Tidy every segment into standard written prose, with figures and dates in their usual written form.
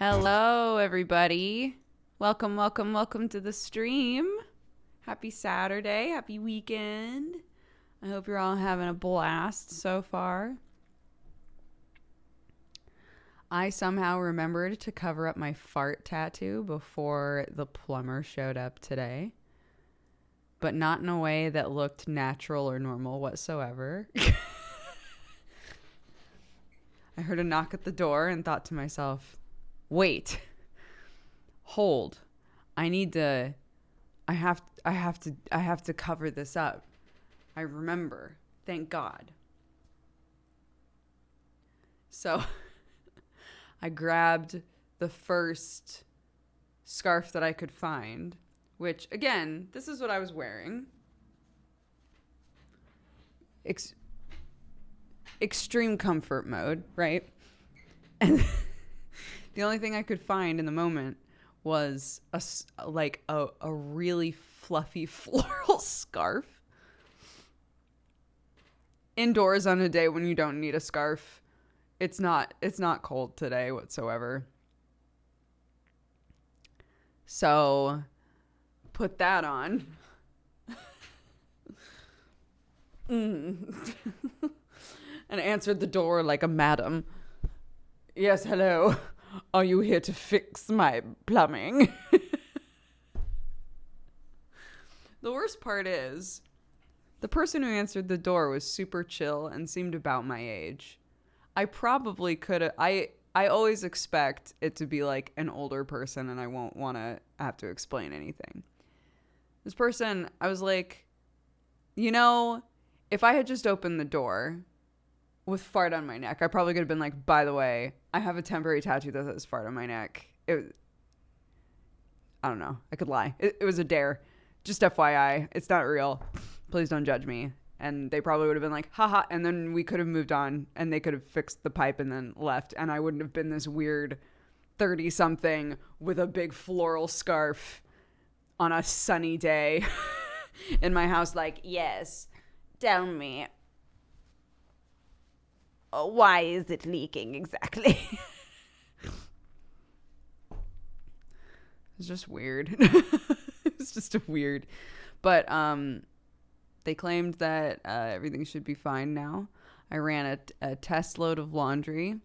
Hello, everybody. Welcome to the stream. Happy Saturday. Happy weekend. I hope you're all having a blast so far. I somehow remembered to cover up my fart tattoo before the plumber showed up today, but not in a way that looked natural or normal whatsoever. I heard a knock at the door and thought to myself, wait, hold, I have to cover this up. I remember, thank God. So I grabbed the first scarf that I could find, which again, this is what I was wearing. Extreme comfort mode, right? And the only thing I could find in the moment was a really fluffy floral scarf. Indoors on a day when you don't need a scarf. It's not cold today whatsoever. So put that on. And answered the door like a madam. Yes, hello. Are you here to fix my plumbing? The worst part is, the person who answered the door was super chill and seemed about my age. I probably could have... I always expect it to be like an older person and I won't want to have to explain anything. This person, I was like, if I had just opened the door with fart on my neck, I probably could have been like, by the way, I have a temporary tattoo that says fart on my neck. I don't know. I could lie. It was a dare. Just FYI. It's not real. Please don't judge me. And they probably would have been like, haha. And then we could have moved on and they could have fixed the pipe and then left. And I wouldn't have been this weird 30-something with a big floral scarf on a sunny day in my house like, yes, tell me. Why is it leaking exactly? It's just weird. It's just weird. But they claimed that everything should be fine now. I ran a test load of laundry,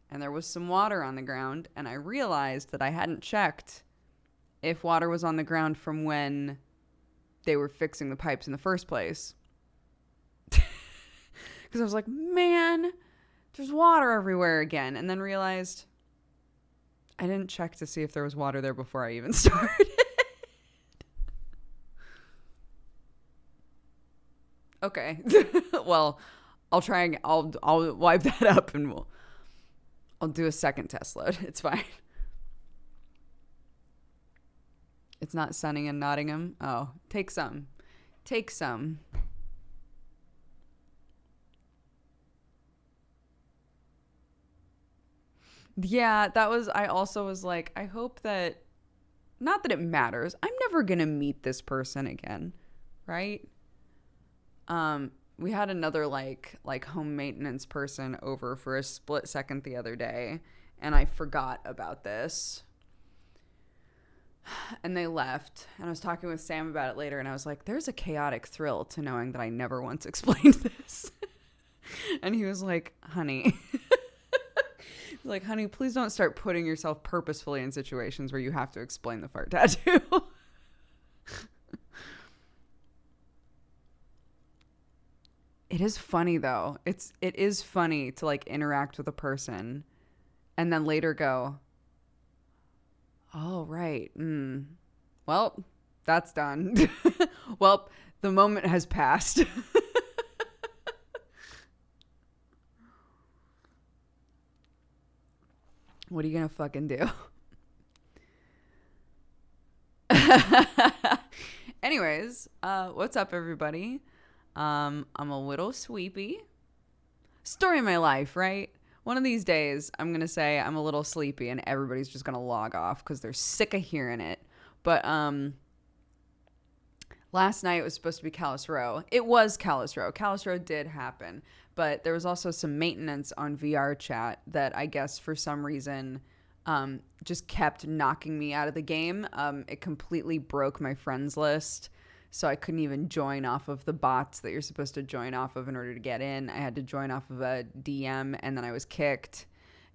and there was some water on the ground, and I realized that I hadn't checked if water was on the ground from when they were fixing the pipes in the first place. Because I was like, man, there's water everywhere again. And then realized I didn't check to see if there was water there before I even started. Okay. Well, I'll wipe that up and I'll do a second test load. It's fine. It's not sunny in Nottingham. Oh, take some. Take some. Yeah, I also was like, I hope that, not that it matters. I'm never going to meet this person again, right? We had another like home maintenance person over for a split second the other day, and I forgot about this. And they left, and I was talking with Sam about it later, and I was like, there's a chaotic thrill to knowing that I never once explained this. And he was like, honey... Like, honey, please don't start putting yourself purposefully in situations where you have to explain the fart tattoo. It is funny, though. It is funny to, like, interact with a person and then later go, oh, right. Well, that's done. Well, the moment has passed. What are you gonna fucking do? Anyways, what's up, everybody? I'm a little sleepy. Story of my life, right? One of these days, I'm gonna say I'm a little sleepy, and everybody's just gonna log off because they're sick of hearing it. But last night was supposed to be Callus Row. It was Callus Row. Callus Row did happen. But there was also some maintenance on VR chat that I guess for some reason just kept knocking me out of the game. It completely broke my friends list. So I couldn't even join off of the bots that you're supposed to join off of in order to get in. I had to join off of a DM, and then I was kicked.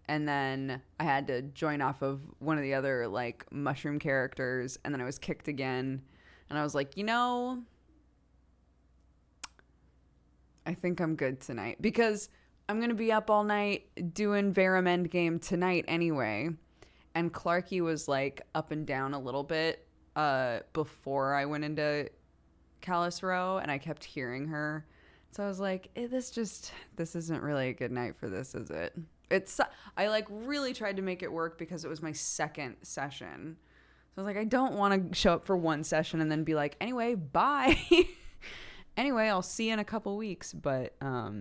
And then I had to join off of one of the other, like, mushroom characters, and then I was kicked again. And I was like, I think I'm good tonight. Because I'm going to be up all night doing Verum Endgame tonight anyway. And Clarky was, like, up and down a little bit before I went into Callus Row, and I kept hearing her. So I was like, this isn't really a good night for this, is it? I like really tried to make it work because it was my second session. So I was like, I don't want to show up for one session and then be like, anyway, bye. Anyway, I'll see you in a couple weeks. But I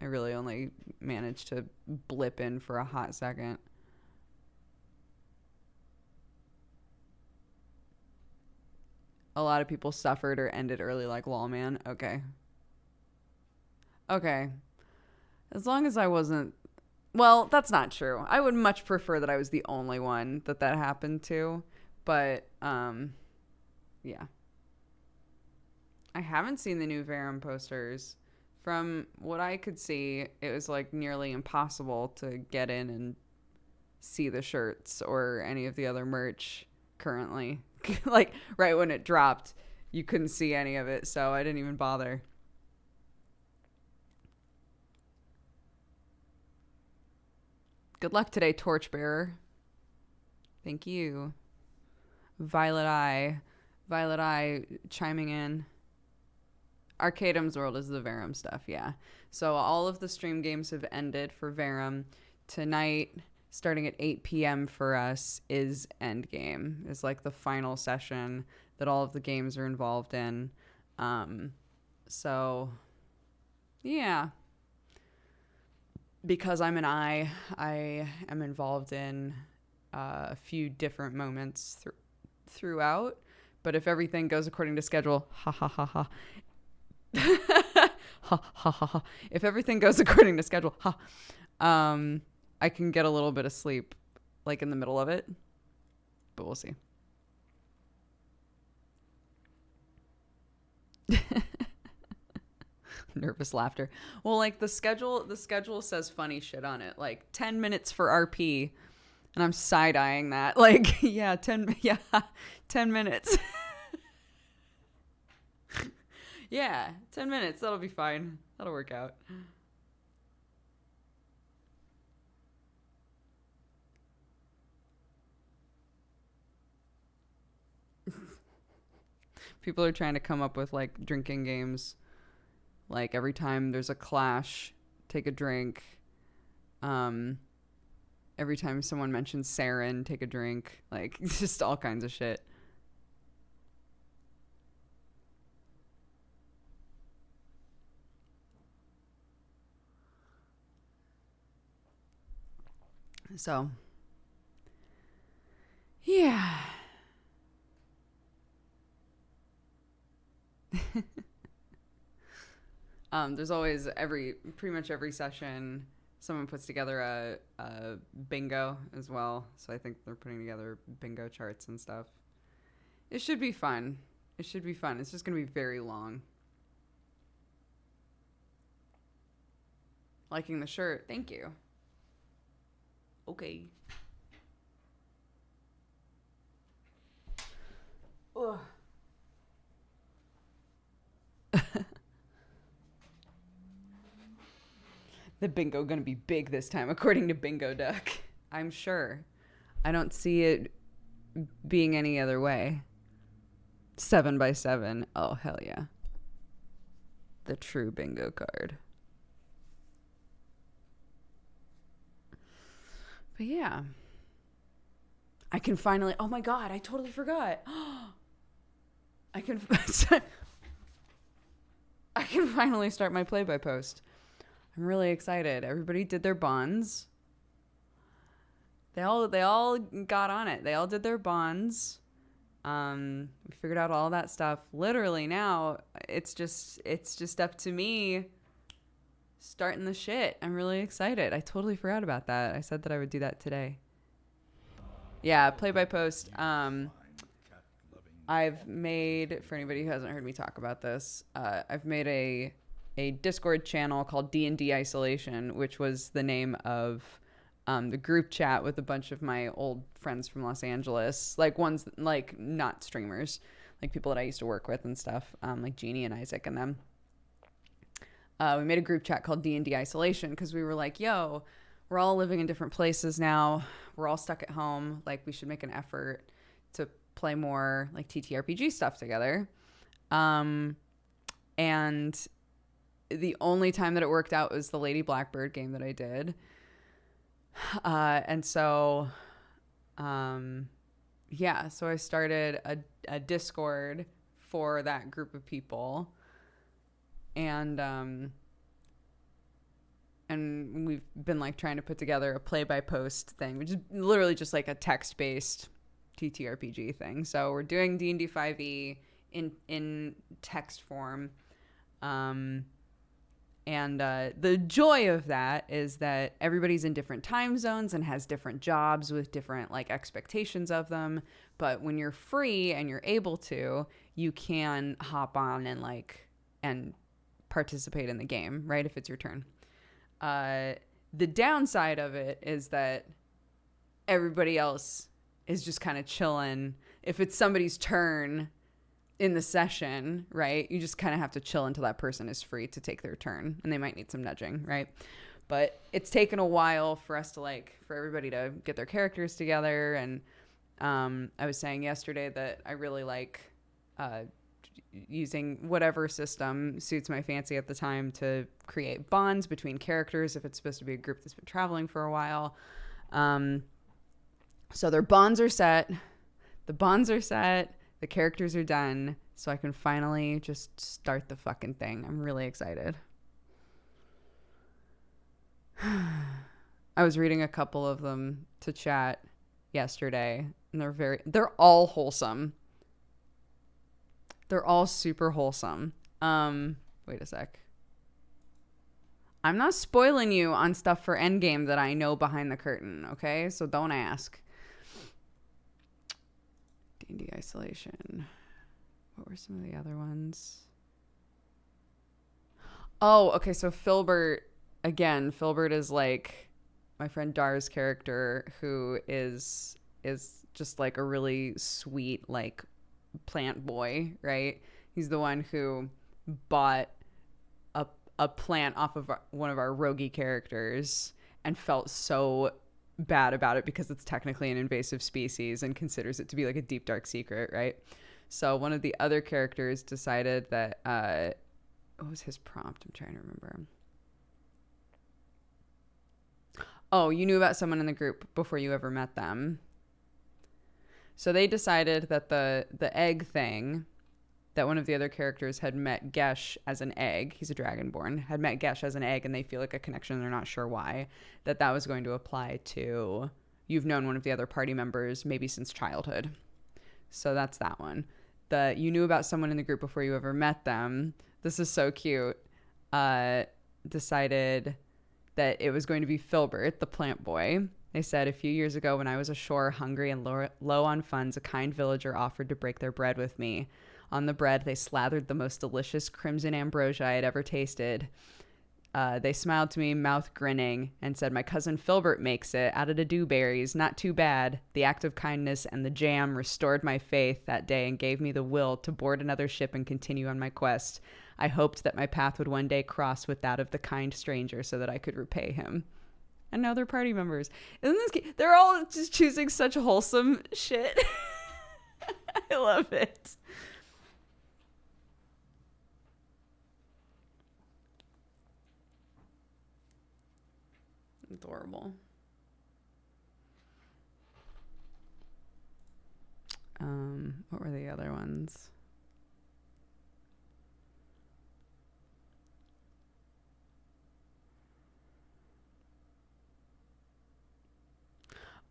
really only managed to blip in for a hot second. A lot of people suffered or ended early like Lawman. Okay. As long as I wasn't... Well, that's not true. I would much prefer that I was the only one that happened to. But, yeah. I haven't seen the new Verum posters. From what I could see, it was, like, nearly impossible to get in and see the shirts or any of the other merch currently. Like, right when it dropped, you couldn't see any of it, so I didn't even bother. Good luck today, Torchbearer. Thank you. Violet Eye chiming in. Arcadum's World is the Verum stuff, yeah. So all of the stream games have ended for Verum. Tonight, starting at 8 p.m. for us, is Endgame. It's like the final session that all of the games are involved in. So, yeah. Because I'm an I am involved in a few different moments throughout. But if everything goes according to schedule, ha ha ha ha. Ha ha ha ha. If everything goes according to schedule, ha. I can get a little bit of sleep, like, in the middle of it. But we'll see. Nervous laughter. Well, like, the schedule says funny shit on it. Like, 10 minutes for RP. And I'm side-eyeing that. Like, yeah, 10 minutes. Yeah, 10 minutes. That'll be fine. That'll work out. People are trying to come up with, like, drinking games. Like, every time there's a clash, take a drink. Every time someone mentions sarin, take a drink. Like, just all kinds of shit. So, yeah. There's always pretty much every session, someone puts together a bingo as well. So I think they're putting together bingo charts and stuff. It should be fun. It's just going to be very long. Liking the shirt. Thank you. Okay. Ugh. The bingo gonna be big this time, according to Bingo Duck. I'm sure. I don't see it being any other way. 7x7. Oh, hell yeah. The true bingo card. But yeah. I can finally... Oh my god, I totally forgot. I can finally start my play-by-post. I'm really excited. Everybody did their bonds. They all got on it. They all did their bonds. We figured out all that stuff. Literally now, it's just up to me starting the shit. I'm really excited. I totally forgot about that. I said that I would do that today. Yeah, play by post. I've made, for anybody who hasn't heard me talk about this, I've made a Discord channel called DnD Isolation, which was the name of the group chat with a bunch of my old friends from Los Angeles, like ones like not streamers, like people that I used to work with and stuff, like Jeannie and Isaac and them. We made a group chat called D&D Isolation because we were like, yo, we're all living in different places now. We're all stuck at home. Like, we should make an effort to play more like TTRPG stuff together. And the only time that it worked out was the Lady Blackbird game that I did. And so, yeah, so I started a Discord for that group of people. And we've been like trying to put together a play by post thing, which is literally just like a text based TTRPG thing. So we're doing D&D 5e in text form. And the joy of that is that everybody's in different time zones and has different jobs with different like expectations of them. But when you're free and you're able to, you can hop on and participate in the game, right? If it's your turn. The downside of it is that everybody else is just kind of chilling. If it's somebody's turn in the session, right, you just kind of have to chill until that person is free to take their turn, and they might need some nudging, right? But it's taken a while for us to for everybody to get their characters together. And I was saying yesterday that I really like using whatever system suits my fancy at the time to create bonds between characters if it's supposed to be a group that's been traveling for a while. So their bonds are set. The bonds are set. The characters are done. So I can finally just start the fucking thing. I'm really excited. I was reading a couple of them to chat yesterday, and they're all wholesome. They're all super wholesome. Wait a sec. I'm not spoiling you on stuff for Endgame that I know behind the curtain, okay? So don't ask. D&D Isolation. What were some of the other ones? Oh, okay, so Filbert, again, Filbert is like my friend Dar's character, who is just like a really sweet, like, plant boy, right? He's the one who bought a plant off of one of our roguey characters and felt so bad about it because it's technically an invasive species and considers it to be like a deep dark secret, right? So one of the other characters decided that what was his prompt? I'm trying to remember. Oh, you knew about someone in the group before you ever met them. So they decided that the egg thing, that one of the other characters had met Gesh as an egg, he's a dragonborn, had met Gesh as an egg, and they feel like a connection, they're not sure why, that was going to apply to, you've known one of the other party members maybe since childhood. So that's that one. The you knew about someone in the group before you ever met them, this is so cute, decided that it was going to be Filbert, the plant boy. They said, a few years ago when I was ashore, hungry and low on funds, a kind villager offered to break their bread with me. On the bread, they slathered the most delicious crimson ambrosia I had ever tasted. They smiled to me, mouth grinning, and said, my cousin Filbert makes it out of the dewberries. Not too bad. The act of kindness and the jam restored my faith that day and gave me the will to board another ship and continue on my quest. I hoped that my path would one day cross with that of the kind stranger so that I could repay him. And now they're party members. Isn't this cute? They're all just choosing such wholesome shit. I love it. Adorable. What were the other ones?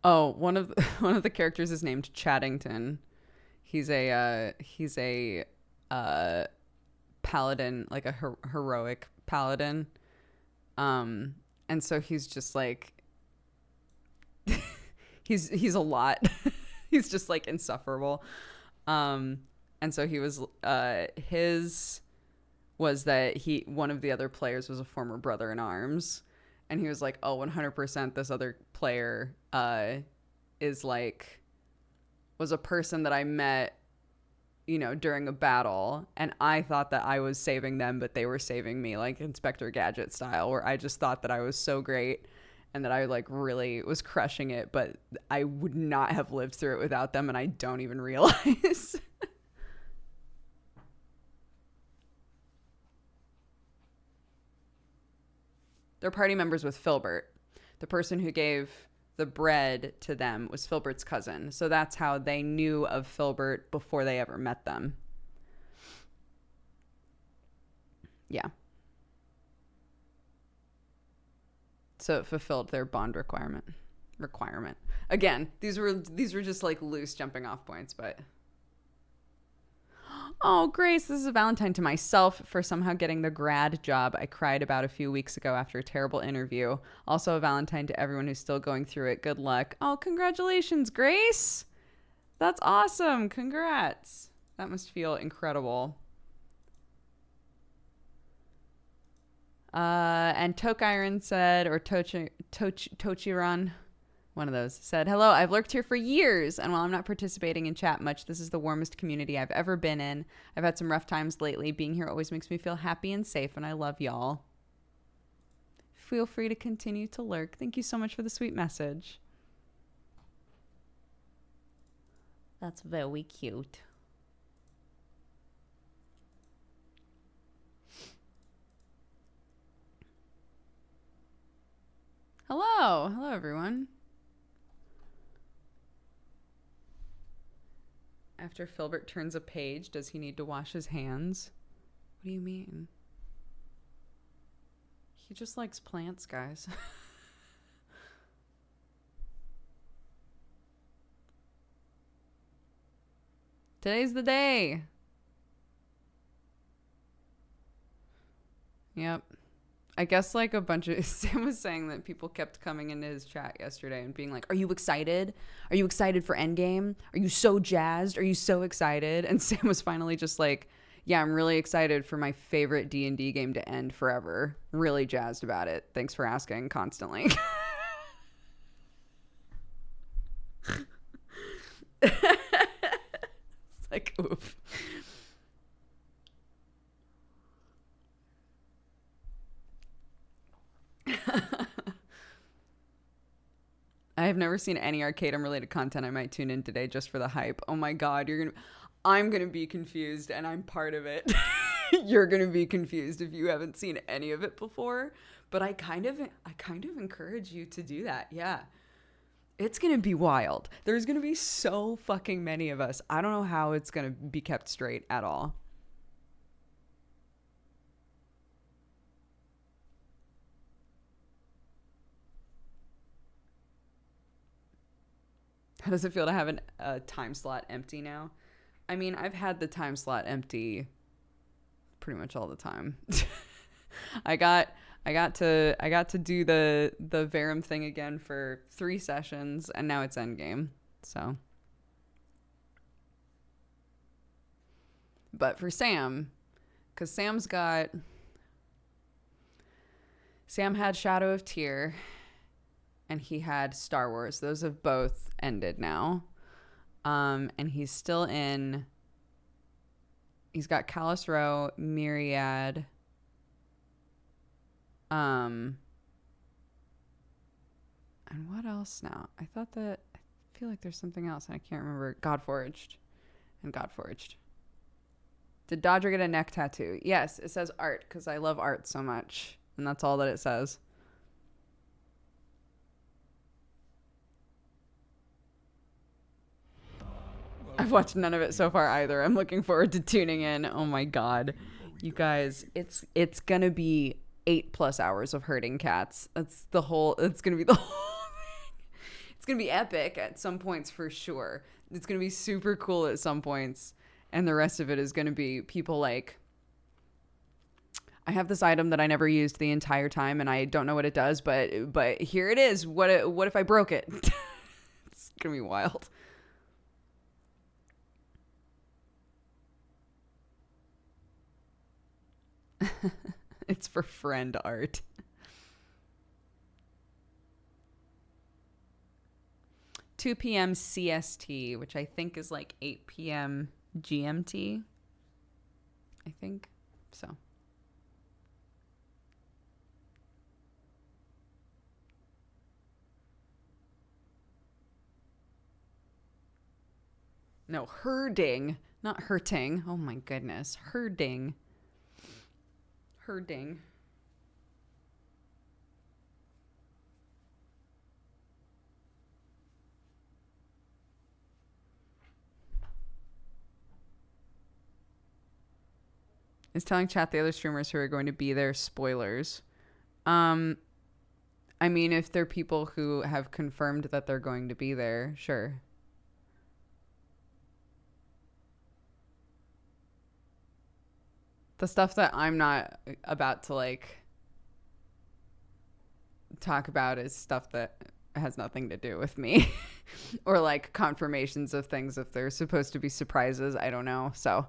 Oh, one of the characters is named Chaddington. He's a paladin, like a heroic paladin. And so he's just like He's a lot. He's just like insufferable. And so he was his was that one of the other players was a former brother in arms, and he was like, oh, 100% this other player is like was a person that I met, you know, during a battle, and I thought that I was saving them, but they were saving me, like Inspector Gadget style, where I just thought that I was so great and that I like really was crushing it, but I would not have lived through it without them, and I don't even realize. They're party members with Filbert. The person who gave the bread to them was Filbert's cousin. So that's how they knew of Filbert before they ever met them. Yeah. So it fulfilled their bond requirement. Again, these were just like loose jumping off points, but oh, Grace, this is a Valentine to myself for somehow getting the grad job I cried about a few weeks ago after a terrible interview. Also a Valentine to everyone who's still going through it. Good luck. Oh, congratulations, Grace. That's awesome. Congrats. That must feel incredible. And Tokiron said, or Tochiron, one of those, said, hello, I've lurked here for years, and while I'm not participating in chat much, this is the warmest community I've ever been in. I've had some rough times lately. Being here always makes me feel happy and safe, and I love y'all. Feel free to continue to lurk. Thank you so much for the sweet message. That's very cute. Hello, everyone. After Filbert turns a page, does he need to wash his hands? What do you mean? He just likes plants, guys. Today's the day. Yep. I guess like a bunch of Sam was saying that people kept coming into his chat yesterday and being like, are you excited? Are you excited for Endgame? Are you so jazzed? Are you so excited? And Sam was finally just like, yeah, I'm really excited for my favorite D&D game to end forever. Really jazzed about it. Thanks for asking constantly. It's like, oof. I have never seen any Arcadum related content. I might tune in today just for the hype. Oh my god, I'm gonna be confused, and I'm part of it. You're gonna be confused if you haven't seen any of it before. But I kind of encourage you to do that. Yeah. It's gonna be wild. There's gonna be so fucking many of us. I don't know how it's gonna be kept straight at all. How does it feel to have a time slot empty now? I mean, I've had the time slot empty pretty much all the time. I got to do the Verum thing again for 3 sessions, and now it's endgame. So, but for Sam, because Sam had Shadow of Tyr, and he had Star Wars. Those have both ended now. And he's got Callus Row, Myriad. And what else now? I feel like there's something else and I can't remember. Godforged. Did Dodger get a neck tattoo? Yes, it says art because I love art so much. And that's all that it says. I've watched none of it so far either. I'm looking forward to tuning in. Oh my god. You guys, it's gonna be 8+ hours of herding cats. It's gonna be the whole thing. It's gonna be epic at some points for sure. It's gonna be super cool at some points. And the rest of it is gonna be people like, I have this item that I never used the entire time and I don't know what it does, but here it is. What if I broke it? gonna be wild. It's for friend art. 2 p.m. CST, which I think is like 8 p.m. GMT. I think so. No, herding, not hurting. Oh my goodness. Herding. Herding. Is telling chat the other streamers who are going to be there spoilers. I mean, if they're people who have confirmed that they're going to be there, sure. The stuff that I'm not about to like talk about is stuff that has nothing to do with me. Or like confirmations of things if they're supposed to be surprises. I don't know. So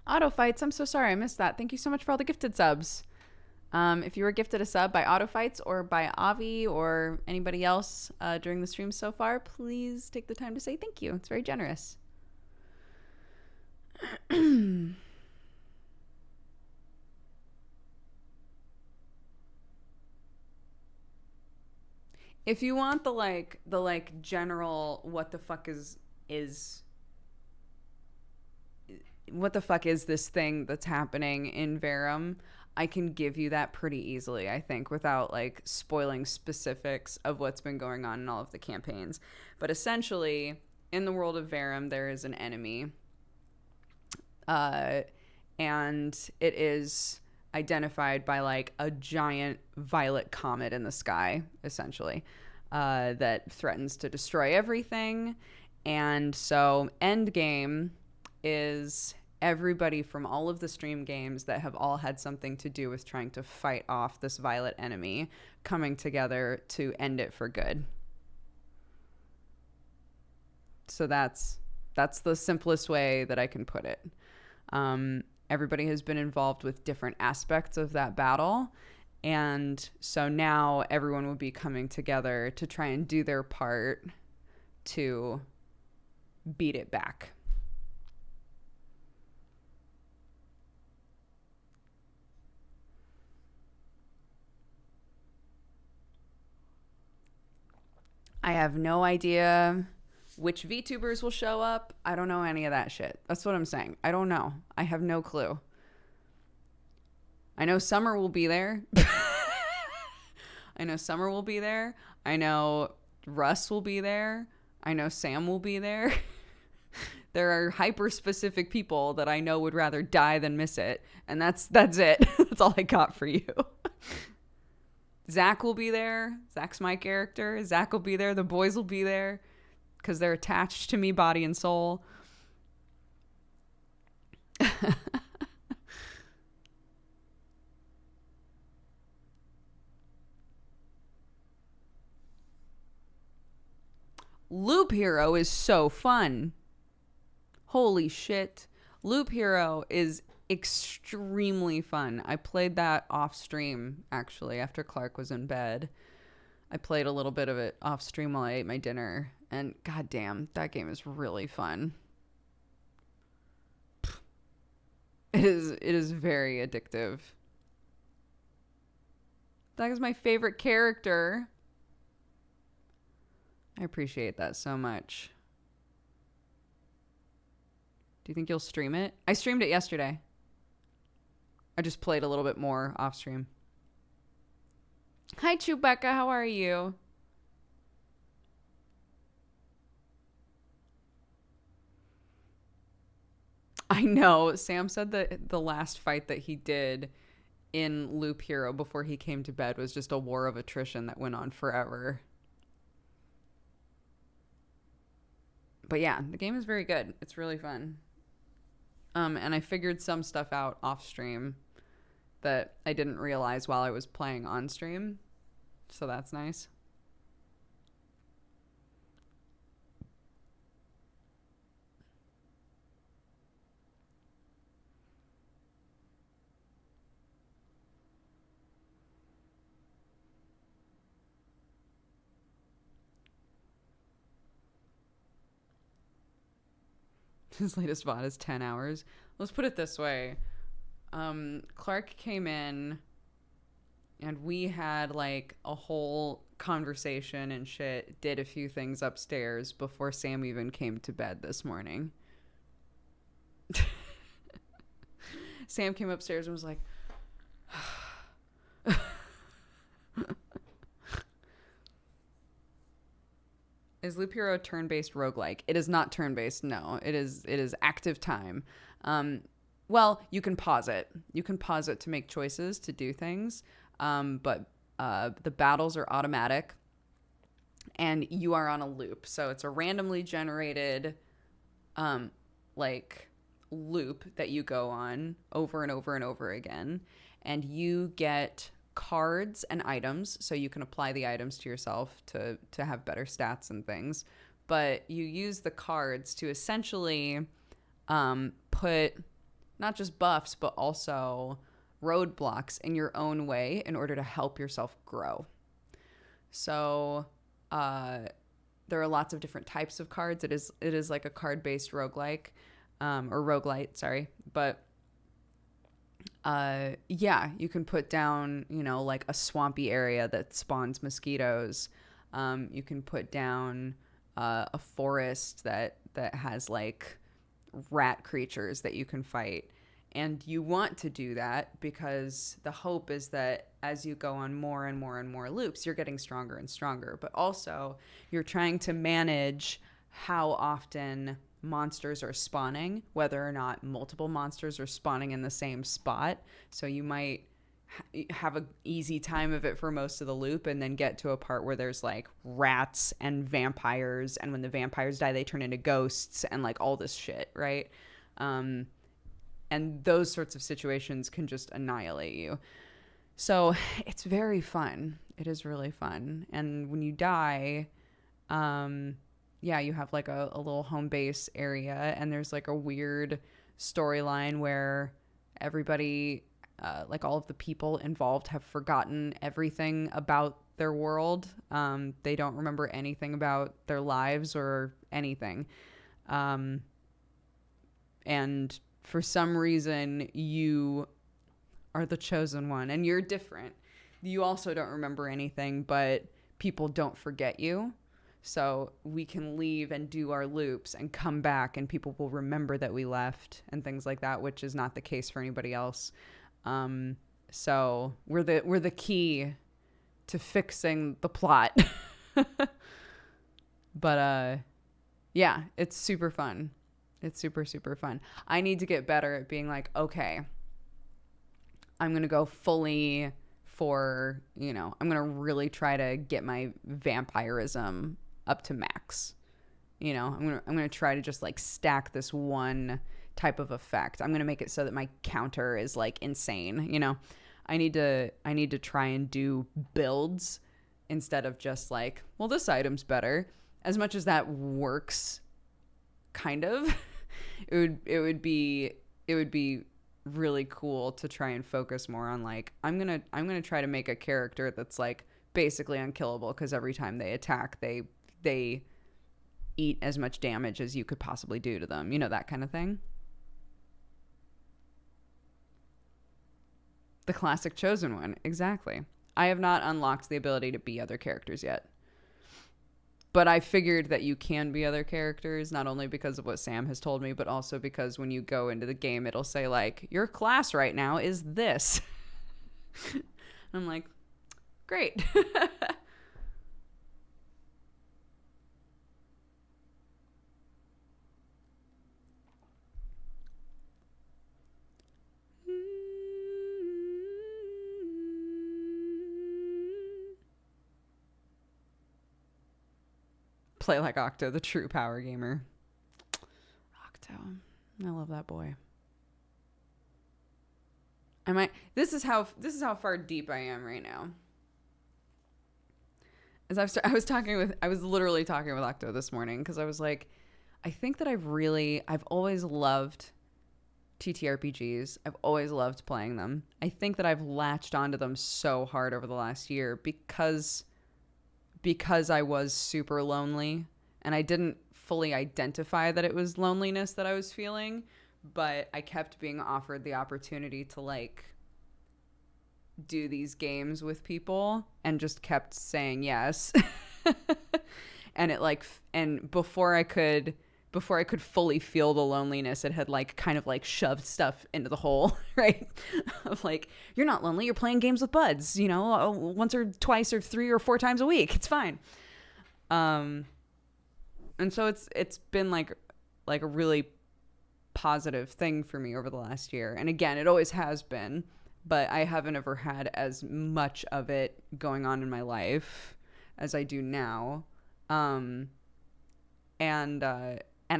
Auto Fights, I'm so sorry I missed that. Thank you so much for all the gifted subs. If you were gifted a sub by Auto Fights or by Avi or anybody else during the stream so far, please take the time to say thank you. It's very generous. If you want the general what the fuck is what the fuck is this thing that's happening in Verum, I can give you that pretty easily, I think, without like spoiling specifics of what's been going on in all of the campaigns. But essentially, in the world of Verum, there is an enemy. And it is identified by like a giant violet comet in the sky, essentially, that threatens to destroy everything. And so Endgame is everybody from all of the stream games that have all had something to do with trying to fight off this violet enemy coming together to end it for good. So that's the simplest way that I can put it. Everybody has been involved with different aspects of that battle. And so now everyone will be coming together to try and do their part to beat it back. I have no idea which VTubers will show up. I don't know any of that shit. That's what I'm saying. I don't know. I have no clue. I know Summer will be there. I know Summer will be there. I know Russ will be there. I know Sam will be there. There are hyper-specific people that I know would rather die than miss it. And that's it. That's all I got for you. Zach will be there. Zach's my character. Zach will be there. The boys will be there because they're attached to me, body and soul. Loop Hero is so fun. Holy shit. Loop Hero is extremely fun. I played that off stream, actually, after Clark was in bed. I played a little bit of it off stream while I ate my dinner, and goddamn, that game is really fun. It is very addictive. That is my favorite character. I appreciate that so much. Do you think you'll stream it? I streamed it yesterday. I just played a little bit more off stream. Hi, Chewbacca. How are you? I know. Sam said that the last fight that he did in Loop Hero before he came to bed was just a war of attrition that went on forever. But yeah, the game is very good. It's really fun. And I figured some stuff out off stream that I didn't realize while I was playing on stream. So that's nice. His latest VOD is 10 hours. Let's put it this way. Clark came in and we had like a whole conversation and shit, did a few things upstairs before Sam even came to bed this morning. Sam came upstairs and was like, is Loop Hero a turn-based roguelike? It is not turn-based, no. It is active time. Well, you can pause it. You can pause it to make choices, to do things. But the battles are automatic. And you are on a loop. So it's a randomly generated loop that you go on over and over and over again. And you get cards and items, so you can apply the items to yourself to have better stats and things. But you use the cards to essentially put not just buffs, but also roadblocks in your own way in order to help yourself grow. So there are lots of different types of cards. It is like a card-based roguelike, or roguelite, sorry. But yeah, you can put down, like a swampy area that spawns mosquitoes. You can put down a forest that has like rat creatures that you can fight. And you want to do that because the hope is that as you go on more and more and more loops, you're getting stronger and stronger. But also, you're trying to manage how often monsters are spawning, whether or not multiple monsters are spawning in the same spot. So you might have an easy time of it for most of the loop and then get to a part where there's like rats and vampires, and when the vampires die they turn into ghosts and like all this shit, right? And those sorts of situations can just annihilate you. So it's very fun. It is really fun. And when you die, yeah, you have like a little home base area, and there's like a weird storyline where everybody, like all of the people involved, have forgotten everything about their world. They don't remember anything about their lives or anything. And for some reason, you are the chosen one, and you're different. You also don't remember anything, but people don't forget you. So we can leave and do our loops and come back, and people will remember that we left and things like that, which is not the case for anybody else. So we're the key to fixing the plot. But yeah, it's super fun. It's super, super fun. I need to get better at being like, okay, I'm going to go fully for, I'm going to really try to get my vampirism up to max. I'm going to try to just like stack this one type of effect. I'm going to make it so that my counter is like insane. I need to try and do builds instead of just like, well, this item's better. As much as that works, kind of, it would be really cool to try and focus more on like, I'm gonna try to make a character that's like basically unkillable, because every time they attack they eat as much damage as you could possibly do to them, that kind of thing. The classic chosen one, exactly. I have not unlocked the ability to be other characters yet. But I figured that you can be other characters, not only because of what Sam has told me, but also because when you go into the game, it'll say, like, your class right now is this. And I'm like, great. play like Octo, the true power gamer. Octo. I love that boy. This is how far deep I am right now. As I was literally talking with Octo this morning because I was like, I think that I've always loved TTRPGs. I've always loved playing them. I think that I've latched onto them so hard over the last year because I was super lonely and I didn't fully identify that it was loneliness that I was feeling, but I kept being offered the opportunity to like do these games with people and just kept saying yes. And it like, and before I could fully feel the loneliness, it had like kind of like shoved stuff into the hole, right? Of like, you're not lonely, you're playing games with buds, you know, once or twice or 3 or 4 times a week. It's fine. And so it's been like a really positive thing for me over the last year. And again, it always has been, but I haven't ever had as much of it going on in my life as I do now. And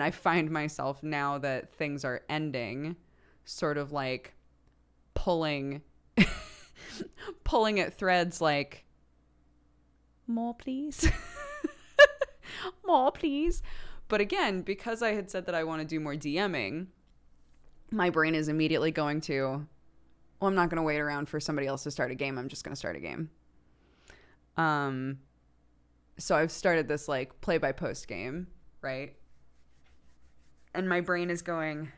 I find myself now that things are ending sort of like pulling at threads like, more please. More please. But again, because I had said that I want to do more DMing, my brain is immediately going to, well, I'm not going to wait around for somebody else to start a game. I'm just going to start a game. So I've started this like play by post game, right? And my brain is going,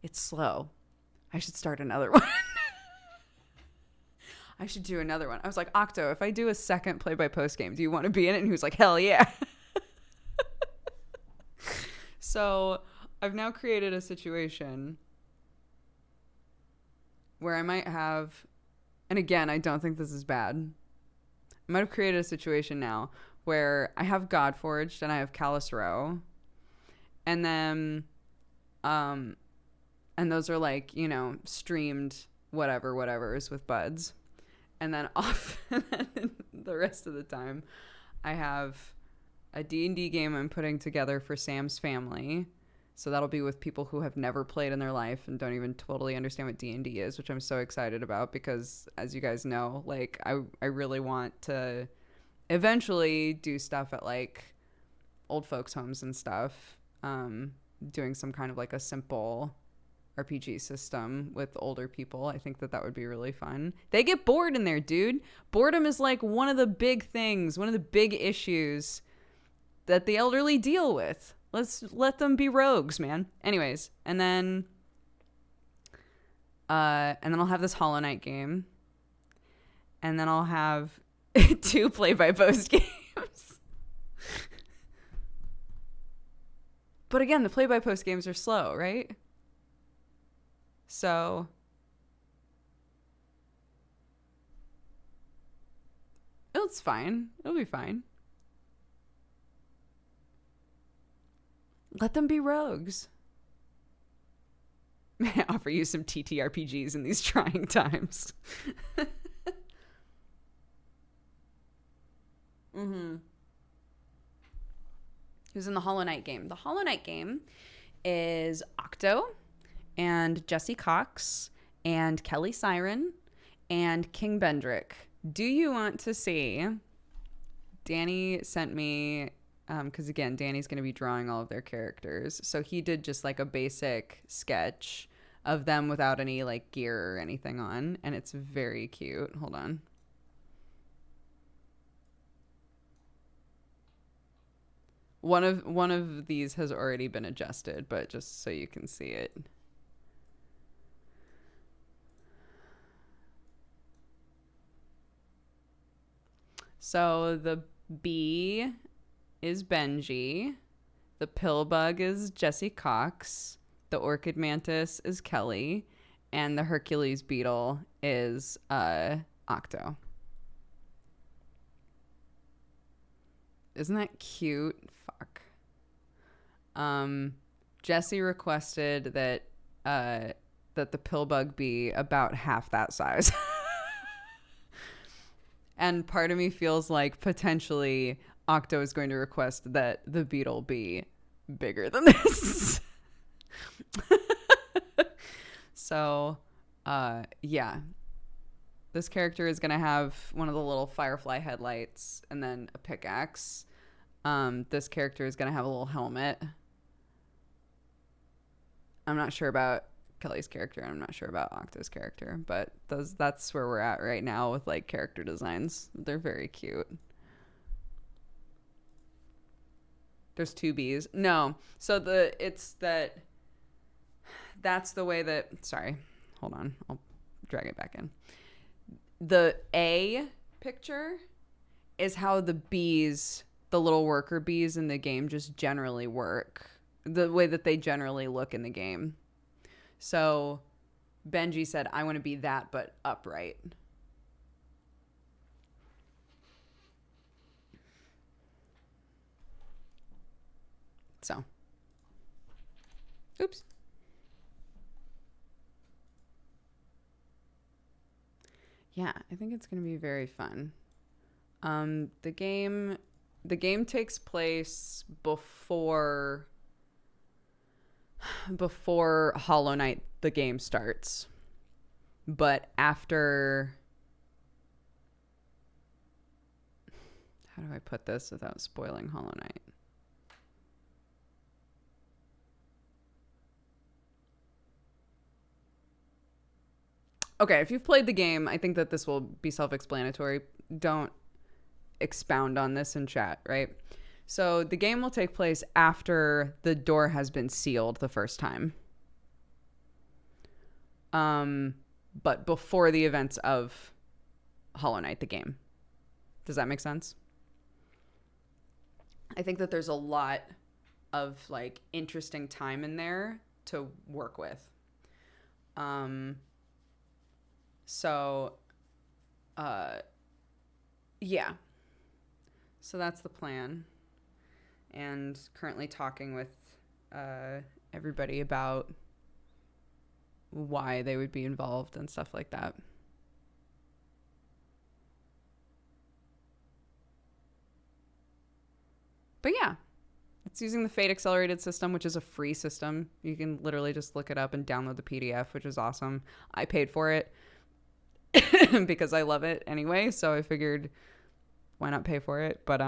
it's slow. I should start another one. I should do another one. I was like, Octo, if I do a second play by post game, do you want to be in it? And he was like, hell yeah. So I've now created a situation where I might have, and again, I don't think this is bad. I might have created a situation now where I have Godforged and I have Callous Row. And then, and those are like, you know, streamed whatever's with buds. And then off the rest of the time, I have a D&D game I'm putting together for Sam's family. So that'll be with people who have never played in their life and don't even totally understand what D&D is, which I'm so excited about because, as you guys know, like I really want to eventually do stuff at like old folks' homes and stuff, doing some kind of like a simple RPG system with older people. I think that would be really fun. They get bored in there, dude. Boredom is like one of the big things, one of the big issues that the elderly deal with. Let's let them be rogues, man. Anyways, and then I'll have this Hollow Knight game. And then I'll have 2 play-by-post games. But again, the play-by-post games are slow, right? So it's fine. It'll be fine. Let them be rogues. May I offer you some TTRPGs in these trying times? Mm-hmm. Who's in the Hollow Knight game? The Hollow Knight game is Octo and Jesse Cox and Kelly Siren and King Bendrick. Do you want to see? Danny sent me, because again, Danny's going to be drawing all of their characters. So he did just like a basic sketch of them without any like gear or anything on. And it's very cute. Hold on. One of these has already been adjusted, but just so you can see it. So the bee is Benji. The pillbug is Jesse Cox. The orchid mantis is Kelly. And the Hercules beetle is Octo. Isn't that cute? Fuck. Jesse requested that the pillbug be about half that size. And part of me feels like potentially Octo is going to request that the beetle be bigger than this. So, yeah. This character is going to have one of the little firefly headlights and then a pickaxe. This character is going to have a little helmet. I'm not sure about Kelly's character. I'm not sure about Octo's character, but that's where we're at right now with like character designs. They're very cute. There's 2 bees. No. So that's the way that, sorry, hold on. I'll drag it back in. The A picture is how the bees, the little worker bees in the game just generally work. The way that they generally look in the game. So Benji said, I want to be that, but upright. So, oops. Yeah, I think it's going to be very fun. The game takes place before Hollow Knight the game starts. But after, how do I put this without spoiling Hollow Knight? Okay, if you've played the game, I think that this will be self-explanatory. Don't expound on this in chat, right? So the game will take place after the door has been sealed the first time. But before the events of Hollow Knight, the game. Does that make sense? I think that there's a lot of like interesting time in there to work with. So, yeah. So that's the plan. And currently talking with everybody about why they would be involved and stuff like that. But yeah, it's using the Fate Accelerated system, which is a free system. You can literally just look it up and download the PDF, which is awesome. I paid for it because I love it anyway, so I figured why not pay for it. But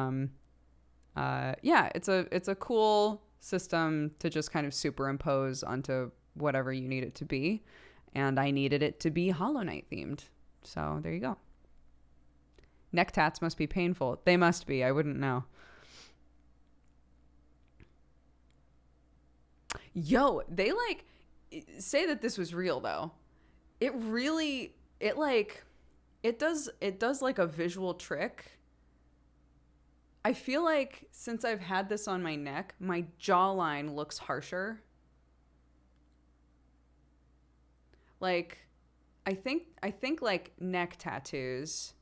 yeah, it's a cool system to just kind of superimpose onto whatever you need it to be, and I needed it to be Hollow Knight themed, so there you go. Neck tats must be painful. They must be. I wouldn't know. Yo, they like say that this was real though. It does like a visual trick. I feel like since I've had this on my neck, my jawline looks harsher. Like, I think like neck tattoos,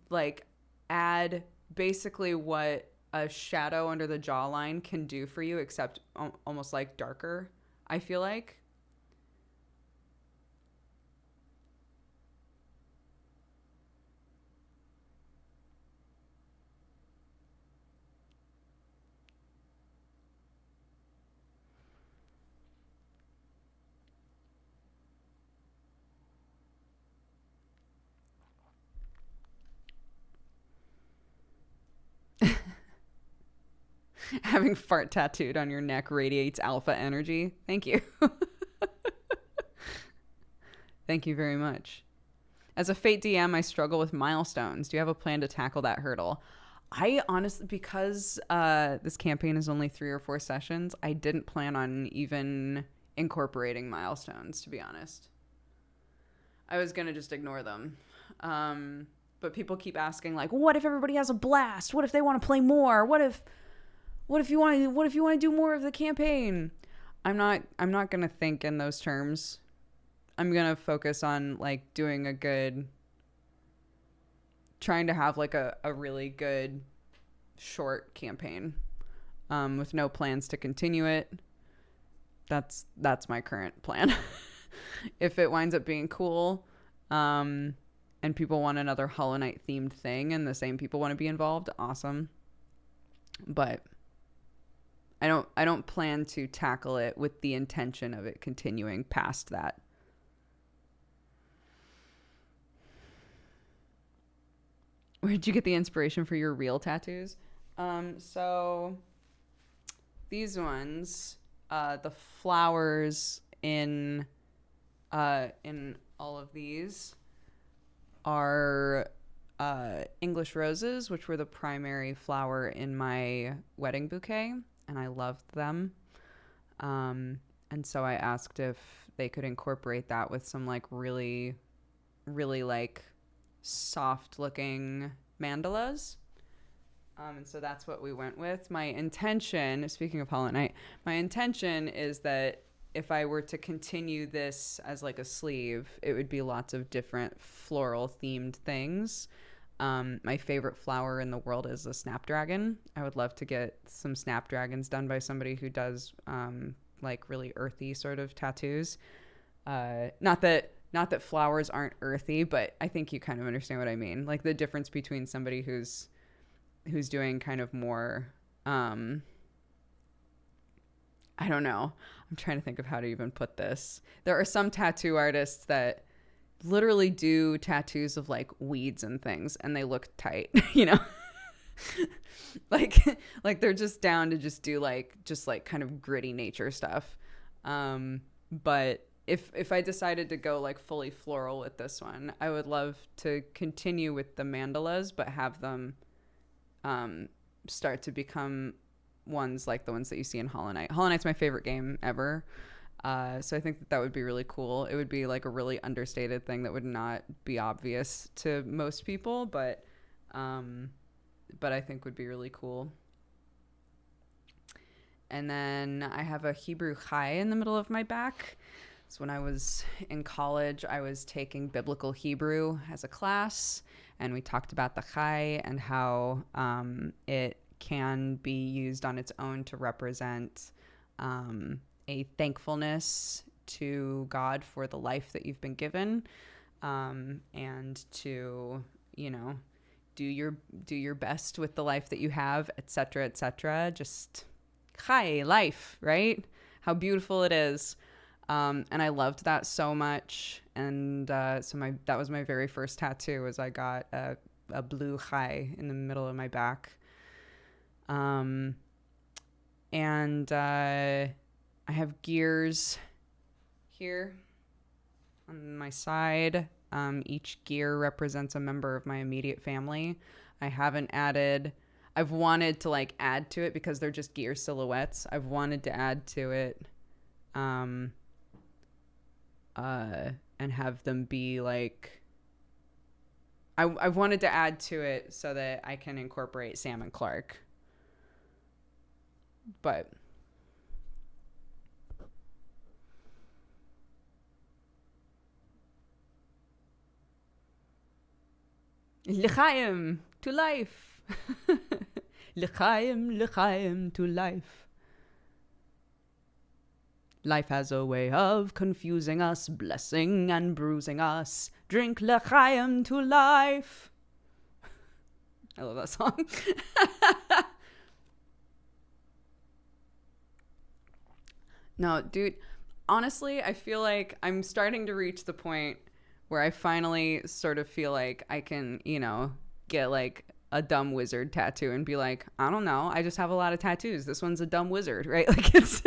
like add basically what a shadow under the jawline can do for you, except almost like darker, I feel like. Having fart tattooed on your neck radiates alpha energy. Thank you. Thank you very much. As a Fate DM, I struggle with milestones. Do you have a plan to tackle that hurdle? I honestly, because this campaign is only 3 or 4 sessions, I didn't plan on even incorporating milestones, to be honest. I was going to just ignore them. But people keep asking, like, what if everybody has a blast? What if they want to play more? What if you want to do more of the campaign? I'm not going to think in those terms. I'm going to focus on like trying to have like a really good short campaign, with no plans to continue it. That's my current plan. If it winds up being cool, and people want another Hollow Knight themed thing and the same people want to be involved, awesome. But I don't plan to tackle it with the intention of it continuing past that. Where did you get the inspiration for your real tattoos? So these ones, the flowers in all of these are English roses, which were the primary flower in my wedding bouquet, and I loved them. And so I asked if they could incorporate that with some like really, really like soft looking mandalas. And so that's what we went with. My intention, speaking of Hollow Knight, my intention is that if I were to continue this as like a sleeve, it would be lots of different floral themed things. My favorite flower in the world is a snapdragon. I would love to get some snapdragons done by somebody who does like really earthy sort of tattoos. Not that flowers aren't earthy, but I think you kind of understand what I mean. Like the difference between somebody who's doing kind of more, I don't know. I'm trying to think of how to even put this. There are some tattoo artists that literally do tattoos of like weeds and things and they look tight, you know? like they're just down to just do like kind of gritty nature stuff. But if I decided to go like fully floral with this one, I would love to continue with the mandalas, but have them start to become ones like the ones that you see in Hollow Knight. Hollow Knight's my favorite game ever. So I think that would be really cool. It would be like a really understated thing that would not be obvious to most people, but I think would be really cool. And then I have a Hebrew Chai in the middle of my back. So when I was in college, I was taking biblical Hebrew as a class, and we talked about the Chai and how it can be used on its own to represent a thankfulness to God for the life that you've been given, and to, you know, do your best with the life that you have, etc., etc. Just Chai, life, right? How beautiful it is. And I loved that so much. And so that was my very first tattoo, was I got a blue Chai in the middle of my back. And I have gears here on my side. Each gear represents a member of my immediate family. I've wanted to like add to it because they're just gear silhouettes. I've wanted to add to it, and have them be like, I've wanted to add to it so that I can incorporate Sam and Clark. But L'chaim to life. L'chaim to life. Life has a way of confusing us, blessing and bruising us. Drink l'chaim to life. I love that song. No, dude, honestly, I feel like I'm starting to reach the point where I finally sort of feel like I can, you know, get like a dumb wizard tattoo and be like, I don't know, I just have a lot of tattoos. This one's a dumb wizard, right? Like it's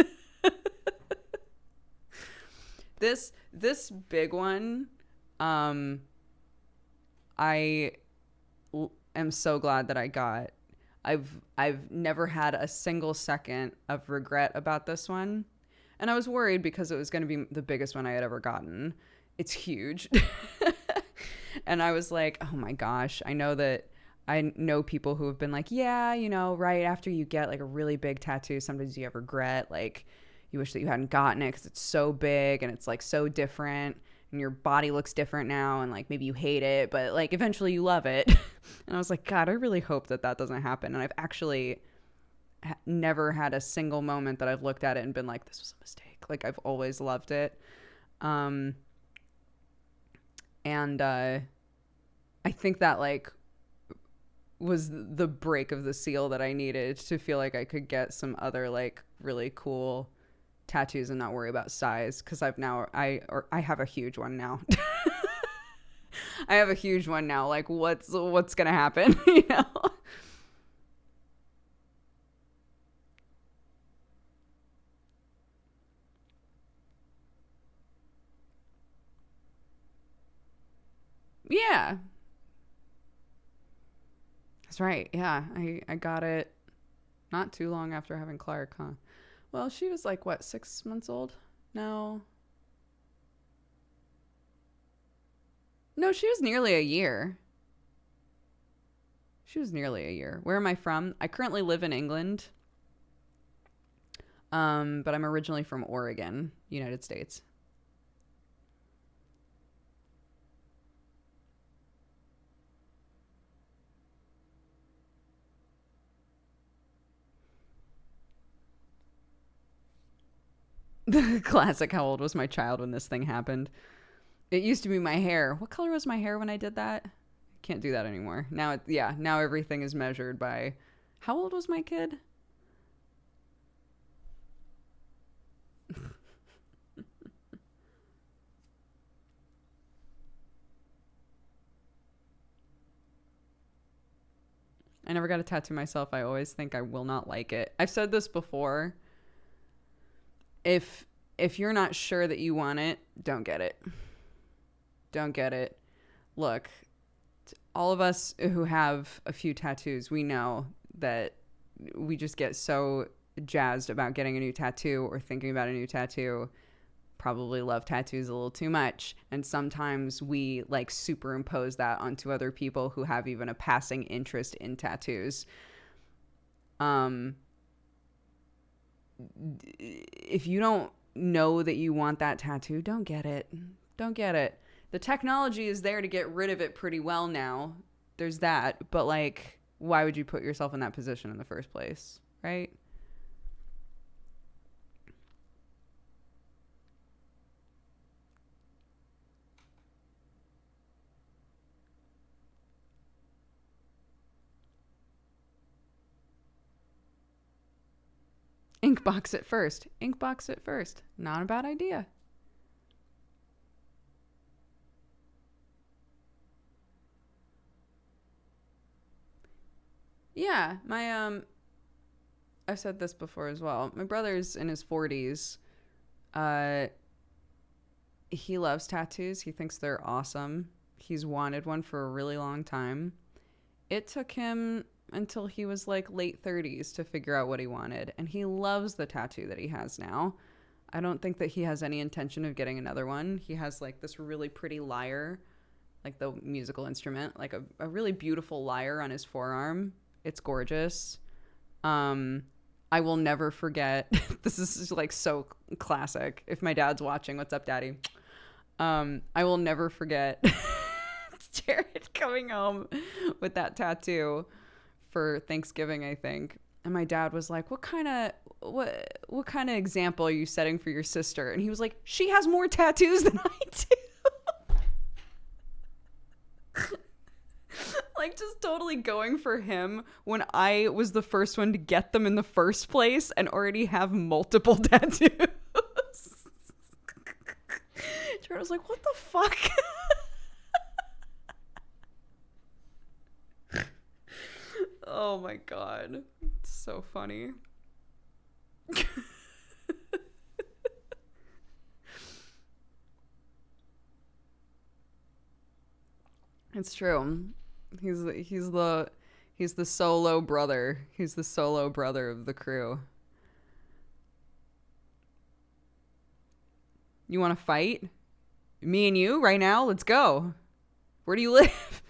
this big one. I am so glad that I got. I've never had a single second of regret about this one. And I was worried because it was going to be the biggest one I had ever gotten. It's huge. And I was like, oh my gosh, I know people who have been like, yeah, you know, right after you get like a really big tattoo, sometimes you have regret. Like you wish that you hadn't gotten it because it's so big and it's like so different and your body looks different now. And like maybe you hate it, but like eventually you love it. And I was like, God, I really hope that doesn't happen. And I've actually never had a single moment that I've looked at it and been like, this was a mistake. Like I've always loved it. And think that like was the break of the seal that I needed to feel like I could get some other like really cool tattoos and not worry about size, because I have a huge one now. I have a huge one now. Like what's gonna happen? You know? Yeah, that's right. Yeah, I got it not too long after having Clark, huh? Well, she was like what, 6 months old? No, no, she was nearly a year. She was nearly a year. Where am I from? I currently live in England, but I'm originally from Oregon, United States. The classic. How old was my child when this thing happened? It used to be my hair. What color was my hair when I did that? Can't do that anymore. Now, yeah, now everything is measured by how old was my kid? I never got a tattoo myself. I always think I will not like it. I've said this before. If you're not sure that you want it, don't get it. Don't get it. Look, all of us who have a few tattoos, we know that we just get so jazzed about getting a new tattoo or thinking about a new tattoo. Probably love tattoos a little too much, and sometimes we like superimpose that onto other people who have even a passing interest in tattoos. If you don't know that you want that tattoo, don't get it. Don't get it. The technology is there to get rid of it pretty well now. There's that, but like, why would you put yourself in that position in the first place, right? Ink box it first. Ink box it first. Not a bad idea. Yeah, my I've said this before as well. My brother's in his 40s. Uh he loves tattoos. He thinks they're awesome. He's wanted one for a really long time. It took him until he was like late 30s to figure out what he wanted, and he loves the tattoo that he has now. I don't think that he has any intention of getting another one. He has like this really pretty lyre, like the musical instrument, like a really beautiful lyre on his forearm. It's gorgeous. Um, I will never forget. This is like so classic. If my dad's watching, what's up, Daddy? I will never forget Jared coming home with that tattoo for Thanksgiving, I think. And my dad was like, what kind of example are you setting for your sister? And he was like, she has more tattoos than I do. Like, just totally going for him when I was the first one to get them in the first place and already have multiple tattoos. Jared was like, what the fuck? Oh my god. It's so funny. It's true. He's the solo brother. He's the solo brother of the crew. You want to fight? Me and you right now? Let's go. Where do you live?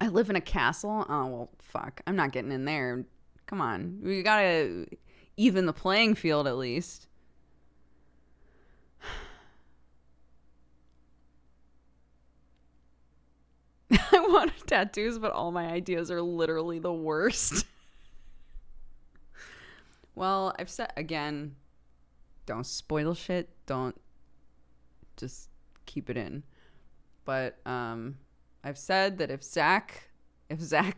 I live in a castle. Oh, well, fuck. I'm not getting in there. Come on. We gotta even the playing field at least. want tattoos, but all my ideas are literally the worst. Well, I've said, again, don't spoil shit. Don't, just keep it in. But I've said that if Zach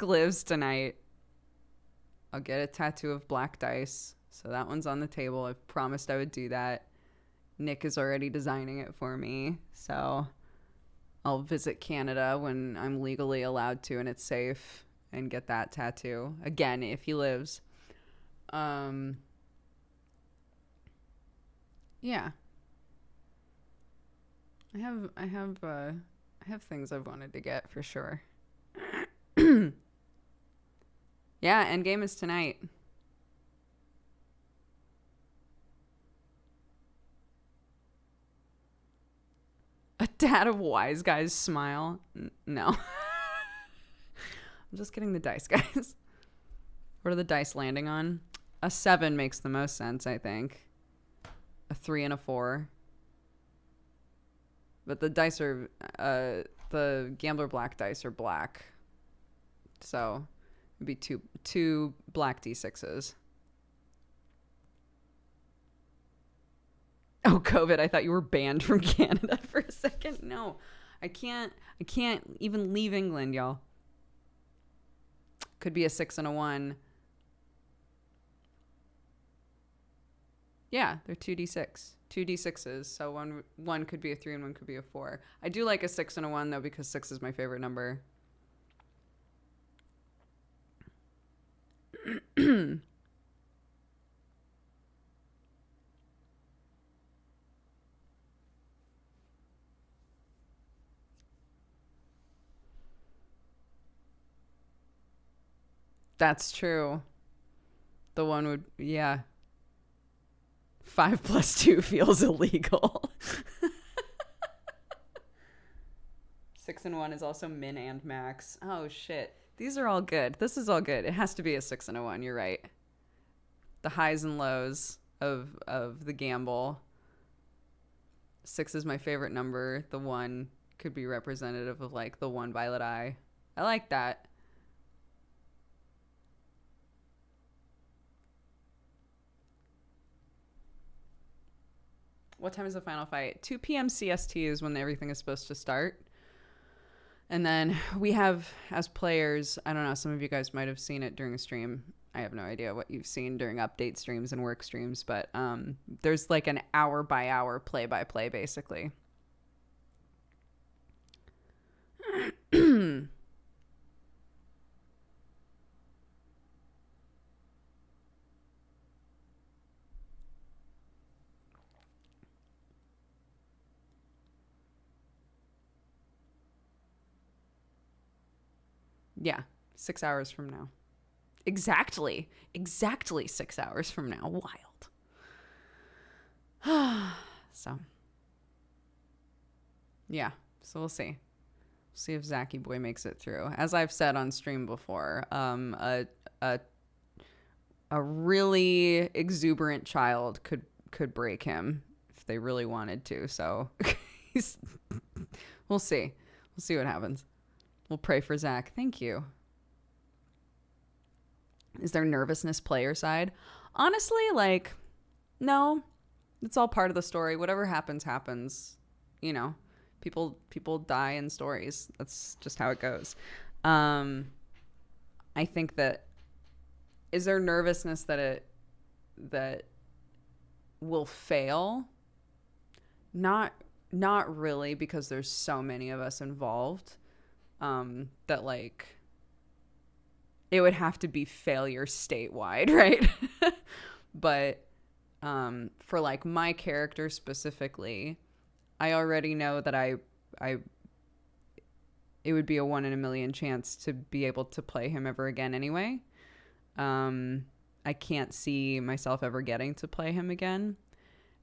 lives tonight, I'll get a tattoo of black dice. So that one's on the table. I've promised I would do that. Nick is already designing it for me. So I'll visit Canada when I'm legally allowed to and it's safe and get that tattoo. Again, if he lives. Yeah. I have things I've wanted to get for sure. Yeah, Endgame is tonight. A dad of wise guys smile. No. I'm just getting the dice, guys. What are the dice landing on? A 7 makes the most sense, I think. A 3 and a 4. But the dice are, the Gambler Black dice are black. So it'd be two black D6s. Oh, COVID, I thought you were banned from Canada for a second. No, I can't even leave England, y'all. Could be a 6 and a 1. Yeah, they're 2d6. 2d6s. So one could be a 3 and one could be a 4. I do like a 6 and a 1 though because 6 is my favorite number. That's true. The one would, yeah. 5 + 2 feels illegal. 6 and 1 is also min and max. Oh shit. These are all good. This is all good. It has to be a 6 and a 1. You're right. The highs and lows of the gamble. 6 is my favorite number. The 1 could be representative of like the one violet eye. I like that. What time is the final fight? 2 p.m. CST is when everything is supposed to start. And then we have, as players, I don't know, some of you guys might have seen it during a stream. I have no idea what you've seen during update streams and work streams, but there's like an hour by hour play by play, basically. Yeah, 6 hours from now. Exactly 6 hours from now. Wild. So, yeah, so we'll see. See if Zachy Boy makes it through. As I've said on stream before, a really exuberant child could break him if they really wanted to. So we'll see. We'll see what happens. We'll pray for Zach. Thank you. Is there nervousness player side? Honestly, like, no. It's all part of the story. Whatever happens, happens. You know, people die in stories. That's just how it goes. I think that, is there nervousness that will fail? Not really, because there's so many of us involved. That like it would have to be failure statewide, right? But for like my character specifically, I already know that it would be a 1 in a million chance to be able to play him ever again anyway. I can't see myself ever getting to play him again.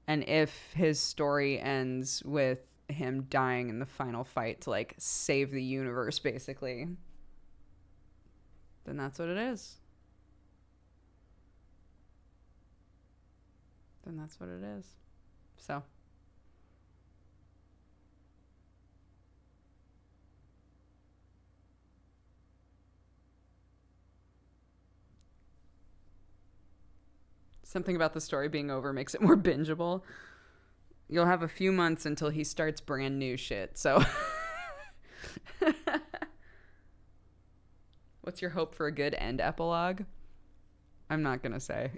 And if his story ends with him dying in the final fight to like save the universe, basically, then that's what it is. So Something about the story being over makes it more bingeable. You'll have a few months until he starts brand new shit, so. What's your hope for a good end epilogue? I'm not gonna say.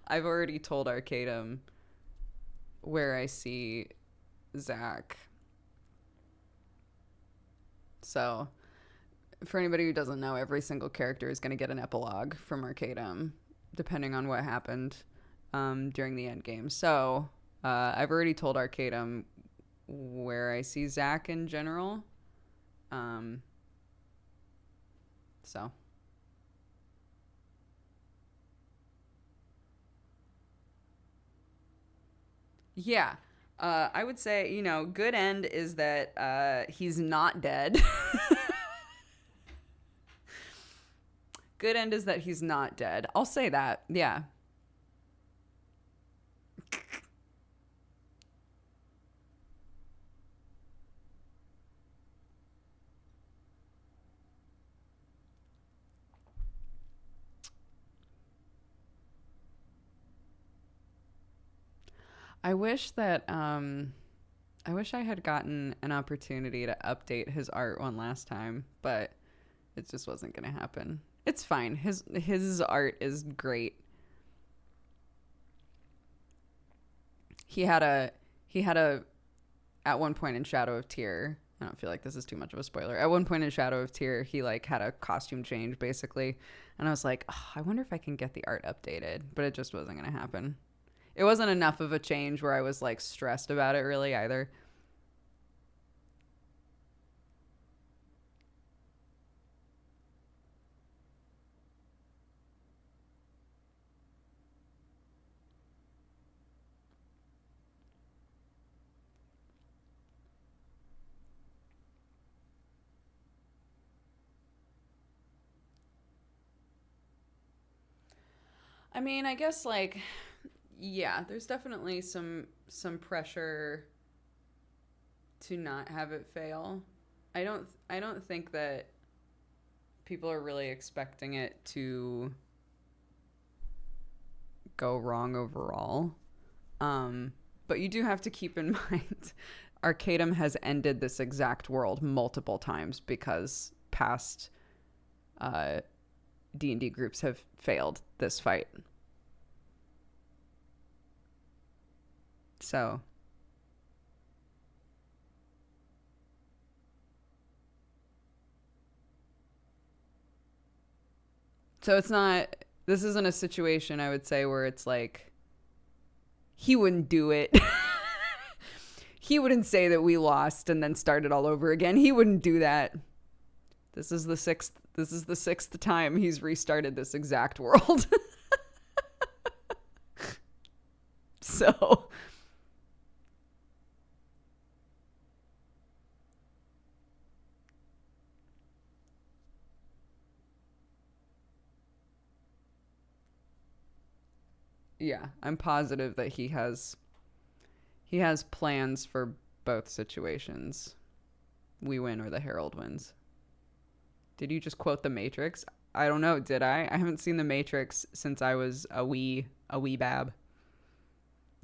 I've already told Arcadum where I see Zach. So, for anybody who doesn't know, every single character is going to get an epilogue from Arcadum, depending on what happened during the end game. So, I've already told Arcadum where I see Zach in general. So. Yeah. I would say, you know, good end is that he's not dead. Good end is that he's not dead. I'll say that. Yeah. I wish that I wish I had gotten an opportunity to update his art one last time, but it just wasn't going to happen. It's fine. His art is great. He had a at one point in Shadow of Tear. I don't feel like this is too much of a spoiler. At one point in Shadow of Tear, he like had a costume change basically, and I was like, oh, I wonder if I can get the art updated, but it just wasn't going to happen. It wasn't enough of a change where I was like stressed about it really either. I mean, I guess like yeah, there's definitely some pressure to not have it fail. I don't think that people are really expecting it to go wrong overall. But you do have to keep in mind Arcadum has ended this exact world multiple times because past D&D groups have failed this fight. So it's not, this isn't a situation I would say where it's like he wouldn't do it. He wouldn't say that we lost and then start it all over again. He wouldn't do that. This is the sixth time he's restarted this exact world. So yeah, I'm positive that he has plans for both situations. We win or the Herald wins. Did you just quote The Matrix? I don't know, did I? I haven't seen The Matrix since I was a wee bab.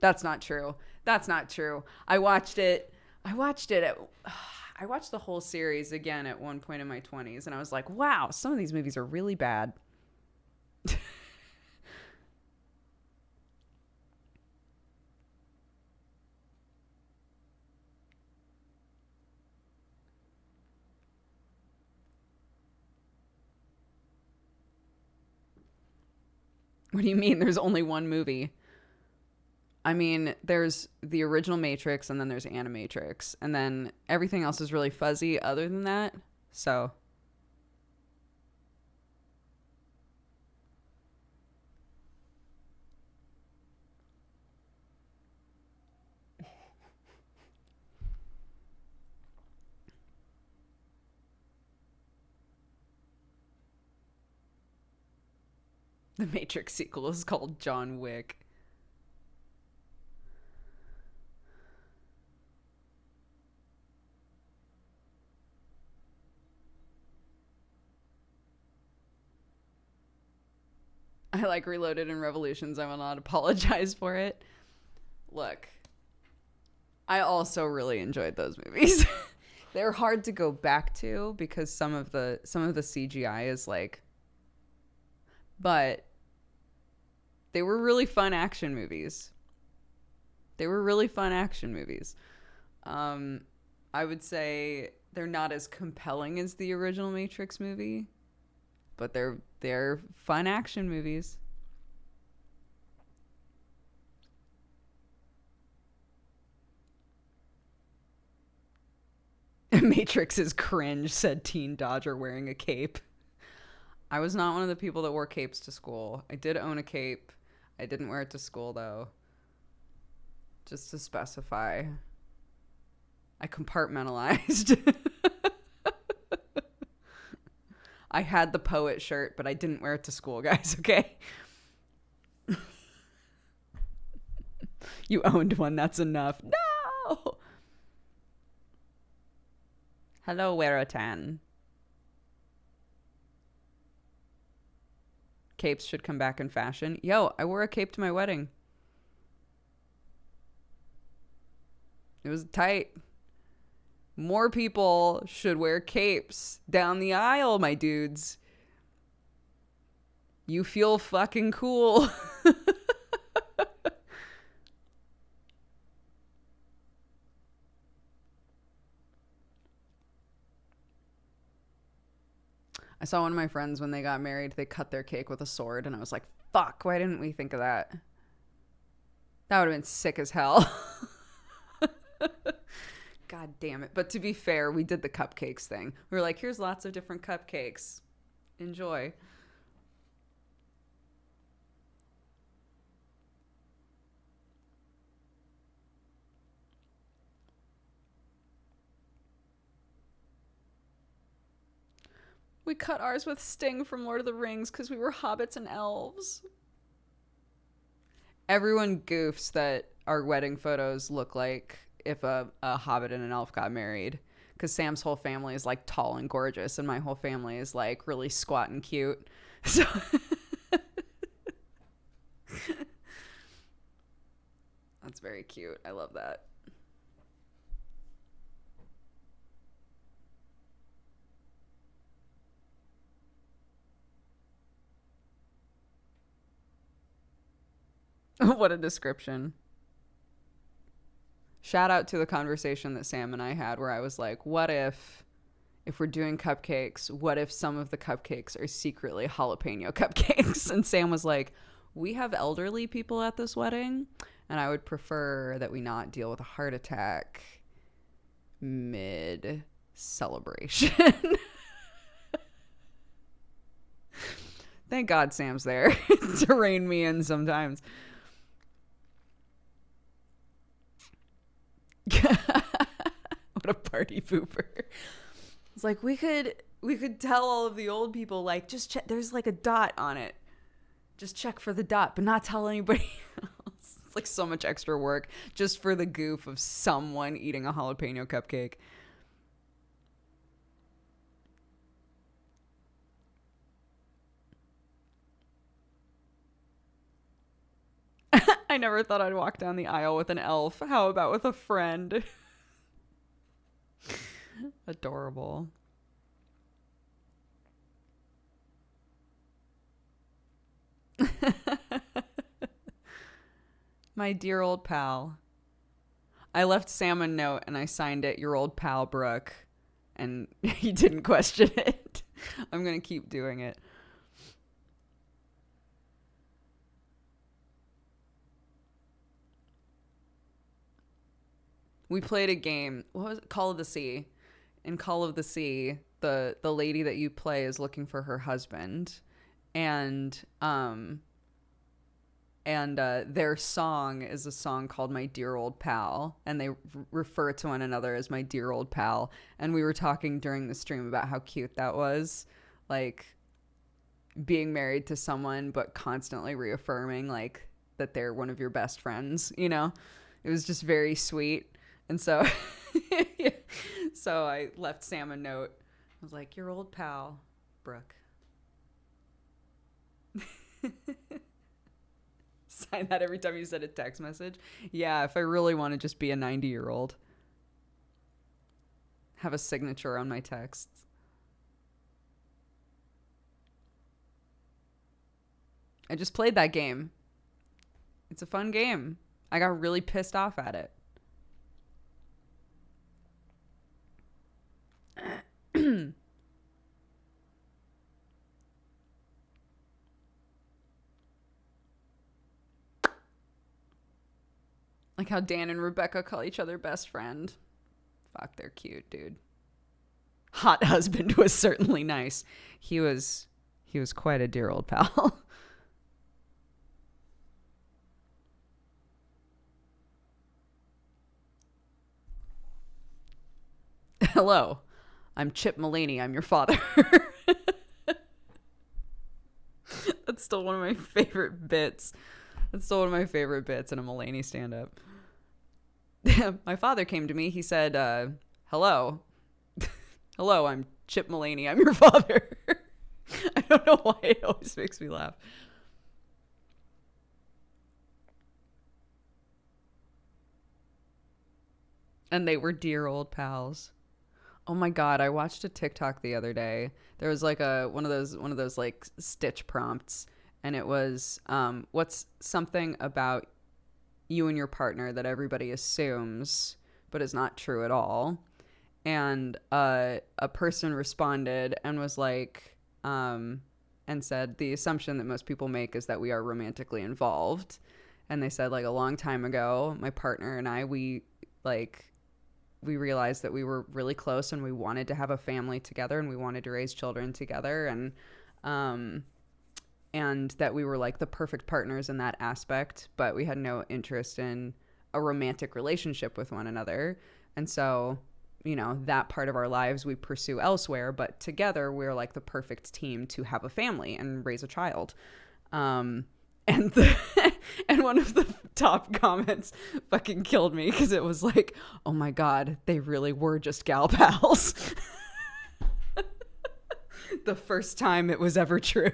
That's not true. That's not true. I watched I watched the whole series again at one point in my 20s and I was like, "Wow, some of these movies are really bad." What do you mean there's only one movie? I mean, there's the original Matrix and then there's Animatrix. And then everything else is really fuzzy other than that. So. The Matrix sequel is called John Wick. I I like Reloaded and Revolutions. I will not apologize for it. Look, I also really enjoyed those movies. They're hard to go back to because some of the CGI is like, but they were really fun action movies. I would say they're not as compelling as the original Matrix movie, but they're fun action movies. Matrix is cringe, said Teen Dodger wearing a cape. I was not one of the people that wore capes to school. I did own a cape. I didn't wear it to school, though. Just to specify. I compartmentalized. I had the poet shirt, but I didn't wear it to school, guys, okay? You owned one, that's enough. No! Hello, Werotan. Capes should come back in fashion. Yo, I wore a cape to my wedding. It was tight. More people should wear capes down the aisle, my dudes. You feel fucking cool. I saw one of my friends when they got married, they cut their cake with a sword, and I was like, fuck, why didn't we think of that? That would have been sick as hell. God damn it. But to be fair, we did the cupcakes thing. We were like, here's lots of different cupcakes. Enjoy. We cut ours with Sting from Lord of the Rings because we were hobbits and elves. Everyone goofs that our wedding photos look like if a hobbit and an elf got married, because Sam's whole family is like tall and gorgeous and my whole family is like really squat and cute. So that's very cute. I love that. What a description. Shout out to the conversation that Sam and I had where I was like, what if we're doing cupcakes, what if some of the cupcakes are secretly jalapeno cupcakes? And Sam was like, we have elderly people at this wedding, and I would prefer that we not deal with a heart attack mid-celebration. Thank God Sam's there to rein me in sometimes. What a party pooper. It's like we could tell all of the old people, like, just check, there's like a dot on it, just check for the dot, but not tell anybody else. It's like so much extra work just for the goof of someone eating a jalapeno cupcake. I never thought I'd walk down the aisle with an elf. How about with a friend? Adorable. My dear old pal. I left Sam a note and I signed it, your old pal, Brooke. And he didn't question it. I'm going to keep doing it. We played a game. What was it? Call of the Sea. In Call of the Sea, the lady that you play is looking for her husband, and their song is a song called "My Dear Old Pal," and they refer to one another as "My Dear Old Pal." And we were talking during the stream about how cute that was, like being married to someone but constantly reaffirming like that they're one of your best friends. You know, it was just very sweet. And so, so I left Sam a note. I was like, your old pal, Brooke. Sign that every time you send a text message. Yeah, if I really want to just be a 90-year-old. Have a signature on my texts. I just played that game. It's a fun game. I got really pissed off at it. Like how Dan and Rebecca call each other best friend. Fuck, they're cute, dude. Hot husband was certainly nice. He was quite a dear old pal. Hello, I'm Chip Mulaney. I'm your father. That's still one of my favorite bits. That's still one of my favorite bits in a Mulaney stand-up. My father came to me. He said, hello. Hello, I'm Chip Mulaney. I'm your father. I don't know why it always makes me laugh. And they were dear old pals. Oh my God, I watched a TikTok the other day. There was like one of those like stitch prompts, and it was what's something about you and your partner that everybody assumes but is not true at all. And a person responded and was like and said the assumption that most people make is that we are romantically involved. And they said, like, a long time ago, my partner and I, we realized that we were really close and we wanted to have a family together and we wanted to raise children together, and that we were like the perfect partners in that aspect, but we had no interest in a romantic relationship with one another. And so, you know, that part of our lives we pursue elsewhere, but together we're like the perfect team to have a family and raise a child. And and one of the top comments fucking killed me because it was like, oh my God, they really were just gal pals. The first time it was ever true.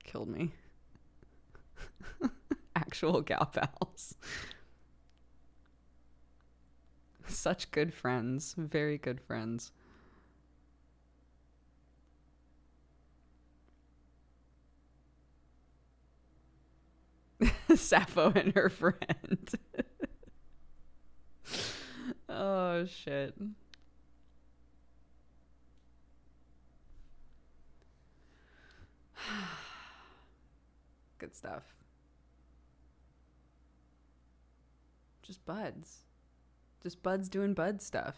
Killed me. Actual gal pals. Such good friends. Very good friends. Sappho and her friend. Oh, shit. Good stuff. Just buds. Just buds doing bud stuff.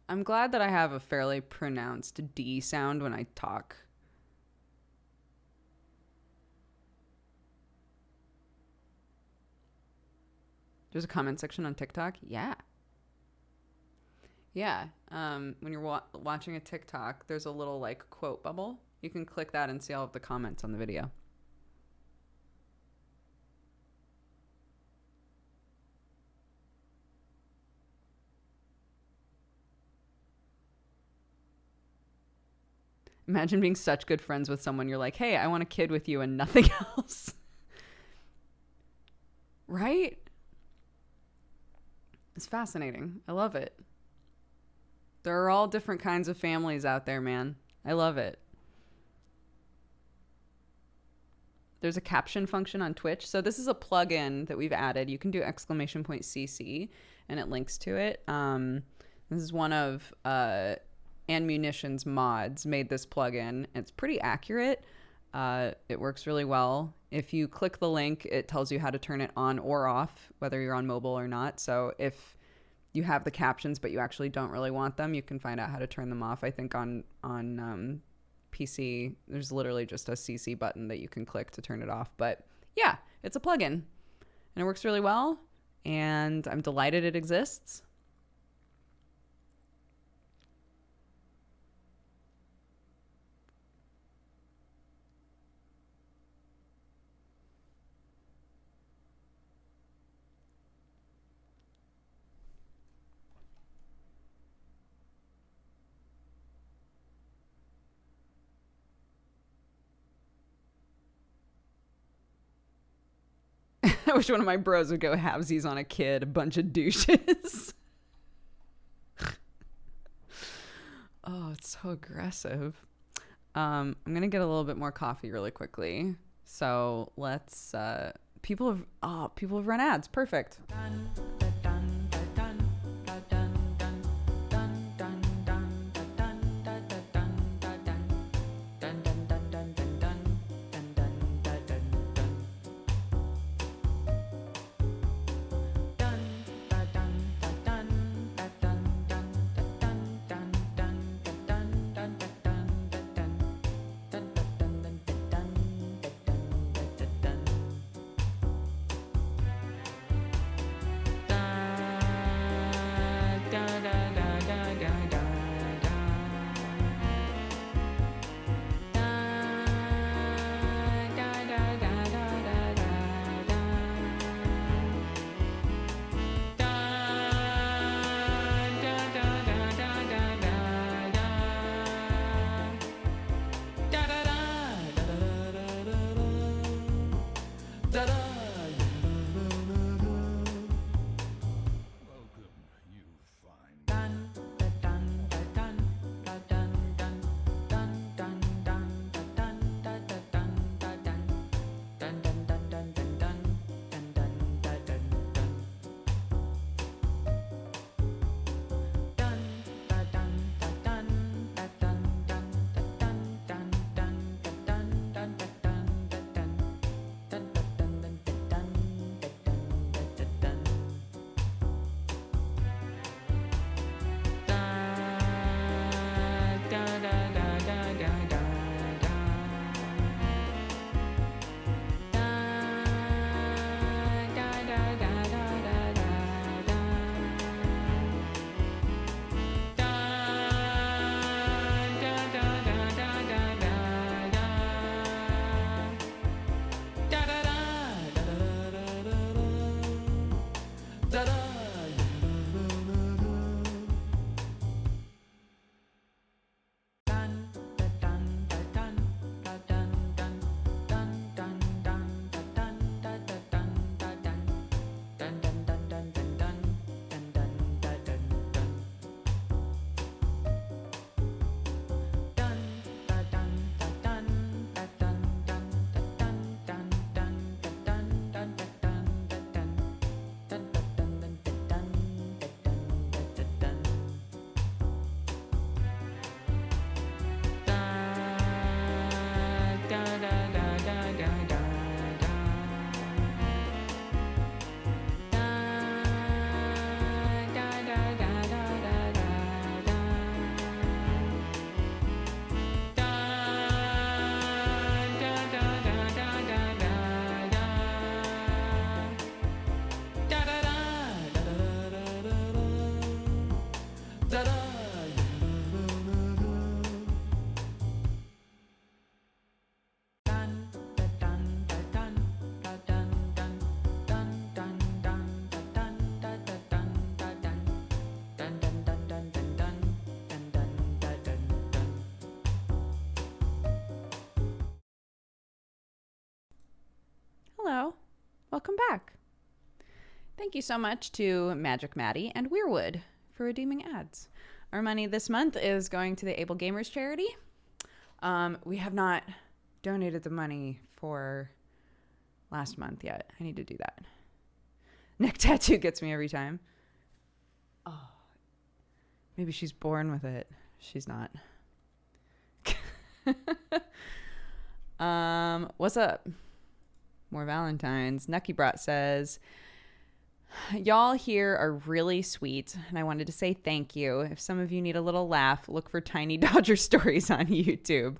I'm glad that I have a fairly pronounced D sound when I talk. There's a comment section on TikTok. Yeah. Yeah. When you're watching a TikTok, there's a little like quote bubble. You can click that and see all of the comments on the video. Imagine being such good friends with someone. You're like, hey, I want a kid with you and nothing else. Right? It's fascinating. I love it. There are all different kinds of families out there, man. I love it. There's a caption function on Twitch. So this is a plugin that we've added. You can do !CC and it links to it. This is one of Ammunition's mods made this plugin. It's pretty accurate. It works really well. If you click the link, it tells you how to turn it on or off, whether you're on mobile or not. So if you have the captions, but you actually don't really want them, you can find out how to turn them off. I think on PC, there's literally just a CC button that you can click to turn it off. But yeah, it's a plugin and it works really well. And I'm delighted it exists. I wish one of my bros would go halvesies on a kid, a bunch of douches. Oh, it's so aggressive. I'm going to get a little bit more coffee really quickly. So let's, people have run ads. Perfect. Hello. Welcome back. Thank you so much to Magic Maddie and Weirwood for redeeming ads. Our money this month is going to the Able Gamers charity. We have not donated the money for last month yet. I need to do that. Neck tattoo gets me every time. Oh, maybe she's born with it. She's not. What's up? More Valentines. Nucky Brat says, y'all here are really sweet, and I wanted to say thank you. If some of you need a little laugh, look for Tiny Dodger stories on YouTube.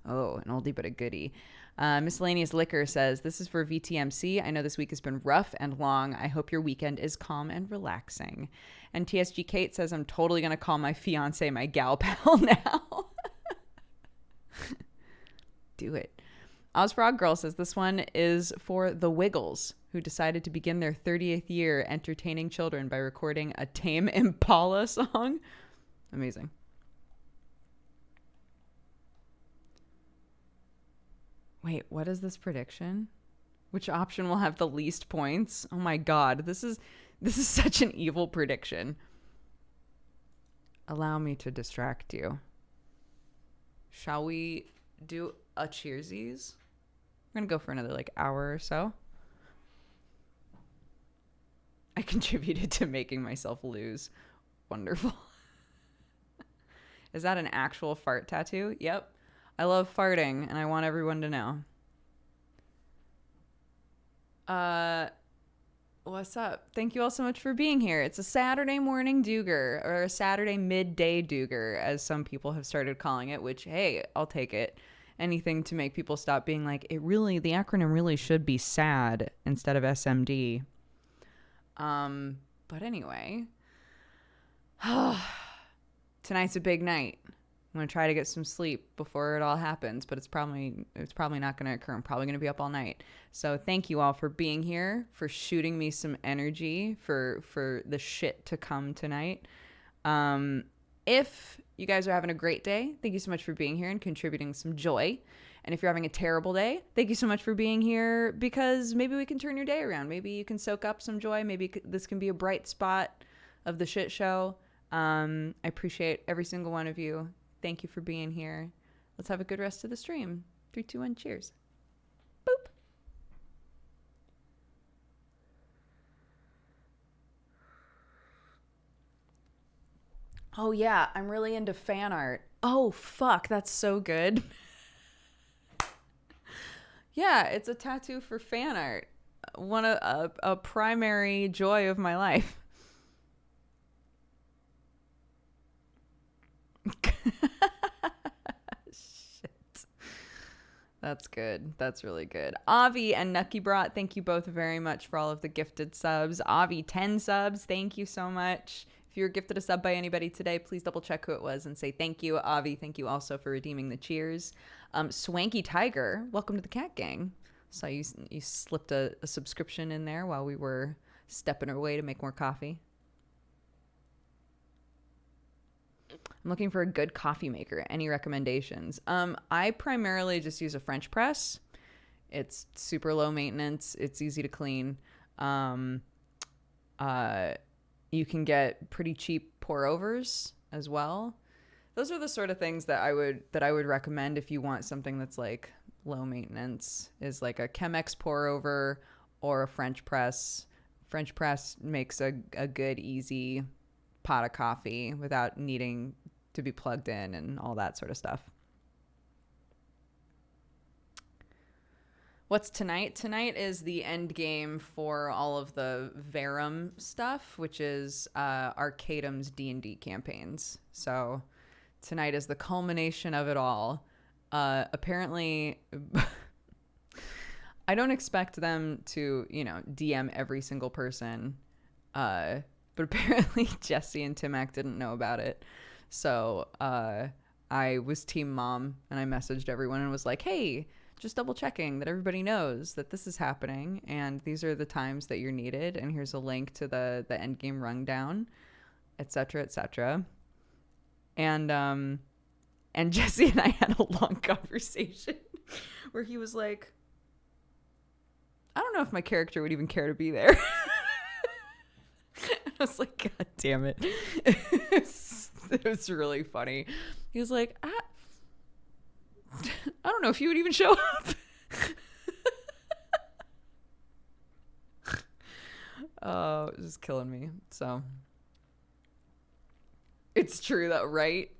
Oh, an oldie but a goodie. Miscellaneous Liquor says, this is for VTMC. I know this week has been rough and long. I hope your weekend is calm and relaxing. And TSG Kate says, I'm totally going to call my fiance my gal pal now. Do it. Ozfrog Girl says, this one is for the Wiggles, who decided to begin their 30th year entertaining children by recording a Tame Impala song. Amazing. Wait, what is this prediction? Which option will have the least points? Oh my god, this is such an evil prediction. Allow me to distract you. Shall we do a cheersies? We're gonna go for another like hour or so. I contributed to making myself lose. Wonderful. Is that an actual fart tattoo? Yep. I love farting and I want everyone to know. What's up? Thank you all so much for being here. It's a Saturday morning dooger, or a Saturday midday dooger, as some people have started calling it, which, hey, I'll take it. Anything to make people stop being like, the acronym really should be SAD instead of SMD. But anyway, tonight's a big night. I'm going to try to get some sleep before it all happens, but it's probably not going to occur. I'm probably going to be up all night. So thank you all for being here, for shooting me some energy for the shit to come tonight. If you guys are having a great day, thank you so much for being here and contributing some joy. And if you're having a terrible day, thank you so much for being here, because maybe we can turn your day around. Maybe you can soak up some joy. Maybe this can be a bright spot of the shit show. I appreciate every single one of you. Thank you for being here. Let's have a good rest of the stream. 3, 2, 1, cheers. Boop. Oh yeah, I'm really into fan art. Oh fuck, that's so good. Yeah, it's a tattoo for fan art. A primary joy of my life. Shit. That's good. That's really good. Avi and Nucky Brat, thank you both very much for all of the gifted subs. Avi, 10 subs. Thank you so much. If you were gifted a sub by anybody today, please double check who it was and say thank you. Avi, thank you also for redeeming the cheers. Swanky Tiger, welcome to the Cat Gang. So you slipped a subscription in there while we were stepping away to make more coffee. I'm looking for a good coffee maker. Any recommendations? I primarily just use a French press. It's super low maintenance. It's easy to clean. You can get pretty cheap pour overs as well. Those are the sort of things that I would recommend if you want something that's like low maintenance, is like a Chemex pour over or a French press. French press makes a good, easy pot of coffee without needing to be plugged in and all that sort of stuff. What's tonight? Tonight is the end game for all of the Verum stuff, which is Arcadum's D&D campaigns. So tonight is the culmination of it all. Apparently, I don't expect them to, DM every single person. But apparently Jesse and Timac didn't know about it. So I was team mom, and I messaged everyone and was like, hey, just double checking that everybody knows that this is happening, and these are the times that you're needed, and here's a link to the end game rundown, etc., etc. And Jesse and I had a long conversation where he was like, I don't know if my character would even care to be there. I was like, God damn it. It was really funny. He was like, I don't know if you would even show up. Oh, it was just killing me. So it's true though, right?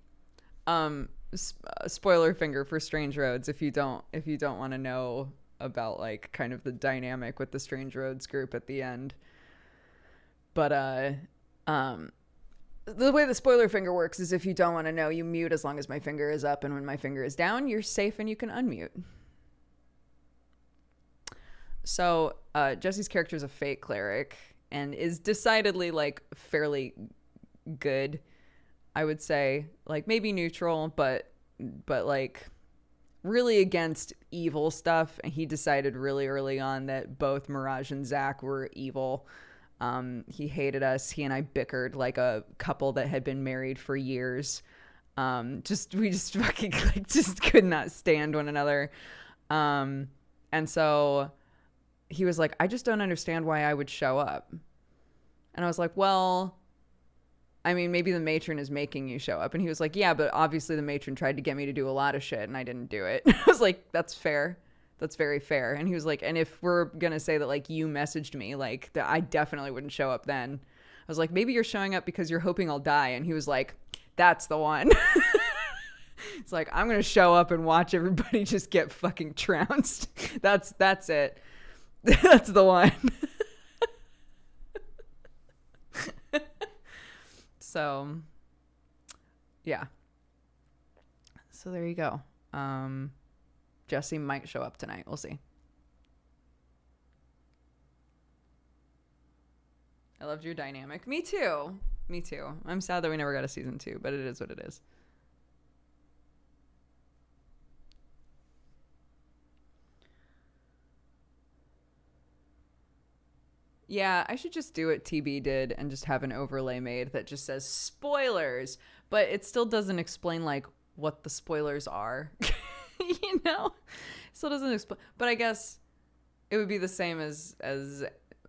Spoiler finger for Strange Roads if you don't want to know about like kind of the dynamic with the Strange Roads group at the end. But the way the spoiler finger works is if you don't want to know, you mute as long as my finger is up, and when my finger is down, you're safe and you can unmute. So Jesse's character is a fake cleric and is decidedly like fairly good, I would say, like maybe neutral, but like really against evil stuff. And he decided really early on that both Mirage and Zach were evil. He hated us. He and I bickered like a couple that had been married for years. We just fucking like just could not stand one another. And so he was like, I just don't understand why I would show up. And I was like, well, I mean, maybe the matron is making you show up. And he was like, yeah, but obviously the matron tried to get me to do a lot of shit and I didn't do it. I was like, that's fair. That's very fair. And he was like, and if we're going to say that like you messaged me, like I definitely wouldn't show up then. I was like, maybe you're showing up because you're hoping I'll die. And he was like, that's the one. It's like, I'm going to show up and watch everybody just get fucking trounced. That's it. That's the one. So, yeah. So there you go. Jesse might show up tonight. We'll see. I loved your dynamic. Me too. Me too. I'm sad that we never got a season 2, but it is what it is. Yeah, I should just do what TB did and just have an overlay made that just says spoilers, but it still doesn't explain like what the spoilers are. You know? Still doesn't explain. But I guess it would be the same as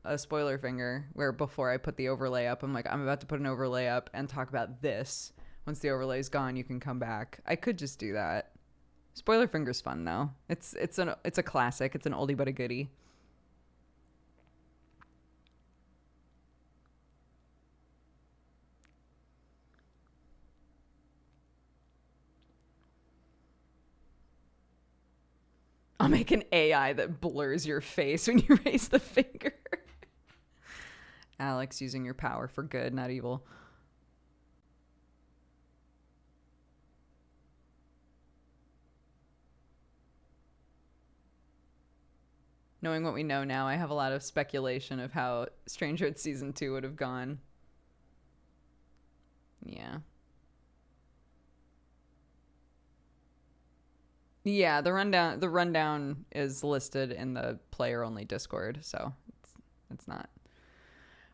a spoiler finger where before I put the overlay up, I'm like, I'm about to put an overlay up and talk about this. Once the overlay's gone, you can come back. I could just do that. Spoiler finger's fun though. It's a classic. It's an oldie but a goodie. I'll make an AI that blurs your face when you raise the finger. Alex, using your power for good, not evil. Knowing what we know now, I have a lot of speculation of how Stranger Things season 2 would have gone. Yeah. Yeah, the rundown is listed in the player only Discord, so it's not.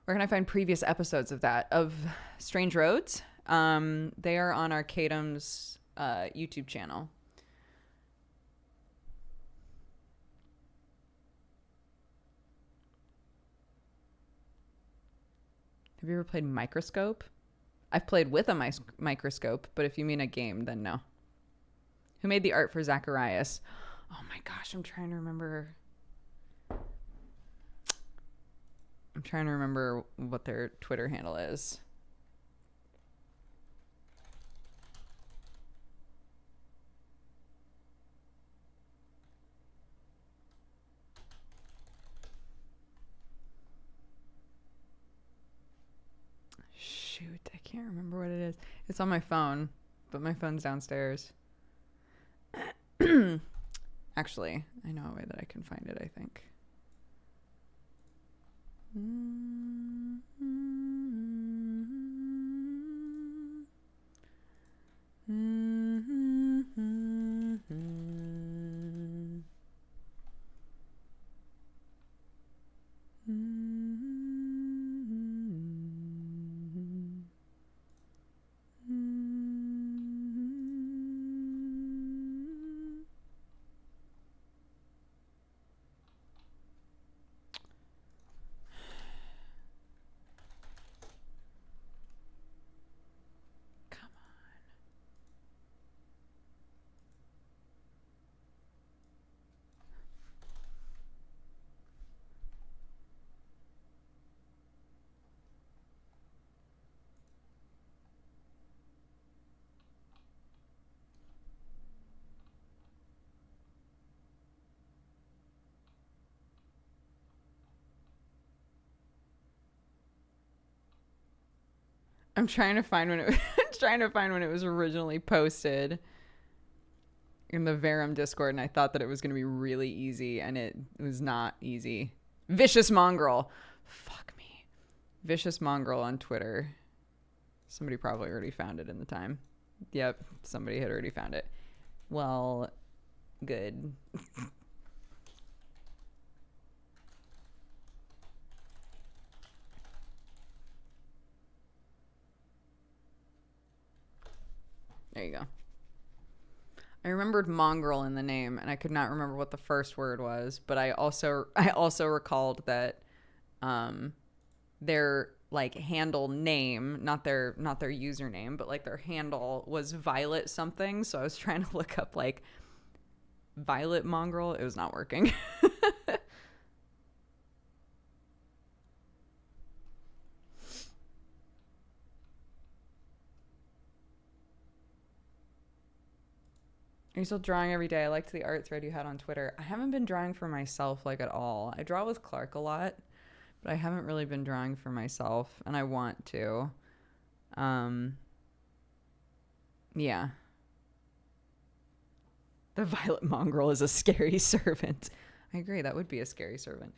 Where can I find previous episodes of that? Of Strange Roads? They are on Arcadum's YouTube channel. Have you ever played Microscope? I've played with a microscope, but if you mean a game, then no. Who made the art for Zacharias? Oh my gosh, I'm trying to remember what their Twitter handle is. Shoot, I can't remember what it is. It's on my phone, but my phone's downstairs. Actually, I know a way that I can find it, I think. I'm trying to find when it was originally posted in the Verum Discord, and I thought that it was going to be really easy, and it was not easy. Vicious Mongrel. Fuck me. Vicious Mongrel on Twitter. Somebody probably already found it in the time. Yep, somebody had already found it. Well, good. There you go. I I remembered mongrel in the name, and I could not remember what the first word was. But I also recalled that their like handle name, not their username, but like their handle was Violet something. So I was trying to look up like Violet mongrel. It was not working. Are you still drawing every day? I liked the art thread you had on Twitter. I haven't been drawing for myself like at all. I draw with Clark a lot, but I haven't really been drawing for myself, and I want to. Yeah. The violet mongrel is a scary servant. I agree, that would be a scary servant.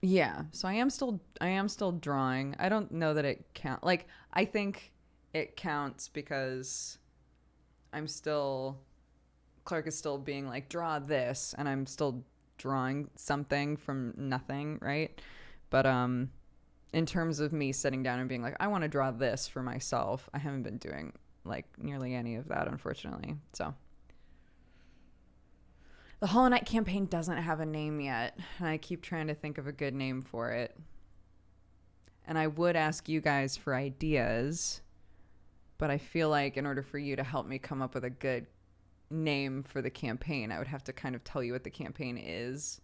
Yeah, so I am still drawing. I don't know that it count. Like, I think it counts because I'm still Clark is still being like, draw this, and I'm still drawing something from nothing, right? But in terms of me sitting down and being like, I want to draw this for myself, I haven't been doing like nearly any of that, unfortunately. So the Hollow Knight campaign doesn't have a name yet, and I keep trying to think of a good name for it. And I would ask you guys for ideas, but I feel like in order for you to help me come up with a good name for the campaign, I would have to kind of tell you what the campaign is,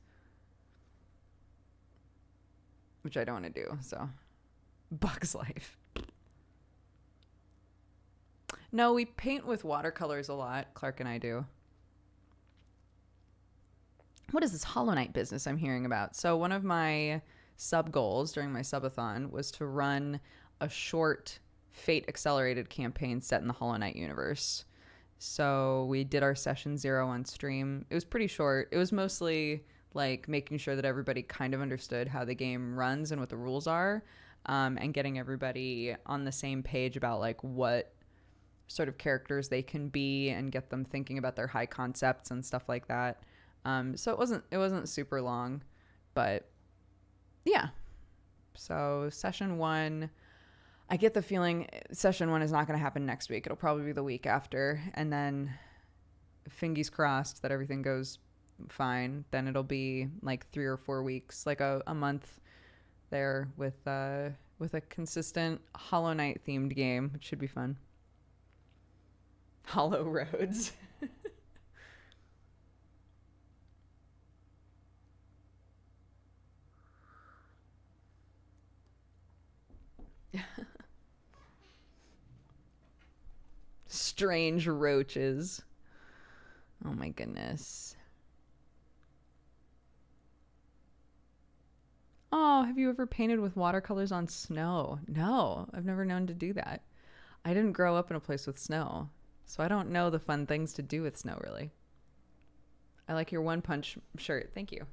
which I don't want to do. So, Bug's Life. No, we paint with watercolors a lot. Clark and I do. What is this Hollow Knight business I'm hearing about? So one of my sub goals during my subathon was to run a short Fate Accelerated campaign set in the Hollow Knight universe. So we did our session 0 on stream. It was pretty short. It was mostly like making sure that everybody kind of understood how the game runs and what the rules are, and getting everybody on the same page about like what sort of characters they can be and get them thinking about their high concepts and stuff like that. So it wasn't super long, but yeah. So session 1, I get the feeling session 1 is not going to happen next week. It'll probably be the week after, and then fingers crossed that everything goes fine. Then it'll be like 3 or 4 weeks, like a month there with a consistent Hollow Knight themed game, which should be fun. Hollow Roads. Strange roaches. Oh my goodness. Oh, have you ever painted with watercolors on snow? No, I've never known to do that. I didn't grow up in a place with snow, so I don't know the fun things to do with snow, really. I like your One Punch shirt. Thank you.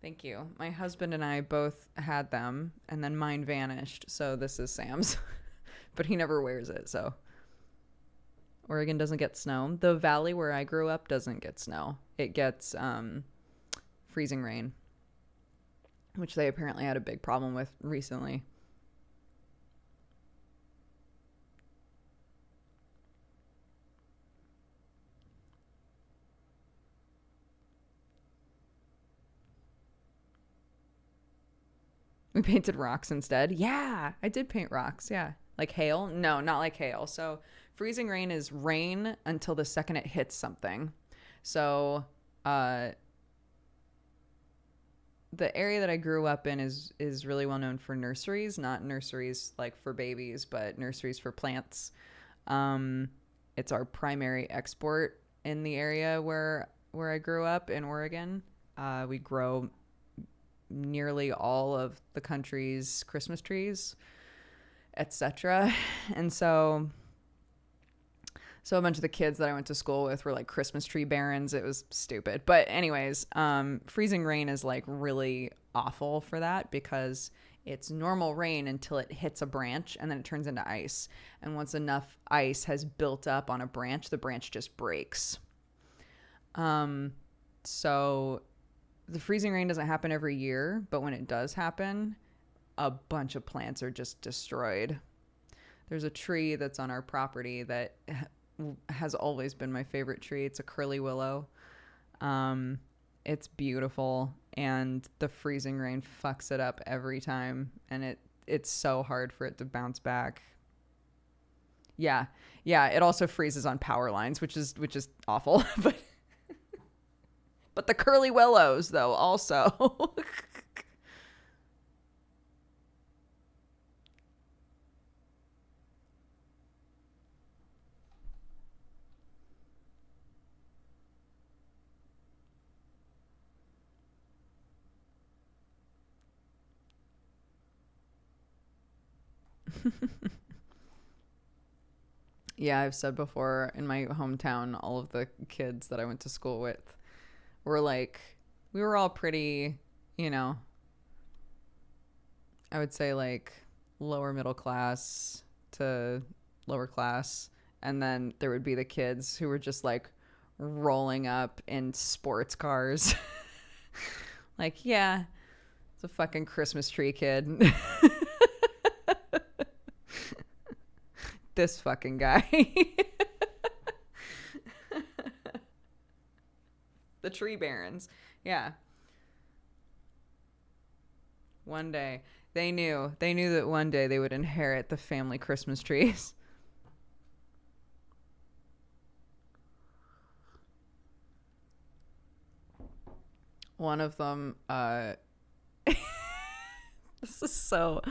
Thank you. My husband and I both had them, and then mine vanished, so this is Sam's. But he never wears it, so. Oregon doesn't get snow. The valley where I grew up doesn't get snow. It gets freezing rain, which they apparently had a big problem with recently. We painted rocks instead. Yeah, I did paint rocks. Yeah. Like hail? No, not like hail. So freezing rain is rain until the second it hits something. So the area that I grew up in is really well known for nurseries, not nurseries like for babies, but nurseries for plants. It's our primary export in the area where I grew up in Oregon. We grow nearly all of the country's Christmas trees, etc. And so a bunch of the kids that I went to school with were like Christmas tree barons. It was stupid. But anyways, freezing rain is like really awful for that because it's normal rain until it hits a branch and then it turns into ice. And once enough ice has built up on a branch, the branch just breaks. So the freezing rain doesn't happen every year, but when it does happen, a bunch of plants are just destroyed. There's a tree that's on our property that has always been my favorite tree. It's a curly willow. It's beautiful, and the freezing rain fucks it up every time, and it's so hard for it to bounce back. Yeah, it also freezes on power lines, which is awful. But the curly willows, though, also. Yeah, I've said before, in my hometown, all of the kids that I went to school with were like, we were all pretty, I would say like lower middle class to lower class. And then there would be the kids who were just like rolling up in sports cars. Like, yeah, it's a fucking Christmas tree kid. This fucking guy. The tree barons. Yeah. One day they knew that one day they would inherit the family Christmas trees. One of them, this is so,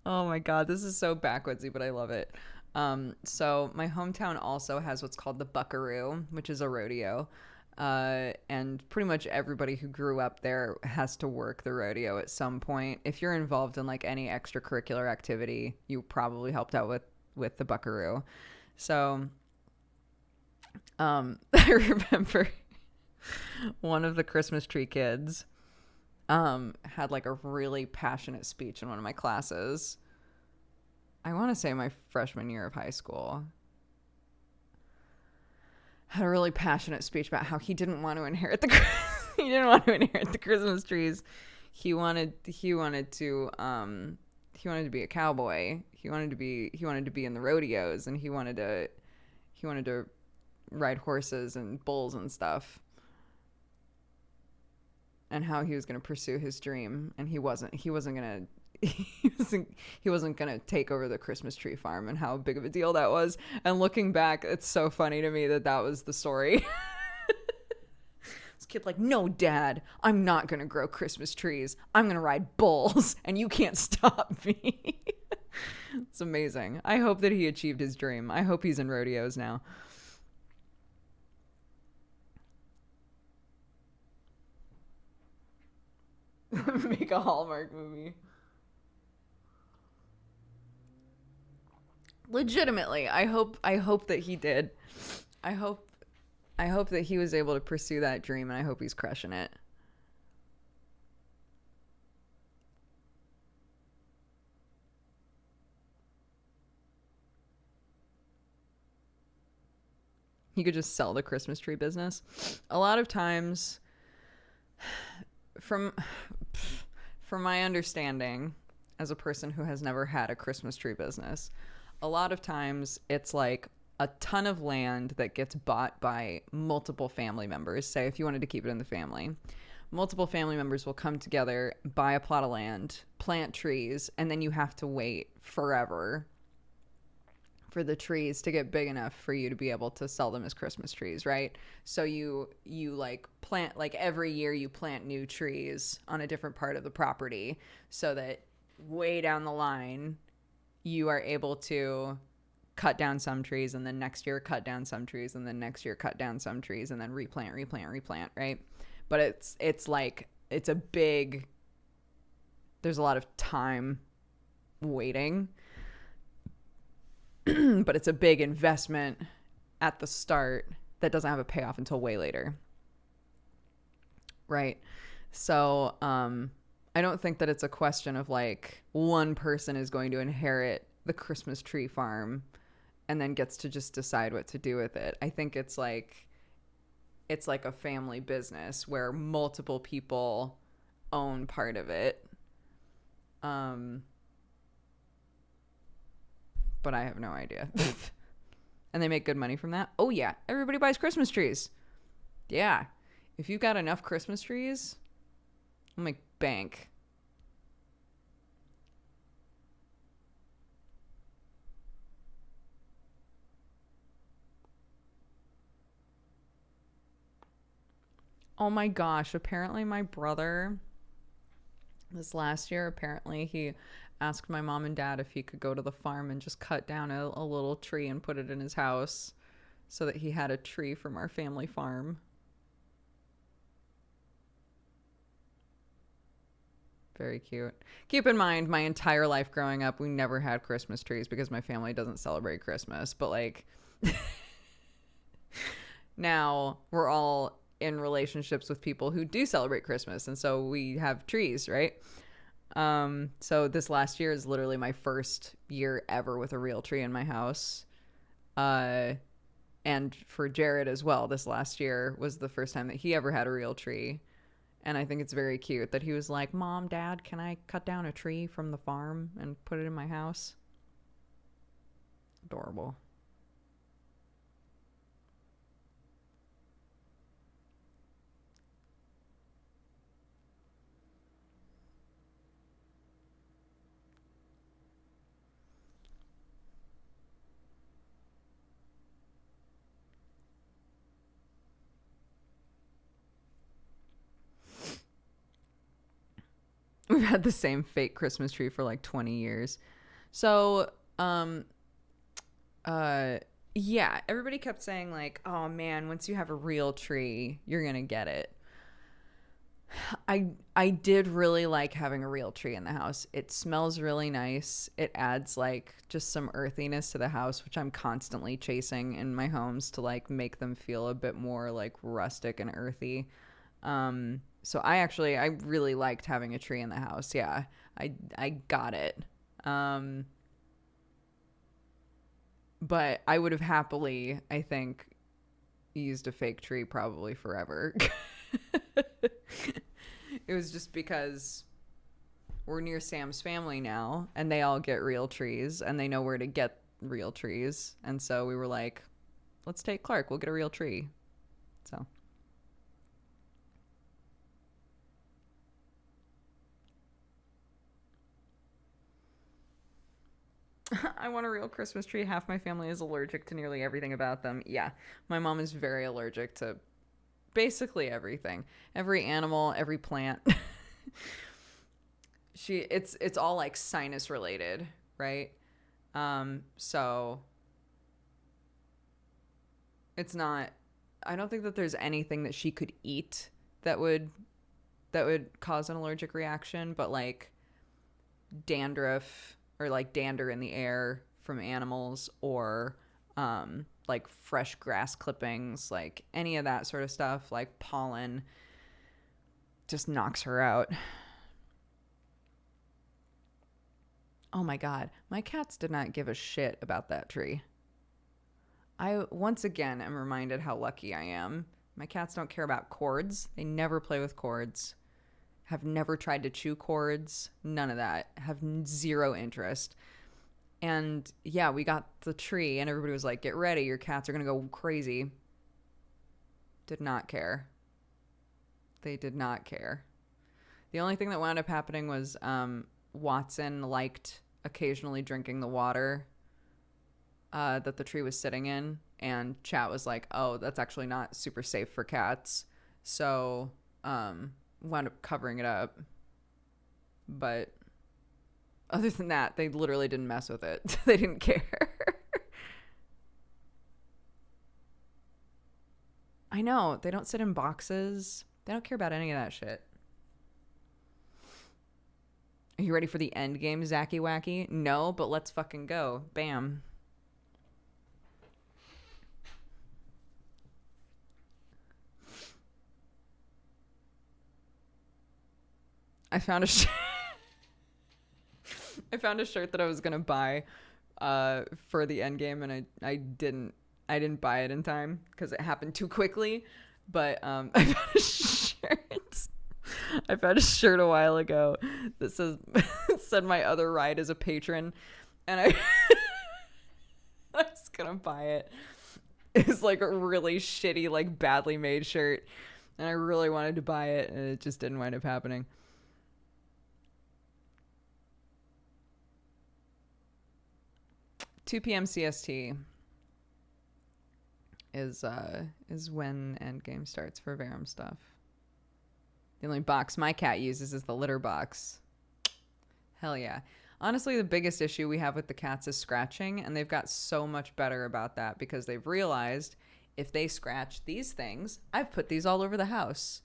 oh my God, this is so backwoodsy, but I love it. So my hometown also has what's called the Buckaroo, which is a rodeo. And pretty much everybody who grew up there has to work the rodeo at some point. If you're involved in like any extracurricular activity, you probably helped out with the Buckaroo. So, I remember one of the Christmas tree kids, had like a really passionate speech in one of my classes. I want to say my freshman year of high school. Had a really passionate speech about how he didn't want to inherit the Christmas trees. He wanted to be a cowboy. He wanted to be in the rodeos, and he wanted to ride horses and bulls and stuff. And how he was going to pursue his dream, and he wasn't going to take over the Christmas tree farm, and how big of a deal that was. And looking back, it's so funny to me that was the story. This kid like, no, Dad, I'm not going to grow Christmas trees. I'm going to ride bulls, and you can't stop me. It's amazing. I hope that he achieved his dream. I hope he's in rodeos now. Make a Hallmark movie. Legitimately, I hope that he did. I hope that he was able to pursue that dream, and I hope he's crushing it. He could just sell the Christmas tree business. A lot of times, from my understanding, as a person who has never had a Christmas tree business, a lot of times it's like a ton of land that gets bought by multiple family members. Say if you wanted to keep it in the family, multiple family members will come together, buy a plot of land, plant trees, and then you have to wait forever for the trees to get big enough for you to be able to sell them as Christmas trees, right? So you like plant, like every year you plant new trees on a different part of the property, so that way down the line you are able to cut down some trees, and then next year cut down some trees, and then next year cut down some trees, and then replant, right? But it's like, it's a big, there's a lot of time waiting. But it's a big investment at the start that doesn't have a payoff until way later. Right? So, I don't think that it's a question of like one person is going to inherit the Christmas tree farm and then gets to just decide what to do with it. I think it's like, it's like a family business where multiple people own part of it. But I have no idea. And they make good money from that. Oh yeah, everybody buys Christmas trees. Yeah. If you've got enough Christmas trees, you'll make bank. Oh my gosh, apparently my brother this last year, apparently he asked my mom and dad if he could go to the farm and just cut down a little tree and put it in his house so that he had a tree from our family farm. Very cute. Keep in mind, my entire life growing up, we never had Christmas trees because my family doesn't celebrate Christmas. But like, now we're all in relationships with people who do celebrate Christmas. And so we have trees, right? So this last year is literally my first year ever with a real tree in my house. And for Jared as well, this last year was the first time that he ever had a real tree. And I think it's very cute that he was like, Mom, Dad, can I cut down a tree from the farm and put it in my house? Adorable. We've had the same fake Christmas tree for like 20 years. So, yeah, everybody kept saying like, oh man, once you have a real tree, you're going to get it. I did really like having a real tree in the house. It smells really nice. It adds like just some earthiness to the house, which I'm constantly chasing in my homes to like make them feel a bit more like rustic and earthy. So I really liked having a tree in the house. Yeah, I got it. But I would have happily, I think, used a fake tree probably forever. It was just because we're near Sam's family now and they all get real trees and they know where to get real trees. And so we were like, let's take Clark. We'll get a real tree. So. I want a real Christmas tree. Half my family is allergic to nearly everything about them. Yeah, my mom is very allergic to basically everything. Every animal, every plant. It's all like sinus related, right? So it's not, I don't think that there's anything that she could eat that would cause an allergic reaction, but like dandruff or like dander in the air from animals or like fresh grass clippings, like any of that sort of stuff, like pollen, just knocks her out. Oh my God, my cats did not give a shit about that tree. I once again am reminded how lucky I am. My cats don't care about cords. They never play with cords. Have never tried to chew cords. None of that. Have zero interest. And yeah, we got the tree and everybody was like, get ready, your cats are going to go crazy. Did not care. They did not care. The only thing that wound up happening was Watson liked occasionally drinking the water that the tree was sitting in. And Chat was like, oh, that's actually not super safe for cats. So wound up covering it up. But other than that, they literally didn't mess with it. They didn't care. I know. They don't sit in boxes. They don't care about any of that shit. Are you ready for the end game, Zacky Wacky? No, but let's fucking go. Bam. I found a shirt that I was gonna buy for the end game, and I didn't buy it in time because it happened too quickly. But I've had a shirt. I've had a shirt a while ago that said my other ride is a patron, and I was gonna buy it. It's like a really shitty, like badly made shirt, and I really wanted to buy it, and it just didn't wind up happening. "2 p.m. CST is when Endgame starts for Verum stuff. The only box my cat uses is the litter box. Hell yeah. Honestly, the biggest issue we have with the cats is scratching, and they've got so much better about that because they've realized if they scratch these things, I've put these all over the house.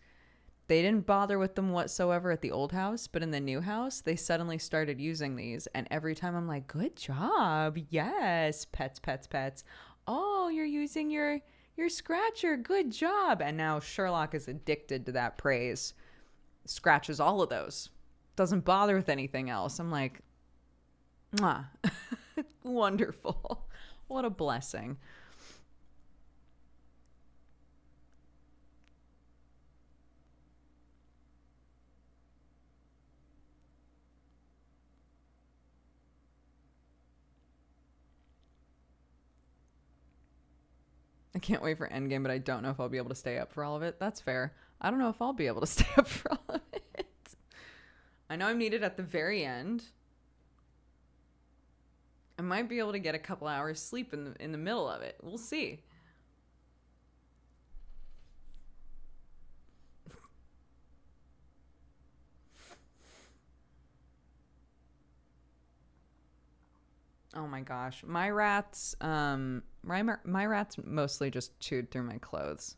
They didn't bother with them whatsoever at the old house, but in the new house, they suddenly started using these, and every time I'm like, good job. Yes, pets, pets, pets. Oh, you're using your scratcher. Good job. And now Sherlock is addicted to that praise. Scratches all of those. Doesn't bother with anything else. I'm like, mwah. Wonderful. What a blessing. I can't wait for Endgame, but I don't know if I'll be able to stay up for all of it. That's fair. I don't know if I'll be able to stay up for all of it. I know I'm needed at the very end. I might be able to get a couple hours sleep in the middle of it. We'll see. Oh my gosh. My rats mostly just chewed through my clothes.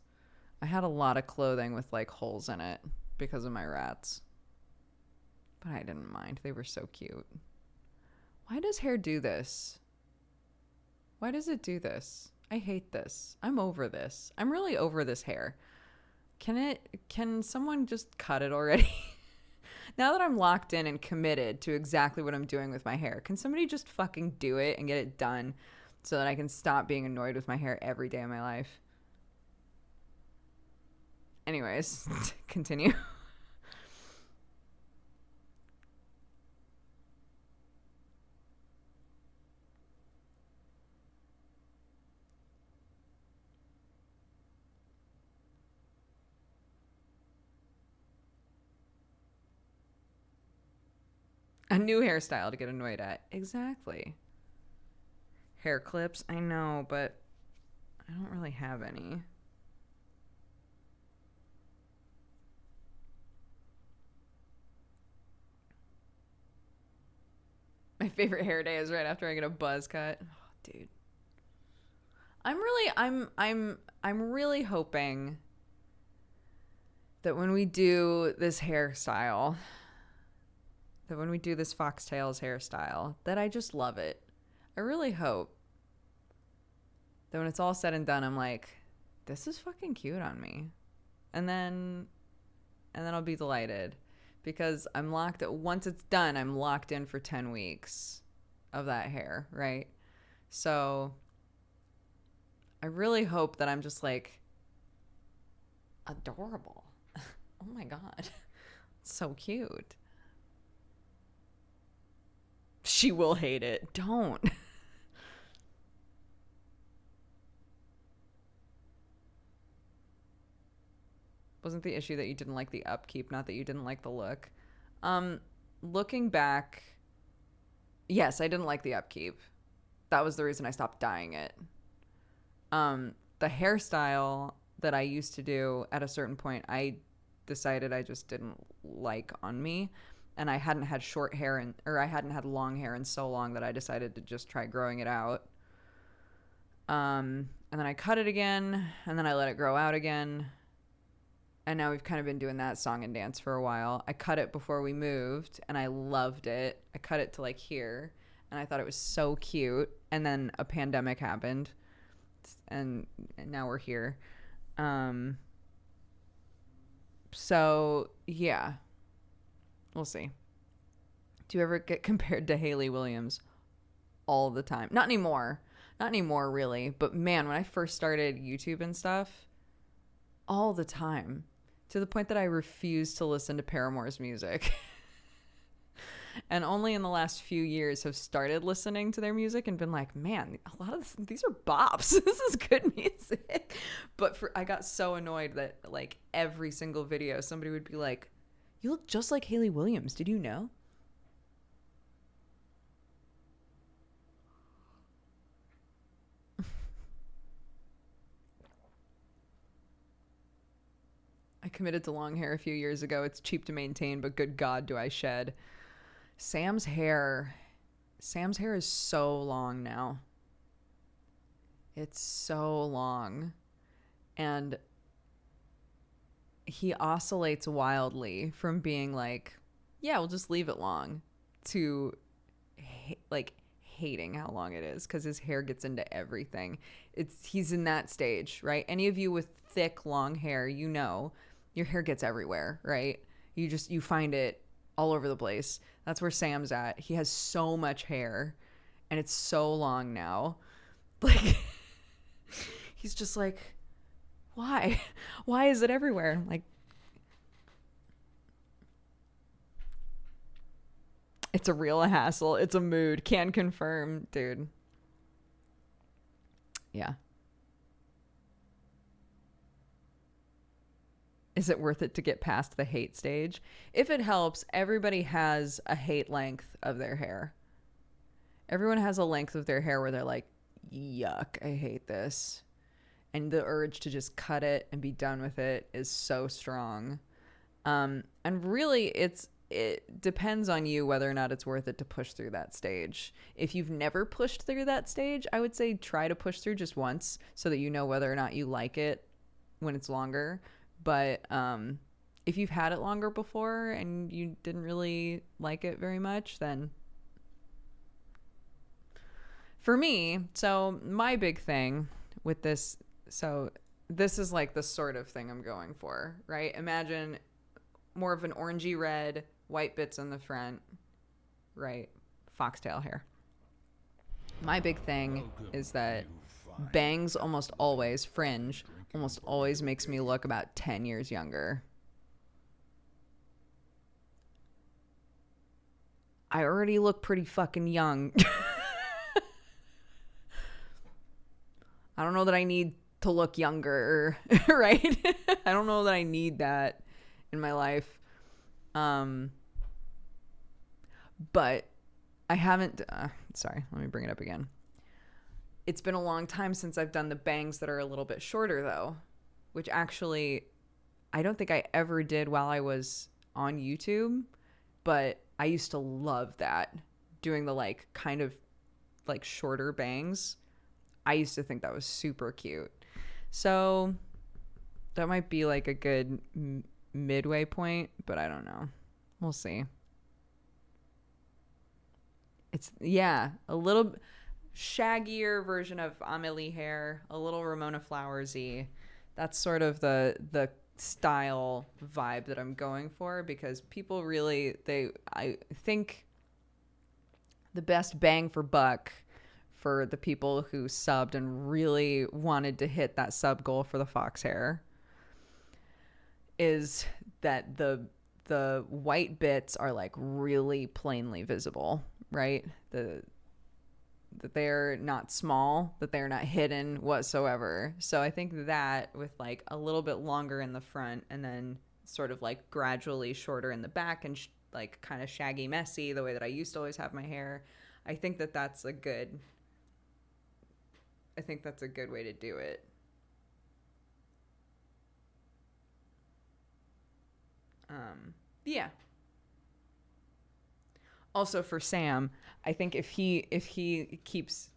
I had a lot of clothing with like holes in it because of my rats. But I didn't mind. They were so cute. Why does hair do this? Why does it do this? I hate this. I'm over this. I'm really over this hair. Can someone just cut it already? Now that I'm locked in and committed to exactly what I'm doing with my hair, can somebody just fucking do it and get it done so that I can stop being annoyed with my hair every day of my life? Anyways, continue. A new hairstyle to get annoyed at. Exactly. Hair clips, I know, but I don't really have any. My favorite hair day is right after I get a buzz cut. Oh, dude. I'm really hoping that when we do this hairstyle, that when we do this Foxtails hairstyle, that I just love it. I really hope that when it's all said and done, I'm like, this is fucking cute on me. And then I'll be delighted because once it's done, I'm locked in for 10 weeks of that hair, right? So I really hope that I'm just like adorable. Oh my God. It's so cute. She will hate it. Don't. Wasn't the issue that you didn't like the upkeep, not that you didn't like the look? Looking back, yes, I didn't like the upkeep. That was the reason I stopped dyeing it. The hairstyle that I used to do at a certain point, I decided I just didn't like on me. And I hadn't had short hair I hadn't had long hair in so long that I decided to just try growing it out. And then I cut it again, and then I let it grow out again. And now we've kind of been doing that song and dance for a while. I cut it before we moved, and I loved it. I cut it to like here, and I thought it was so cute. And then a pandemic happened, and now we're here. So, yeah. We'll see. Do you ever get compared to Hayley Williams? All the time. Not anymore. Not anymore, really. But man, when I first started YouTube and stuff, all the time, to the point that I refuse to listen to Paramore's music. And only in the last few years have started listening to their music and been like, man, a lot of these are bops. This is good music. But I got so annoyed that like every single video somebody would be like, you look just like Hayley Williams. Did you know? I committed to long hair a few years ago. It's cheap to maintain, but good God, do I shed. Sam's hair is so long now. It's so long. And he oscillates wildly from being like, yeah, we'll just leave it long, to like hating how long it is because his hair gets into everything. He's in that stage, right? Any of you with thick, long hair, you know, your hair gets everywhere, right? You find it all over the place. That's where Sam's at. He has so much hair and it's so long now. Like, he's just like, why? Why is it everywhere? I'm like, it's a real hassle. It's a mood. Can confirm, dude. Yeah. Is it worth it to get past the hate stage? If it helps, everybody has a hate length of their hair. Everyone has a length of their hair where they're like, yuck, I hate this. And the urge to just cut it and be done with it is so strong. And really, it depends on you whether or not it's worth it to push through that stage. If you've never pushed through that stage, I would say try to push through just once so that you know whether or not you like it when it's longer. But if you've had it longer before and you didn't really like it very much, then for me, so my big thing with this, so this is like the sort of thing I'm going for, right? Imagine more of an orangey red, white bits in the front, right? Foxtail hair. My big thing is that bangs almost always, fringe almost always makes me look about 10 years younger. I already look pretty fucking young. I don't know that I need to look younger, right? I don't know that I need that in my life. But I haven't, sorry, let me bring it up again. It's been a long time since I've done the bangs that are a little bit shorter though, which actually I don't think I ever did while I was on YouTube, but I used to love that, doing the like kind of like shorter bangs. I used to think that was super cute. So that might be like a good midway point, but I don't know. We'll see. It's, yeah, a little shaggier version of Amelie hair, a little Ramona Flowersy. That's sort of the style vibe that I'm going for, because people really, I think the best bang for buck for the people who subbed and really wanted to hit that sub goal for the fox hair is that the white bits are like really plainly visible, right? That they're not small, that they're not hidden whatsoever. So I think that with like a little bit longer in the front and then sort of like gradually shorter in the back and like kind of shaggy messy the way that I used to always have my hair, I think that that's a good way to do it. Yeah. Also for Sam, I think if he keeps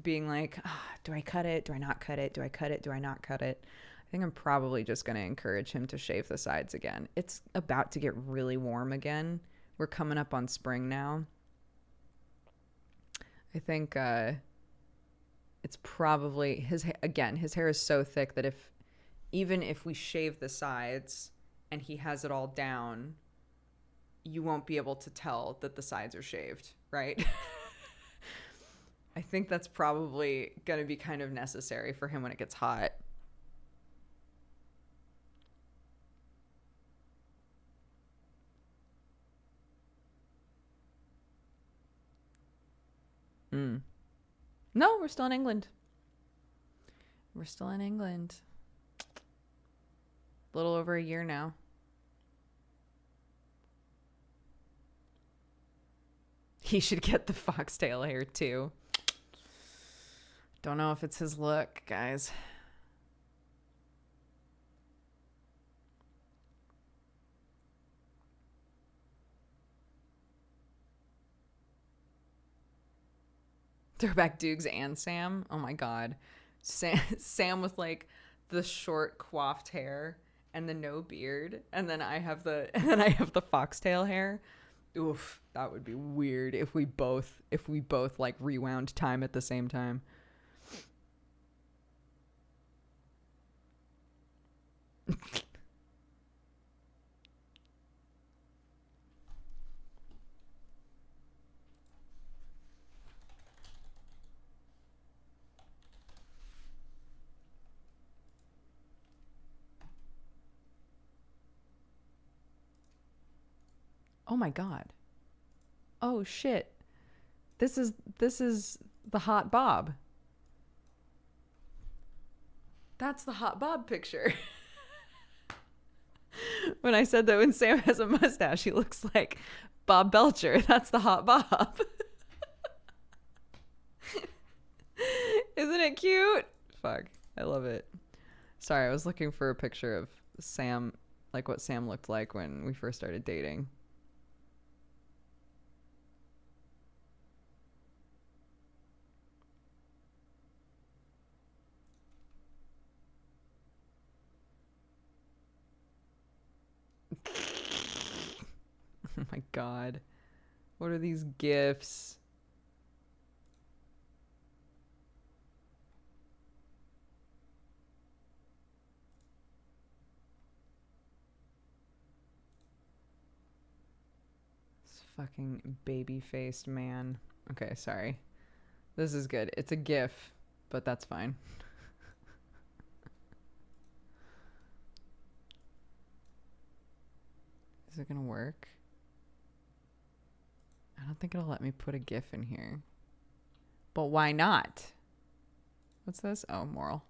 being like, do I cut it? Do I not cut it? Do I cut it? Do I not cut it? I think I'm probably just going to encourage him to shave the sides again. It's about to get really warm again. We're coming up on spring now. I think it's probably his hair is so thick that even if we shave the sides and he has it all down, you won't be able to tell that the sides are shaved, right? I think that's probably going to be kind of necessary for him when it gets hot. Mm. No, we're still in England. We're still in England. A little over a year now. He should get the foxtail hair too. Don't know if it's his look, guys. Throwback Dukes and Sam. Oh my god. Sam with like the short coiffed hair and the no beard, and then I have the foxtail hair. Oof, that would be weird if we both like rewound time at the same time. Oh my god. Oh shit. This is the hot Bob. That's the hot Bob picture. When I said that when Sam has a mustache, he looks like Bob Belcher. That's the hot Bob. Isn't it cute? Fuck. I love it. Sorry, I was looking for a picture of Sam, like what Sam looked like when we first started dating. Oh my god. What are these gifts? This fucking baby-faced man. Okay, sorry. This is good. It's a gif, but that's fine. Is it gonna work? I don't think it'll let me put a GIF in here. But why not? What's this? Oh, moral.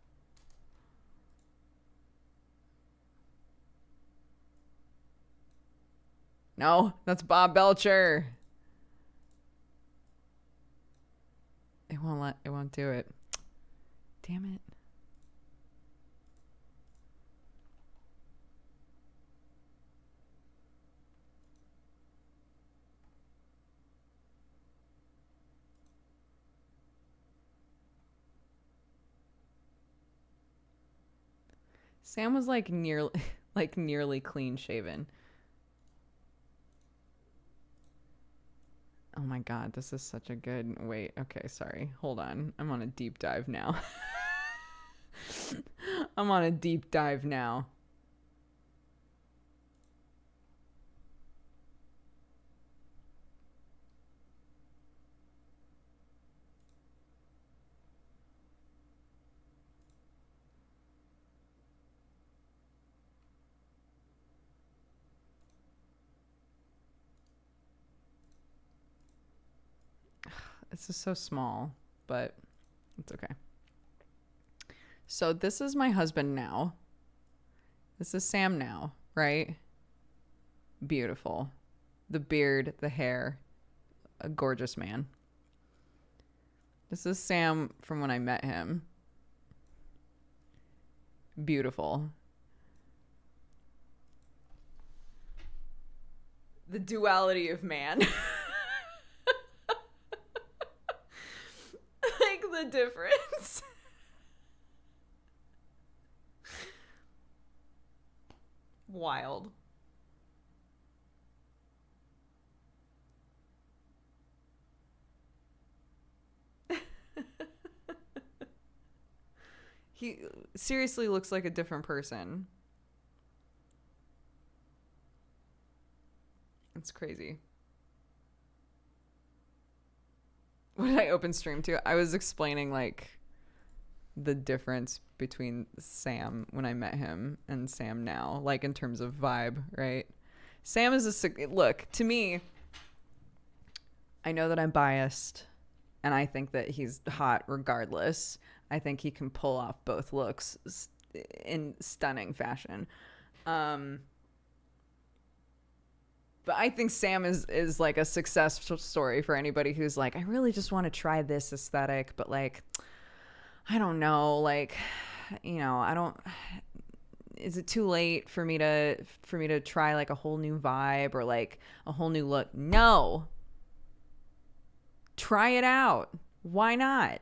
No, that's Bob Belcher. It won't do it. Damn it. Sam was like nearly clean shaven. Oh my god, this is such a good... Wait, okay, sorry. Hold on. I'm on a deep dive now. I'm on a deep dive now. This is so small, but it's okay. So this is my husband now. This is Sam now, right? Beautiful. The beard, the hair, a gorgeous man. This is Sam from when I met him. Beautiful. The duality of man. Like the difference. Wild. He seriously looks like a different person. It's crazy. What did I open stream to? I was explaining like the difference between Sam when I met him and Sam now, like in terms of vibe, right? Sam is look, to me, I know that I'm biased, and I think that he's hot regardless. I think he can pull off both looks in stunning fashion. But I think Sam is like a success story for anybody who's like, I really just want to try this aesthetic, but like, I don't know, like, I don't. Is it too late for me to try like a whole new vibe or like a whole new look? No. Try it out. Why not?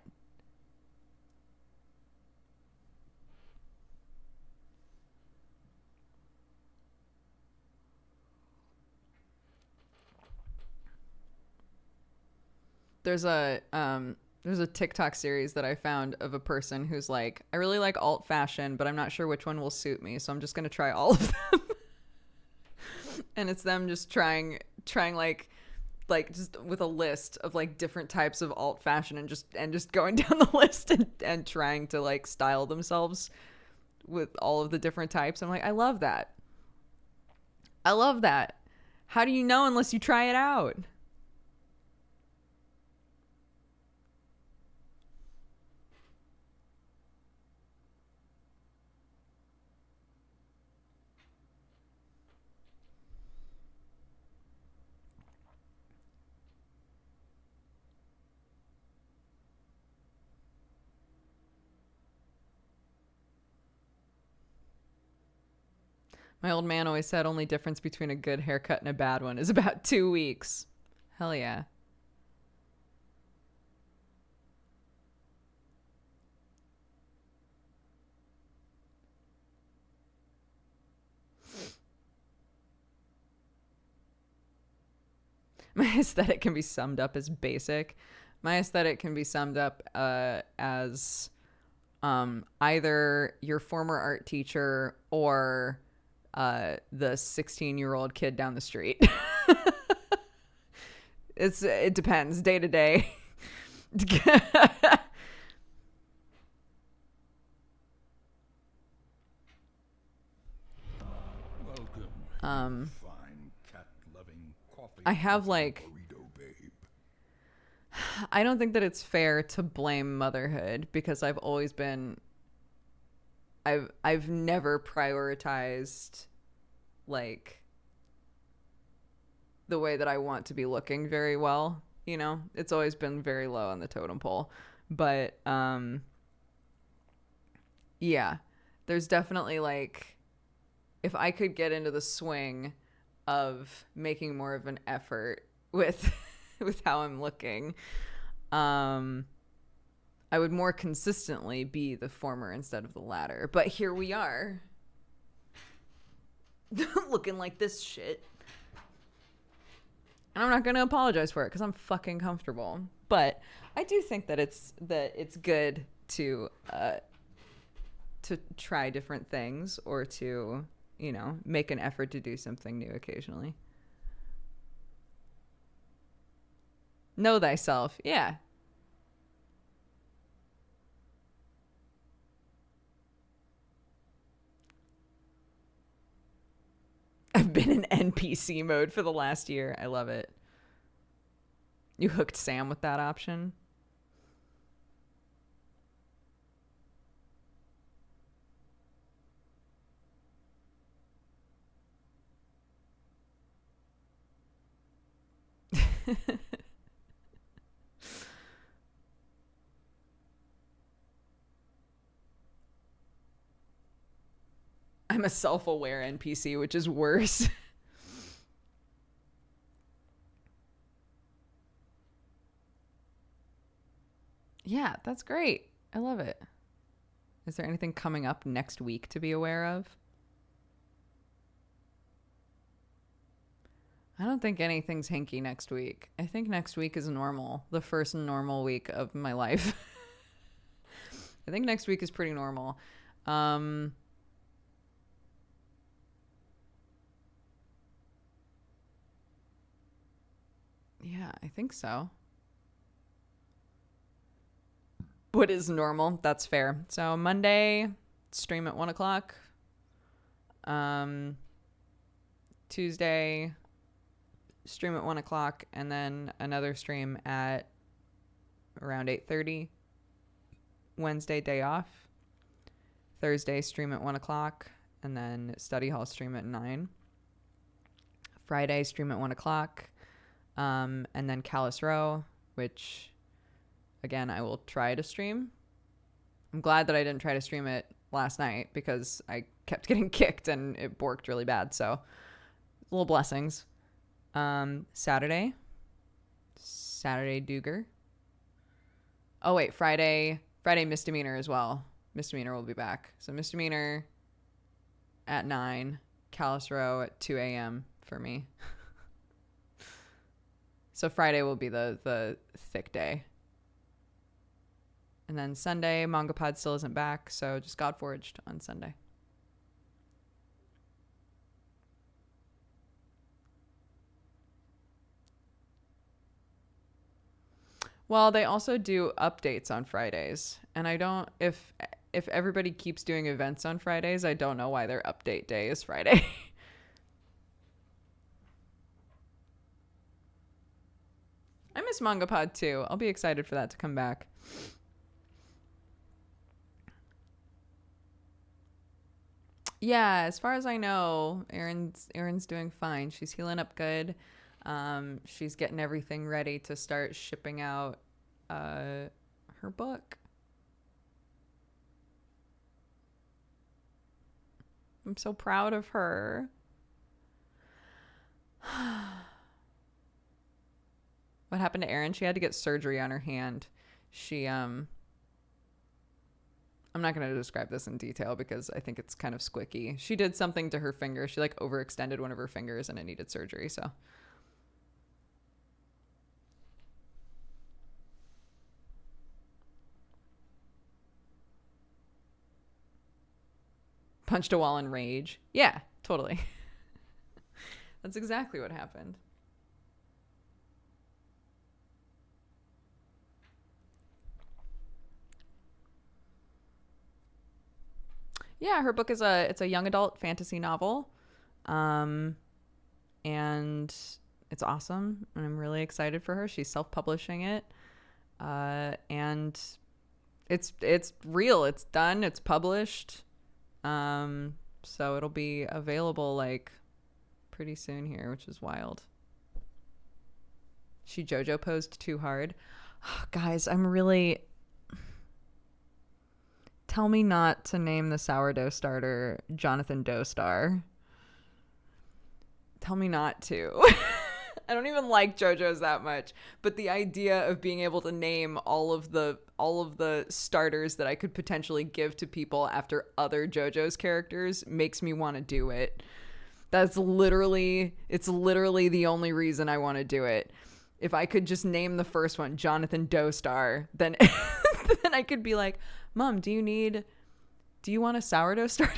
There's a TikTok series that I found of a person who's like, I really like alt fashion, but I'm not sure which one will suit me, so I'm just gonna try all of them. And it's them just trying like just with a list of like different types of alt fashion and just going down the list and trying to like style themselves with all of the different types. I'm like, I love that. I love that. How do you know unless you try it out? My old man always said only difference between a good haircut and a bad one is about 2 weeks. Hell yeah. My aesthetic can be summed up as basic. My aesthetic can be summed up as either your former art teacher or the 16-year-old kid down the street. It depends day to day. Welcome, fine cat-loving, I have like burrito babe. I don't think that it's fair to blame motherhood because I've never prioritized like the way that I want to be looking very well, It's always been very low on the totem pole. But yeah, there's definitely like if I could get into the swing of making more of an effort with with how I'm looking, I would more consistently be the former instead of the latter. But here we are. Looking like this shit. And I'm not going to apologize for it because I'm fucking comfortable. But I do think that it's good to try different things or to, make an effort to do something new occasionally. Know thyself. Yeah. I've been in NPC mode for the last year. I love it. You hooked Sam with that option? I'm a self-aware NPC, which is worse. Yeah, that's great. I love it. Is there anything coming up next week to be aware of? I don't think anything's hinky next week. I think next week is normal. The first normal week of my life. I think next week is pretty normal. Yeah, I think so. What is normal? That's fair. So Monday, stream at 1 o'clock. Tuesday, stream at 1 o'clock, and then another stream at around 8:30. Wednesday, day off. Thursday, stream at 1 o'clock. And then study hall stream at 9. Friday, stream at 1 o'clock. And then Callus Row, which, again, I will try to stream. I'm glad that I didn't try to stream it last night because I kept getting kicked and it borked really bad. So, little blessings. Saturday Dooger. Oh, wait, Friday Misdemeanor as well. Misdemeanor will be back. So, Misdemeanor at 9, Callus Row at 2 a.m. for me. So Friday will be the thick day. And then Sunday, MangaPod still isn't back, so just Godforged on Sunday. Well, they also do updates on Fridays, and I don't if everybody keeps doing events on Fridays, I don't know why their update day is Friday. I miss MangaPod too. I'll be excited for that to come back. Yeah, as far as I know, Erin's doing fine. She's healing up good. She's getting everything ready to start shipping out her book. I'm so proud of her. What happened to Erin? She had to get surgery on her hand. I'm not going to describe this in detail because I think it's kind of squicky. She did something to her finger. She like overextended one of her fingers and it needed surgery. So punched a wall in rage. Yeah, totally. That's exactly what happened. Yeah, her book is it's a young adult fantasy novel. And it's awesome. And I'm really excited for her. She's self-publishing it. And it's real. It's done. It's published. So it'll be available like pretty soon here, which is wild. She JoJo posed too hard. Oh, guys, I'm really... Tell me not to name the sourdough starter Jonathan Doestar. Tell me not to. I don't even like JoJo's that much, but the idea of being able to name all of the starters that I could potentially give to people after other JoJo's characters makes me want to do it. It's literally the only reason I want to do it. If I could just name the first one Jonathan Doestar, then then I could be like, Mom, do you want a sourdough starter?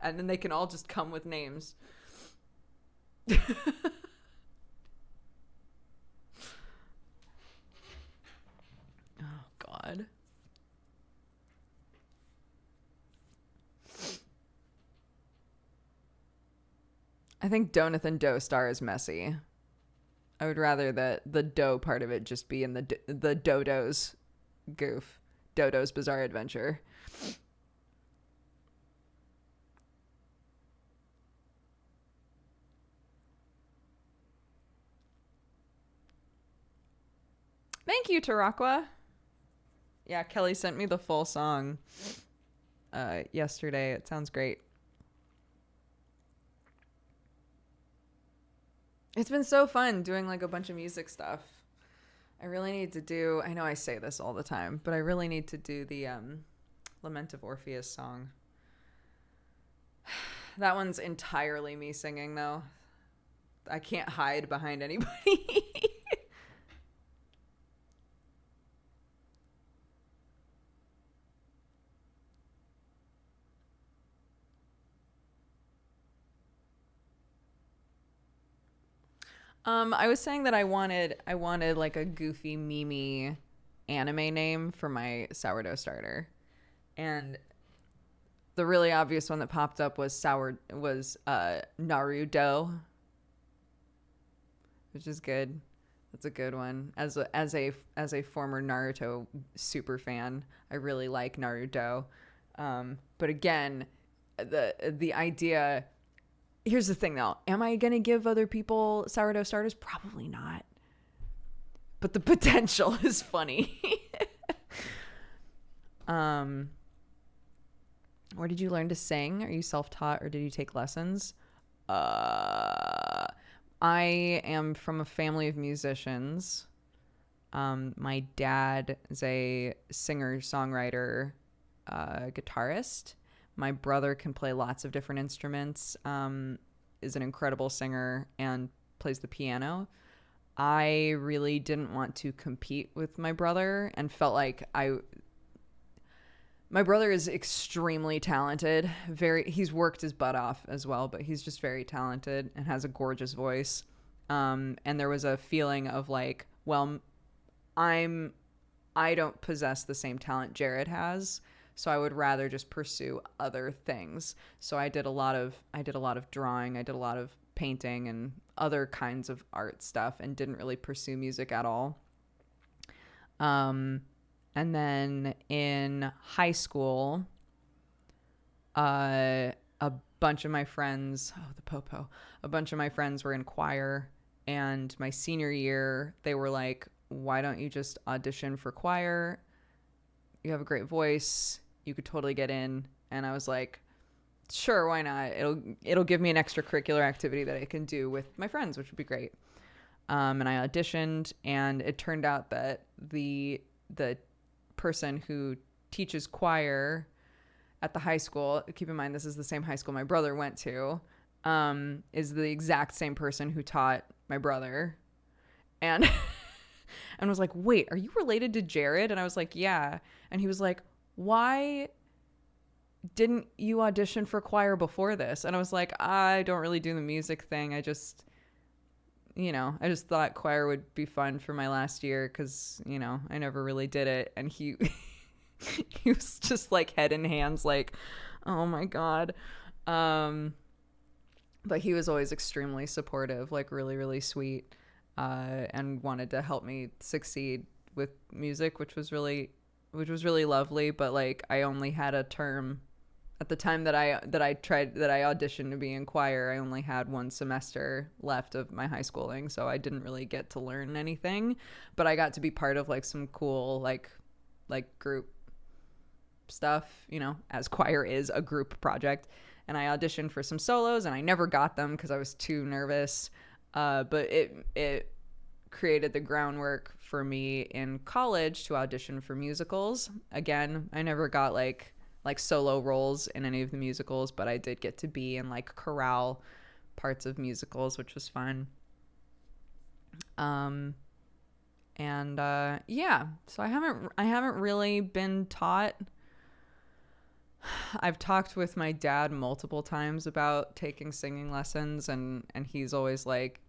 And then they can all just come with names. Oh, God. I think Donathan Doestar is messy. I would rather that the dough part of it just be in the Dodo's goof. Dodo's Bizarre Adventure. Thank you, Tarakwa. Yeah, Kelly sent me the full song yesterday. It sounds great. It's been so fun doing like a bunch of music stuff. I really need to do, I know I say this all the time, but I really need to do the Lament of Orpheus song. That one's entirely me singing though. I can't hide behind anybody. I was saying that I wanted like a goofy meme anime name for my sourdough starter. And the really obvious one that popped up was Naruto. which is good. That's a good one. As a former Naruto super fan, I really like Naruto. But again, the idea. Here's the thing, though. Am I gonna give other people sourdough starters? Probably not. But the potential is funny. Where did you learn to sing? Are you self-taught or did you take lessons? I am from a family of musicians. My dad is a singer, songwriter, guitarist. My brother can play lots of different instruments, is an incredible singer, and plays the piano. I really didn't want to compete with my brother and felt like my brother is extremely talented. He's worked his butt off as well, but he's just very talented and has a gorgeous voice. And there was a feeling of like, well, I don't possess the same talent Jared has, so I would rather just pursue other things. So I did a lot of drawing, I did a lot of painting and other kinds of art stuff, and didn't really pursue music at all. And then in high school, a bunch of my friends, a bunch of my friends were in choir, and my senior year, they were like, why don't you just audition for choir? You have a great voice. You could totally get in. And I was like, sure, why not? It'll give me an extracurricular activity that I can do with my friends, which would be great. And I auditioned, and it turned out that the person who teaches choir at the high school, keep in mind this is the same high school my brother went to, is the exact same person who taught my brother, and and was like, wait, are you related to Jared? And I was like, yeah. And he was like, why didn't you audition for choir before this? And I was like, I don't really do the music thing. I just thought choir would be fun for my last year because, I never really did it. And he was just like head in hands, like, oh my God. But he was always extremely supportive, like really, really sweet, and wanted to help me succeed with music, which was really lovely. But like, I only had a term at the time that I auditioned to be in choir. I only had one semester left of my high schooling, so I didn't really get to learn anything, but I got to be part of like some cool like group stuff, as choir is a group project. And I auditioned for some solos, and I never got them because I was too nervous, but it created the groundwork for me in college to audition for musicals. Again, I never got like solo roles in any of the musicals, but I did get to be in like chorale parts of musicals, which was fun. Yeah, so I haven't really been taught. I've talked with my dad multiple times about taking singing lessons, and he's always like,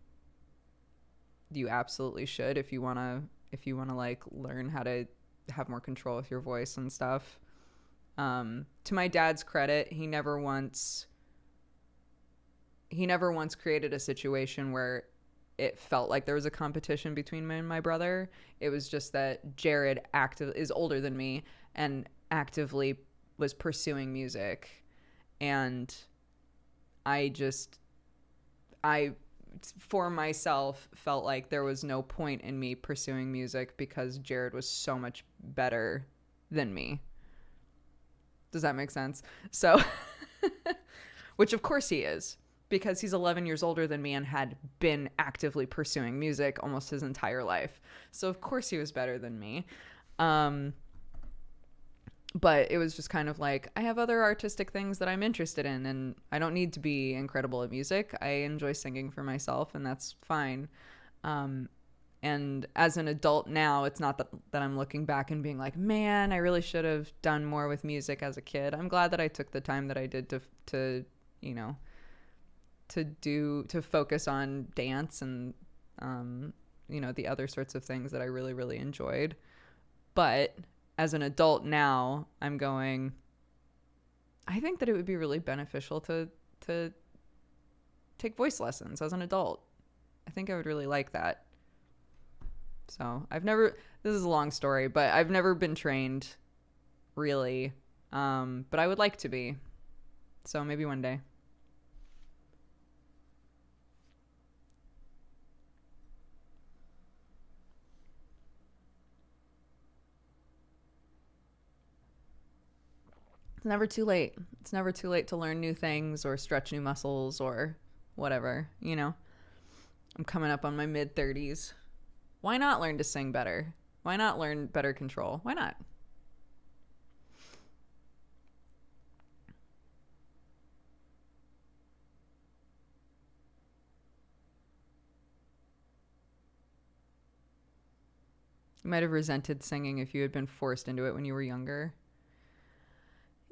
you absolutely should if you want to like learn how to have more control with your voice and stuff. To my dad's credit, he never once created a situation where it felt like there was a competition between me and my brother. It was just that Jared is older than me and actively was pursuing music, and I for myself felt like there was no point in me pursuing music because Jared was so much better than me. Does that make sense? So, which of course he is, because he's 11 years older than me and had been actively pursuing music almost his entire life. So of course he was better than me. But it was just kind of like, I have other artistic things that I'm interested in, and I don't need to be incredible at music. I enjoy singing for myself, and that's fine. And as an adult now, it's not that I'm looking back and being like, man, I really should have done more with music as a kid. I'm glad that I took the time that I did to focus on dance and, the other sorts of things that I really, really enjoyed. But as an adult now, I'm going, I think that it would be really beneficial to take voice lessons as an adult. I think I would really like that. So this is a long story, but I've never been trained really. But I would like to be. So maybe one day. It's never too late. It's never too late to learn new things or stretch new muscles or whatever, you know? I'm coming up on my mid-30s. Why not learn to sing better? Why not learn better control? Why not? You might have resented singing if you had been forced into it when you were younger.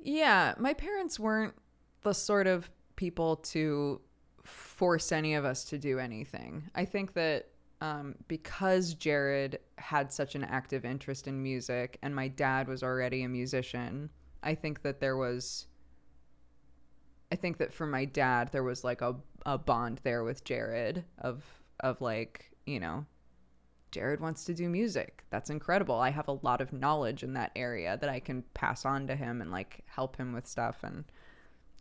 Yeah, my parents weren't the sort of people to force any of us to do anything. I think that because Jared had such an active interest in music and my dad was already a musician, I think that for my dad, there was like a bond there with Jared of like, you know, Jared wants to do music. That's incredible. I have a lot of knowledge in that area that I can pass on to him and like help him with stuff and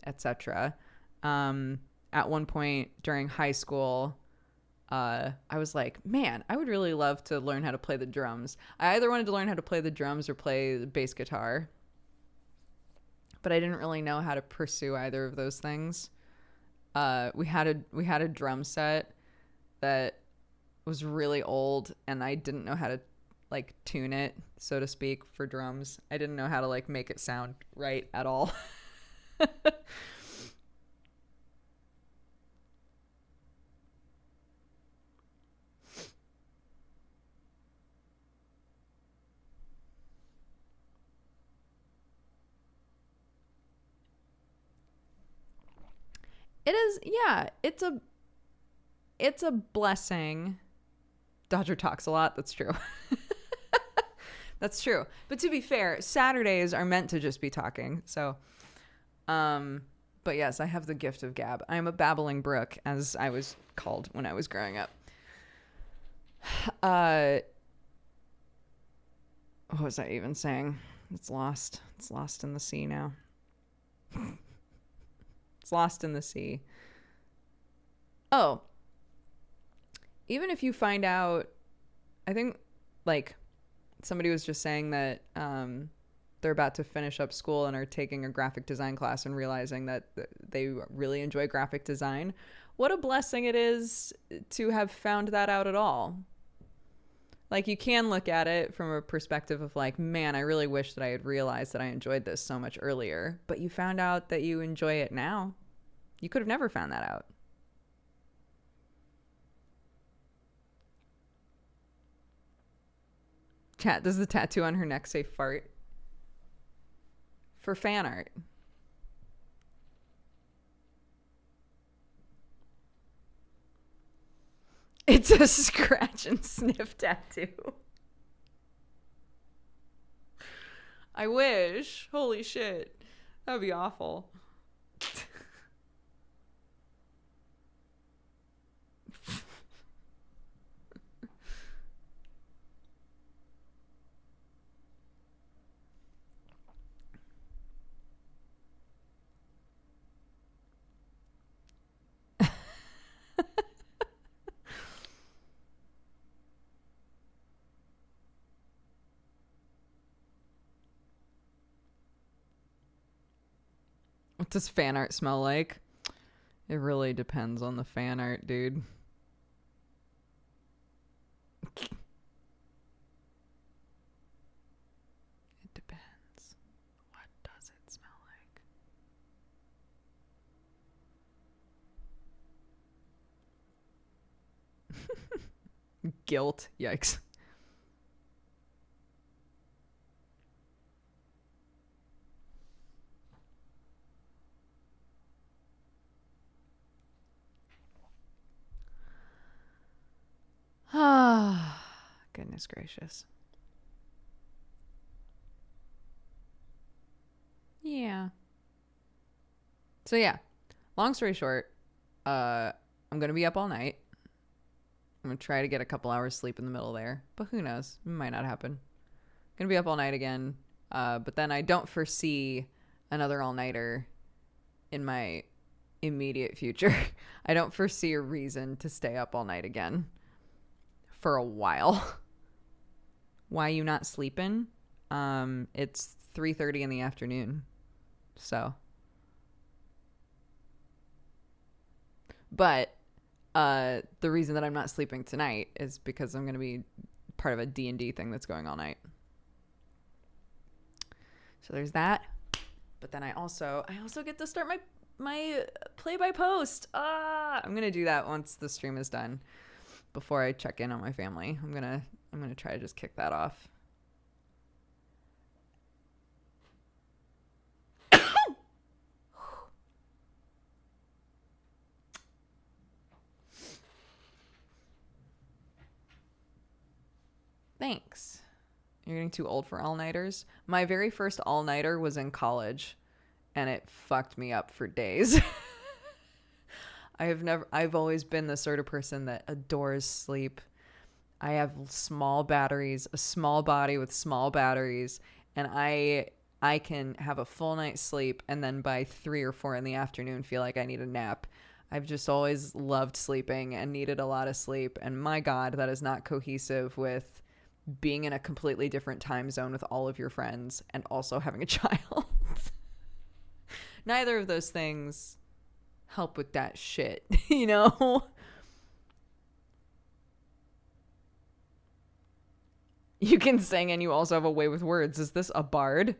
etc. At one point during high school, I was like, man, I would really love to learn how to play the drums. I either wanted to learn how to play the drums or play the bass guitar, but I didn't really know how to pursue either of those things. We had a drum set that was really old and I didn't know how to like tune it, so to speak, for drums. I didn't know how to like make it sound right at all. It is, yeah, it's a blessing. Dodger talks a lot. That's true. That's true. But to be fair, Saturdays are meant to just be talking. So, but yes, I have the gift of gab. I am a babbling brook, as I was called when I was growing up. What was I even saying? It's lost. It's lost in the sea now. It's lost in the sea. Oh, even if you find out, I think like somebody was just saying that they're about to finish up school and are taking a graphic design class and realizing that they really enjoy graphic design. What a blessing it is to have found that out at all. Like, you can look at it from a perspective of like, man, I really wish that I had realized that I enjoyed this so much earlier, but you found out that you enjoy it now. You could have never found that out. Chat, does the tattoo on her neck say fart? For fan art. It's a scratch and sniff tattoo. I wish. Holy shit. That would be awful. What does fan art smell like? It really depends on the fan art, dude. It depends. What does it smell like? Guilt. Yikes. Ah, goodness gracious. Yeah. So yeah, long story short, I'm gonna be up all night. I'm going to try to get a couple hours sleep in the middle there. But who knows? It might not happen. Going to be up all night again. But then I don't foresee another all-nighter in my immediate future. I don't foresee a reason to stay up all night again for a while. Why you not sleeping? It's 3:30 in the afternoon. So. But the reason that I'm not sleeping tonight is because I'm going to be part of a D&D thing that's going all night. So there's that. But then I also get to start my play by post. I'm going to do that once the stream is done before I check in on my family. I'm going to try to just kick that off. Thanks. You're getting too old for all-nighters? My very first all-nighter was in college, and it fucked me up for days. I've always been the sort of person that adores sleep. I have small batteries, a small body with small batteries, and I can have a full night's sleep and then by 3 or 4 in the afternoon feel like I need a nap. I've just always loved sleeping and needed a lot of sleep, and my God, that is not cohesive with being in a completely different time zone with all of your friends and also having a child. Neither of those things help with that shit, you know? You can sing and you also have a way with words. Is this a bard?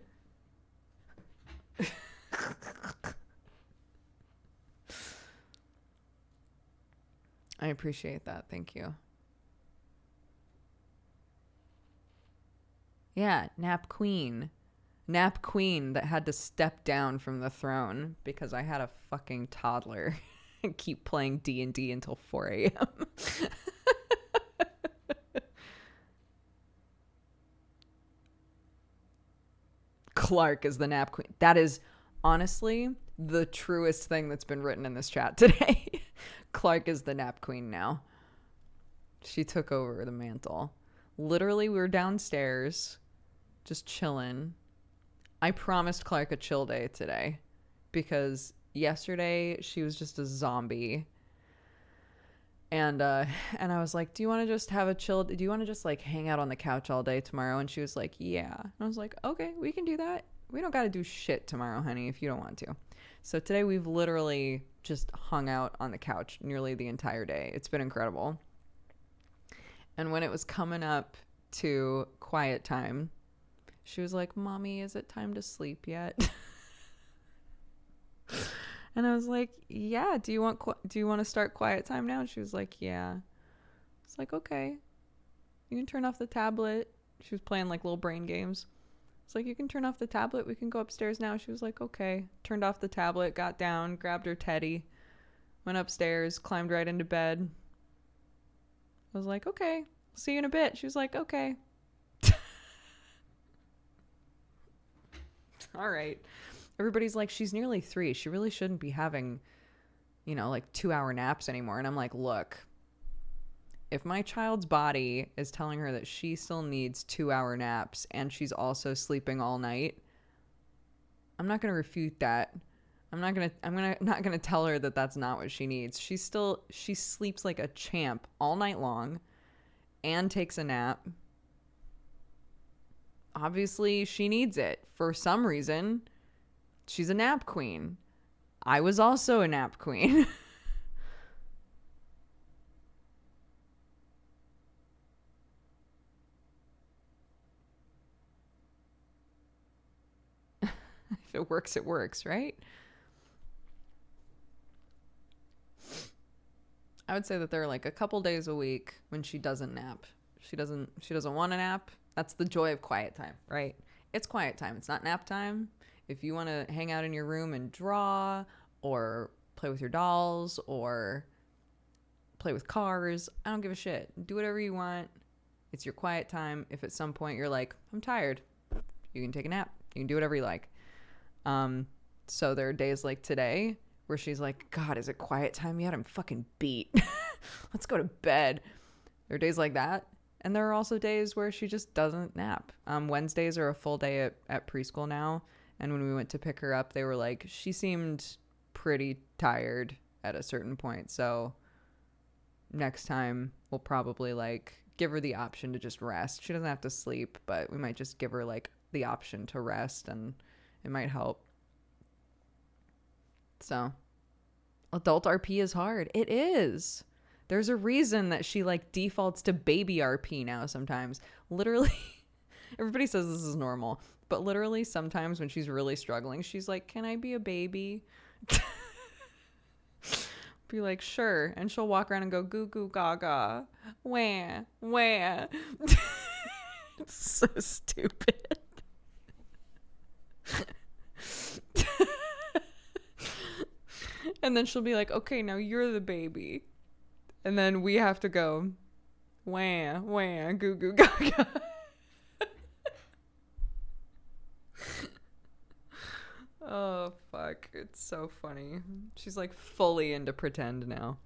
I appreciate that. Thank you. Yeah, Nap Queen. Nap Queen that had to step down from the throne because I had a fucking toddler and keep playing D&D until 4 a.m. Clark is the Nap Queen. That is honestly the truest thing that's been written in this chat today. Clark is the Nap Queen now. She took over the mantle. Literally, we were downstairs just chilling. I promised Clark a chill day today because yesterday she was just a zombie. And I was like, do you want to just have a chill? Do you want to just like hang out on the couch all day tomorrow? And she was like, yeah. And I was like, okay, we can do that. We don't got to do shit tomorrow, honey, if you don't want to. So today we've literally just hung out on the couch nearly the entire day. It's been incredible. And when it was coming up to quiet time, she was like, Mommy, is it time to sleep yet? And I was like, yeah, do you want to start quiet time now? And she was like, yeah. It's like, okay, you can turn off the tablet. She was playing like little brain games. It's like, you can turn off the tablet. We can go upstairs now. She was like, okay. Turned off the tablet, got down, grabbed her teddy, went upstairs, climbed right into bed. I was like, okay, see you in a bit. She was like, okay. All right. Everybody's like, she's nearly 3. She really shouldn't be having, like 2-hour naps anymore. And I'm like, look, if my child's body is telling her that she still needs 2-hour naps and she's also sleeping all night, I'm not going to refute that. I'm not going to tell her that that's not what she needs. She sleeps like a champ all night long and takes a nap. Obviously, she needs it for some reason. She's a nap queen. I was also a nap queen. If it works, it works, right? I would say that there are like a couple days a week when she doesn't nap. She doesn't want to nap. That's the joy of quiet time, right? It's quiet time. It's not nap time. If you want to hang out in your room and draw or play with your dolls or play with cars, I don't give a shit. Do whatever you want. It's your quiet time. If at some point you're like, I'm tired, you can take a nap. You can do whatever you like. So there are days like today where she's like, God, is it quiet time yet? I'm fucking beat. Let's go to bed. There are days like that. And there are also days where she just doesn't nap. Wednesdays are a full day at preschool now. And when we went to pick her up, they were like, she seemed pretty tired at a certain point. So next time we'll probably like give her the option to just rest. She doesn't have to sleep, but we might just give her like the option to rest, and it might help. So adult RP is hard. It is. There's a reason that she like defaults to baby RP now sometimes. Literally, everybody says this is normal, but literally sometimes when she's really struggling, she's like, "Can I be a baby?" Be like, "Sure." And she'll walk around and go goo goo gaga. Wah, wah. It's so stupid. And then she'll be like, "Okay, now you're the baby." And then we have to go, wah, wah, goo goo gaga. Oh, fuck. It's so funny. She's like fully into pretend now.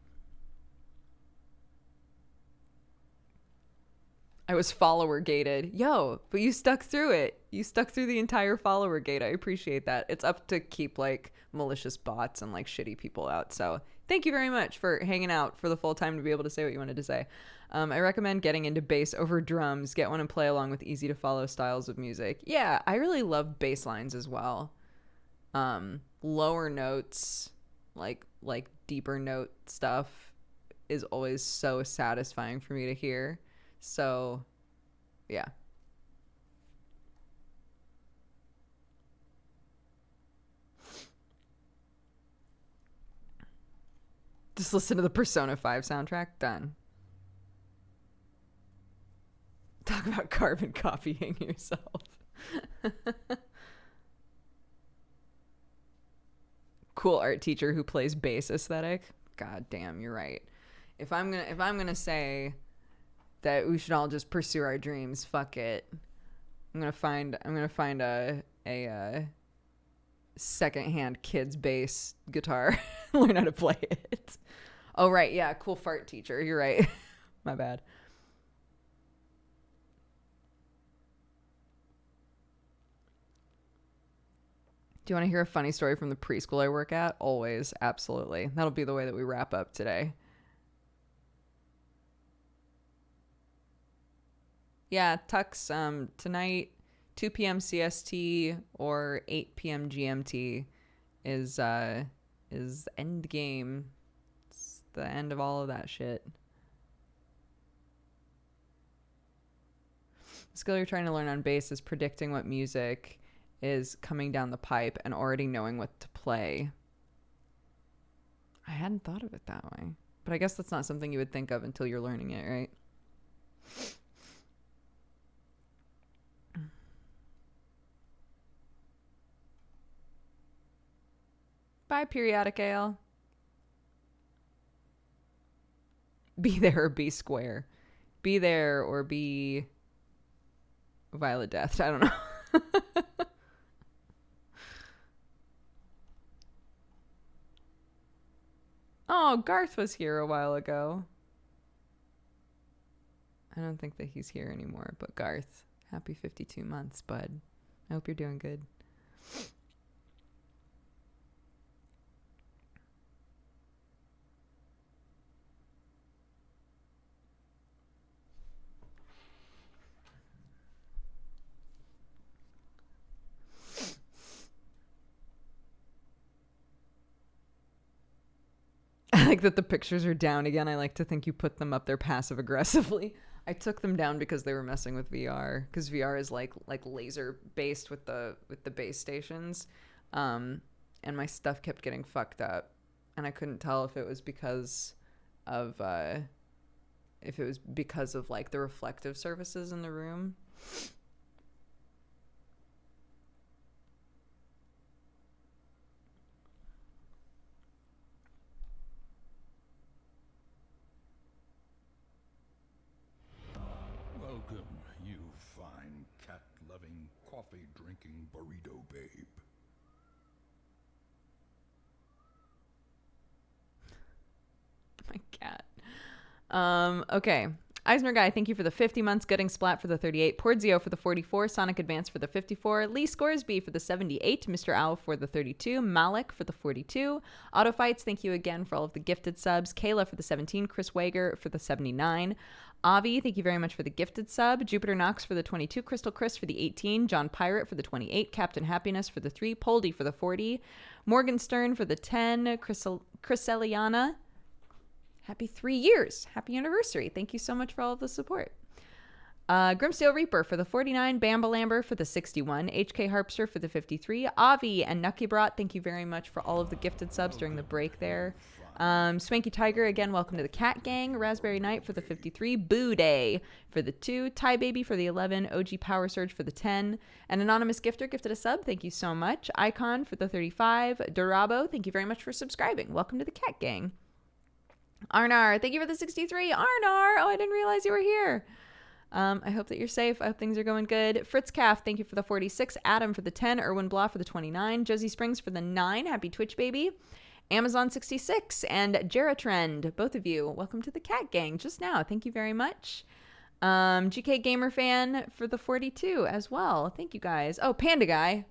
I was follower gated. Yo, but you stuck through it. You stuck through the entire follower gate. I appreciate that. It's up to keep like malicious bots and like shitty people out. So thank you very much for hanging out for the full time to be able to say what you wanted to say. I recommend getting into bass over drums. Get one and play along with easy to follow styles of music. Yeah, I really love bass lines as well. Lower notes, like deeper note stuff is always so satisfying for me to hear. So, yeah. Just listen to the Persona 5 soundtrack. Done. Talk about carbon copying yourself. Cool art teacher who plays bass aesthetic. God damn, you're right. If I'm gonna say that we should all just pursue our dreams, fuck it. I'm gonna find a secondhand kid's bass guitar, learn how to play it. Oh right, yeah, cool fart teacher. You're right. My bad. Do you want to hear a funny story from the preschool I work at? Always, absolutely. That'll be the way that we wrap up today. Yeah, Tux, tonight, 2 p.m. CST or 8 p.m. GMT is end game. It's the end of all of that shit. The skill you're trying to learn on bass is predicting what music is coming down the pipe and already knowing what to play. I hadn't thought of it that way. But I guess that's not something you would think of until you're learning it, right? Bye, periodic ale. Be there or be square. Be there or be Violet Death. I don't know. Oh, Garth was here a while ago. I don't think that he's here anymore, but Garth, happy 52 months, bud. I hope you're doing good. I like that the pictures are down again. I like to think you put them up there passive aggressively. I took them down because they were messing with VR, because VR is like laser based with the base stations, and my stuff kept getting fucked up, and I couldn't tell if it was because of like the reflective surfaces in the room. Welcome, you fine cat-loving, coffee-drinking burrito babe. My cat. Okay. Eisner Guy, thank you for the 50 months. Gutting Splat for the 38. Porzio for the 44. Sonic Advance for the 54. Lee Scoresby for the 78. Mr. Owl for the 32. Malik for the 42. Auto Fights, thank you again for all of the gifted subs. Kayla for the 17. Chris Wager for the 79. Avi, thank you very much for the gifted sub. Jupiter Knox for the 22. Crystal Chris for the 18. John Pirate for the 28. Captain Happiness for the 3. Poldy for the 40. Morgan Stern for the 10. Chriseliana. Happy 3 years. Happy anniversary. Thank you so much for all of the support. Grimsteel Reaper for the 49. Bambalamber for the 61. HK Harpster for the 53. Avi and Nucky Brat, thank you very much for all of the gifted subs during the break there. Swanky Tiger, again, welcome to the Cat Gang. Raspberry Knight for the 53. Boo Day for the 2. Ty Baby for the 11. OG Power Surge for the 10. An anonymous gifter gifted a sub. Thank you so much. Icon for the 35. Durabo, thank you very much for subscribing. Welcome to the Cat Gang. Arnar, thank you for the 63. Arnar, oh, I didn't realize you were here. I hope that you're safe. I hope things are going good. Fritz Calf, thank you for the 46. Adam for the 10. Erwin Blah for the 29. Josie Springs for the 9. Happy Twitch, baby. Amazon 66 and Jeratrend, both of you, welcome to the Cat Gang just now. Thank you very much. GK Gamer Fan for the 42 as well. Thank you guys. Oh, Panda Guy.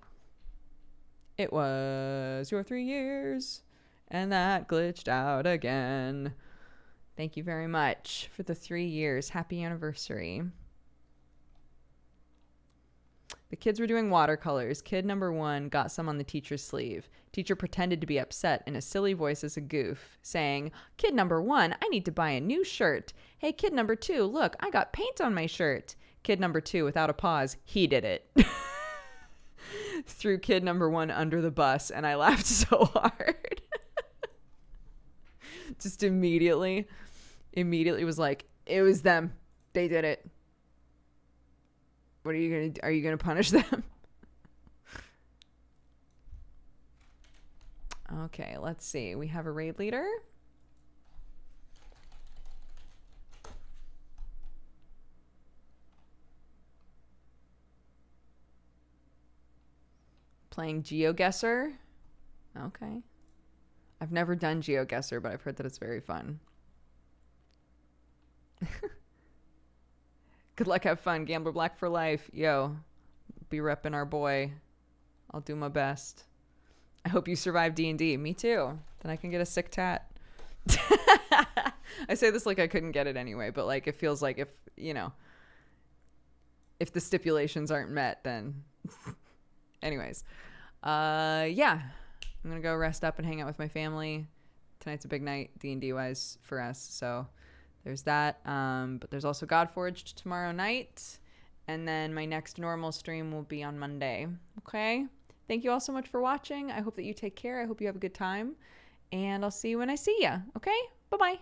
It was your 3 years. And that glitched out again. Thank you very much for the 3 years. Happy anniversary. The kids were doing watercolors. Kid number 1 got some on the teacher's sleeve. Teacher pretended to be upset in a silly voice as a goof, saying, "Kid number 1, I need to buy a new shirt. Hey, kid number 2, look, I got paint on my shirt." Kid number 2, without a pause, he did it. Threw kid number 1 under the bus, and I laughed so hard. Just immediately was like, it was them. They did it. What are you gonna punish them? Okay, let's see. We have a raid leader. Playing GeoGuessr. Okay. I've never done GeoGuessr, but I've heard that it's very fun. Good luck, have fun. Gambler Black for life. Yo, be repping our boy. I'll do my best. I hope you survive D&D. Me too. Then I can get a sick tat. I say this like I couldn't get it anyway, but like it feels like if the stipulations aren't met, then anyways. Yeah. I'm going to go rest up and hang out with my family. Tonight's a big night D&D wise for us. So there's that. But there's also Godforged tomorrow night. And then my next normal stream will be on Monday. Okay. Thank you all so much for watching. I hope that you take care. I hope you have a good time. And I'll see you when I see ya. Okay. Bye-bye.